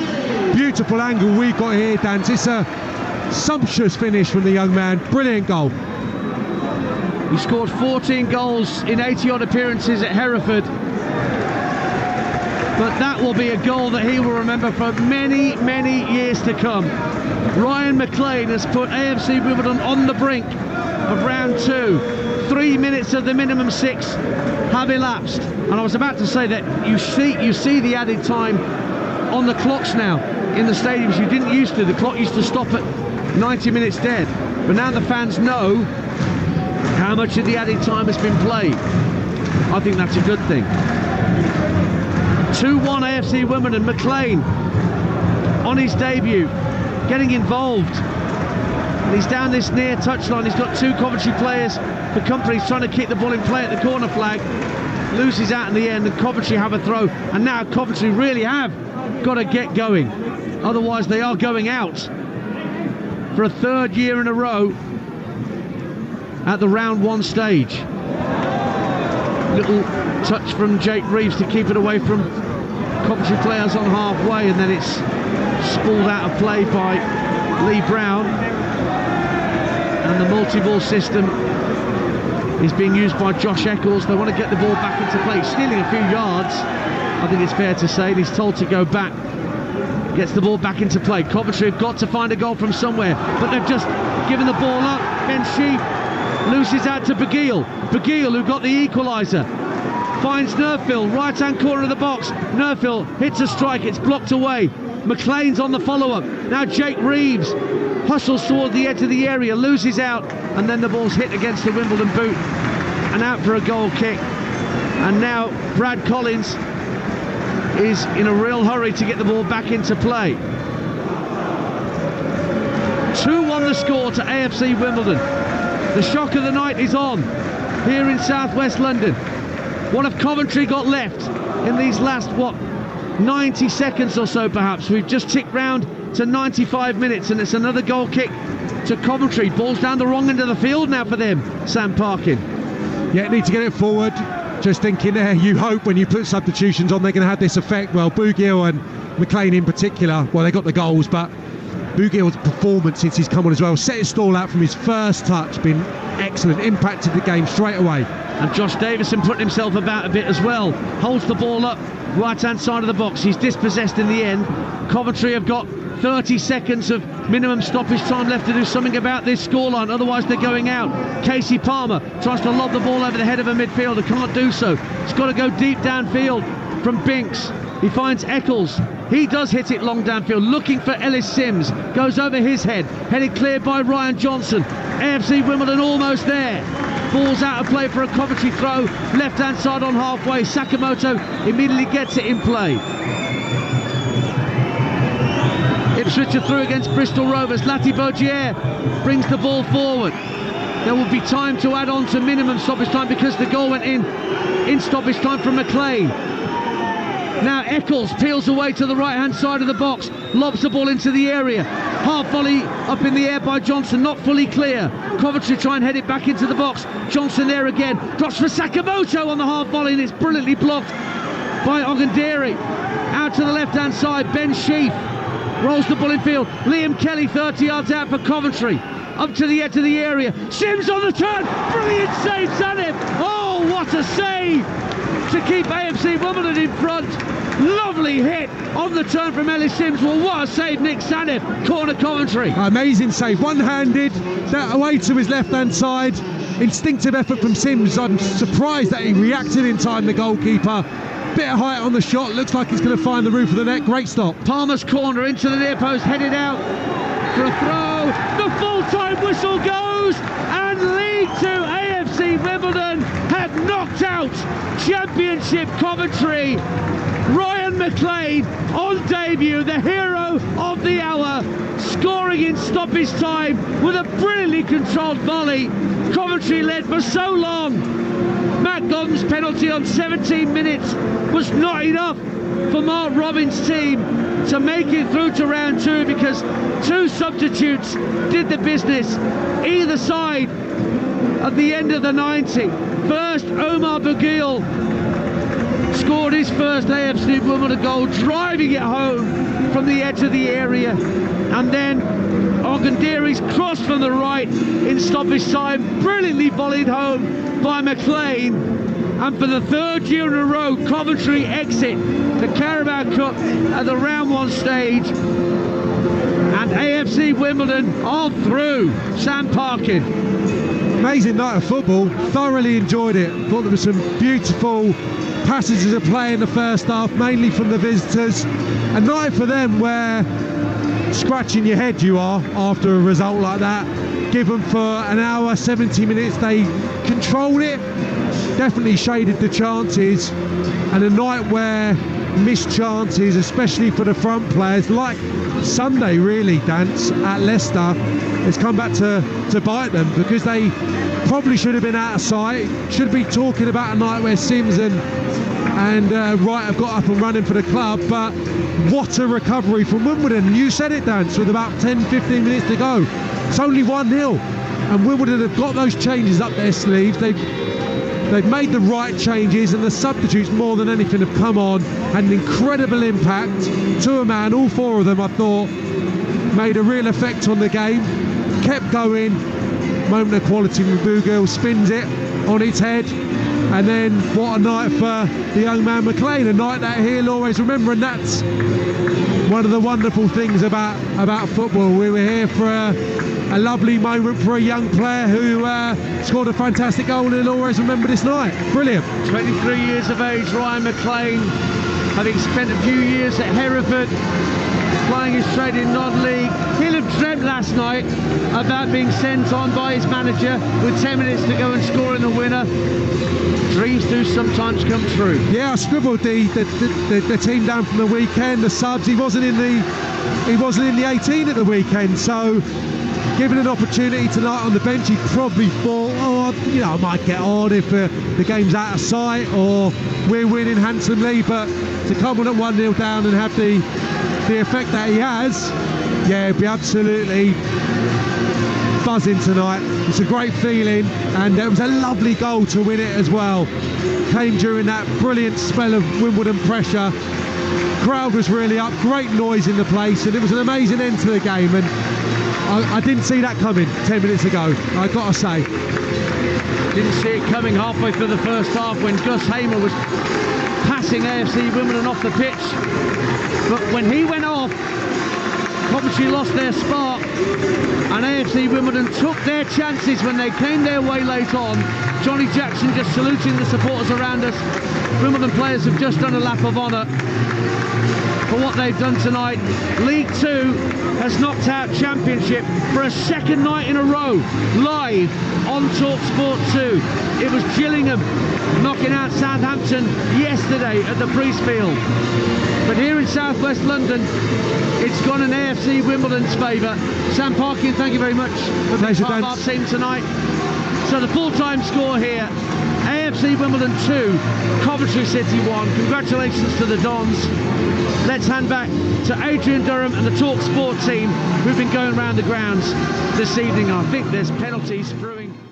Beautiful angle we got here, Dan. It's a sumptuous finish from the young man. Brilliant goal. He scored 14 goals in 80-odd appearances at Hereford. But that will be a goal that he will remember for many, many years to come. Ryan McLean has put AFC Wimbledon on the brink of round 2. 3 minutes of the minimum 6 have elapsed. And I was about to say that you see the added time on the clocks now in the stadiums. You didn't used to. The clock used to stop at 90 minutes dead. But now the fans know how much of the added time has been played. I think that's a good thing. 2-1 AFC Wimbledon. McLean on his debut, getting involved. And he's down this near touchline. He's got 2 Coventry players for company. He's trying to keep the ball in play at the corner flag. Loses out in the end, and Coventry have a throw. And now Coventry really have got to get going. Otherwise they are going out for a 3rd year in a row at the round 1 stage. Little touch from Jake Reeves to keep it away from Coventry players on halfway, and then it's spooled out of play by Lee Brown. And the multi-ball system is being used by Josh Eccles. They want to get the ball back into play. Stealing a few yards, I think it's fair to say. And he's told to go back. Gets the ball back into play. Coventry have got to find a goal from somewhere, but they've just given the ball up. Ben Sheep loses out to Bagil. Bagil, who got the equaliser, finds Nerfield, right-hand corner of the box. Nerfield hits a strike, it's blocked away. McLean's on the follow-up. Now Jake Reeves hustles toward the edge of the area, loses out, and then the ball's hit against the Wimbledon boot and out for a goal kick. And now Brad Collins is in a real hurry to get the ball back into play. 2-1 the score to AFC Wimbledon. The shock of the night is on here in southwest London. What have Coventry got left in these last, 90 seconds or so perhaps? We've just ticked round to 95 minutes, and it's another goal kick to Coventry. Ball's down the wrong end of the field now for them, Sam Parkin. Yeah, need to get it forward. Just thinking there, you hope when you put substitutions on they're going to have this effect. Well, Bugil and McLean in particular, well, they got the goals, but Bugil's performance since he's come on as well, set his stall out from his first touch, been excellent, impacted the game straight away. And Josh Davison putting himself about a bit as well, holds the ball up right hand side of the box. He's dispossessed in the end. Coventry have got 30 seconds of minimum stoppage time left to do something about this scoreline, otherwise they're going out. Casey Palmer tries to lob the ball over the head of a midfielder, can't do so. It's got to go deep downfield from Binks. He finds Eccles. He does hit it long downfield, looking for Ellis Sims. Goes over his head, headed cleared by Ryan Johnson. AFC Wimbledon almost there. Ball's out of play for a Coventry throw, left-hand side on halfway. Sakamoto immediately gets it in play. Ipswich are through against Bristol Rovers. Lati Baudier brings the ball forward. There will be time to add on to minimum stoppage time because the goal went in stoppage time from McLean. Now Eccles peels away to the right-hand side of the box, lobs the ball into the area. Half volley up in the air by Johnson, not fully clear. Coventry try and head it back into the box. Johnson there again, drops for Sakamoto on the half volley, and it's brilliantly blocked by Ogundiri. Out to the left-hand side, Ben Sheaf rolls the ball in field. Liam Kelly 30 yards out for Coventry. Up to the edge of the area. Sims on the turn. Brilliant save, Sanif. Oh, what a save to keep AFC Wimbledon in front. Lovely hit on the turn from Ellis Sims. Well, what a save, Nick Sanif. Corner Coventry. Amazing save. One-handed, that away to his left-hand side. Instinctive effort from Sims. I'm surprised that he reacted in time, the goalkeeper. Bit of height on the shot. Looks like it's going to find the roof of the net. Great stop. Palmer's corner into the near post. Headed out for a throw. The full-time whistle goes, and League 2 AFC Wimbledon have knocked out Championship Coventry. Ryan McLean on debut, the hero of the hour, scoring in stoppage time with a brilliantly controlled volley. Coventry led for so long. Matt Godden's penalty on 17 minutes was not enough for Mark Robbins' team to make it through to round two, because two substitutes did the business either side at the end of the 90. First, Omar Bugil scored his first AFC Wimbledon goal, driving it home from the edge of the area, and then Ogundiri's cross from the right in stoppage time, brilliantly volleyed home by McLean. And for the third year in a row, Coventry exit the Carabao Cup at the round one stage, and AFC Wimbledon are through. Sam Parkin. Amazing night of football, thoroughly enjoyed it. Thought there were some beautiful passages of play in the first half, mainly from the visitors. A night for them where scratching your head you are after a result like that. Given for an hour, 70 minutes, they controlled it, definitely shaded the chances, and a night where missed chances, especially for the front players, like Sunday really, Dance, at Leicester, has come back to bite them, because they probably should have been out of sight. Should be talking about a night where Sims and Wright have got up and running for the club, but what a recovery from Wimbledon. You said it, Dance, with about 10-15 minutes to go. It's only 1-0, and Wimbledon have got those changes up their sleeves. They've made the right changes, and the substitutes, more than anything, have come on, had an incredible impact to a man. All four of them, I thought, made a real effect on the game. Kept going. Moment of quality from Bugil, spins it on its head, and then what a night for the young man McLean, a night that he'll always remember. And that's one of the wonderful things about football. We were here for a lovely moment for a young player who scored a fantastic goal, and he'll always remember this night. Brilliant. 23 years of age, Ryan McLean, having spent a few years at Hereford, playing his trade in non-league. He'll have dreamt last night about being sent on by his manager with 10 minutes to go and score in the winner. Dreams do sometimes come true. Yeah, I scribbled the team down from the weekend, the subs. He wasn't in the 18 at the weekend, so given an opportunity tonight on the bench, he probably thought, I might get on if the game's out of sight or we're winning handsomely. But to come on at 1-0 down and have the effect that he has, yeah, it'd be absolutely buzzing tonight. It's a great feeling, and it was a lovely goal to win it as well. Came during that brilliant spell of Wimbledon pressure. Crowd was really up, great noise in the place, and it was an amazing end to the game. And I didn't see that coming 10 minutes ago, I gotta say. Didn't see it coming halfway through the first half when Gus Hamer was passing AFC Wimbledon off the pitch. But when he went off, Coventry lost their spark, and AFC Wimbledon took their chances when they came their way late on. Johnny Jackson just saluting the supporters around us. Wimbledon players have just done a lap of honour for what they've done tonight. League Two has knocked out Championship for a second night in a row, live on Talksport 2. It was Gillingham knocking out Southampton yesterday at the Priestfield. But here in southwest London, it's gone in AFC Wimbledon's favour. Sam Parkin, thank you very much for being part of our team tonight. So the full-time score here, AFC Wimbledon 2, Coventry City 1. Congratulations to the Dons. Let's hand back to Adrian Durham and the Talksport team who've been going around the grounds this evening. I think there's penalties through.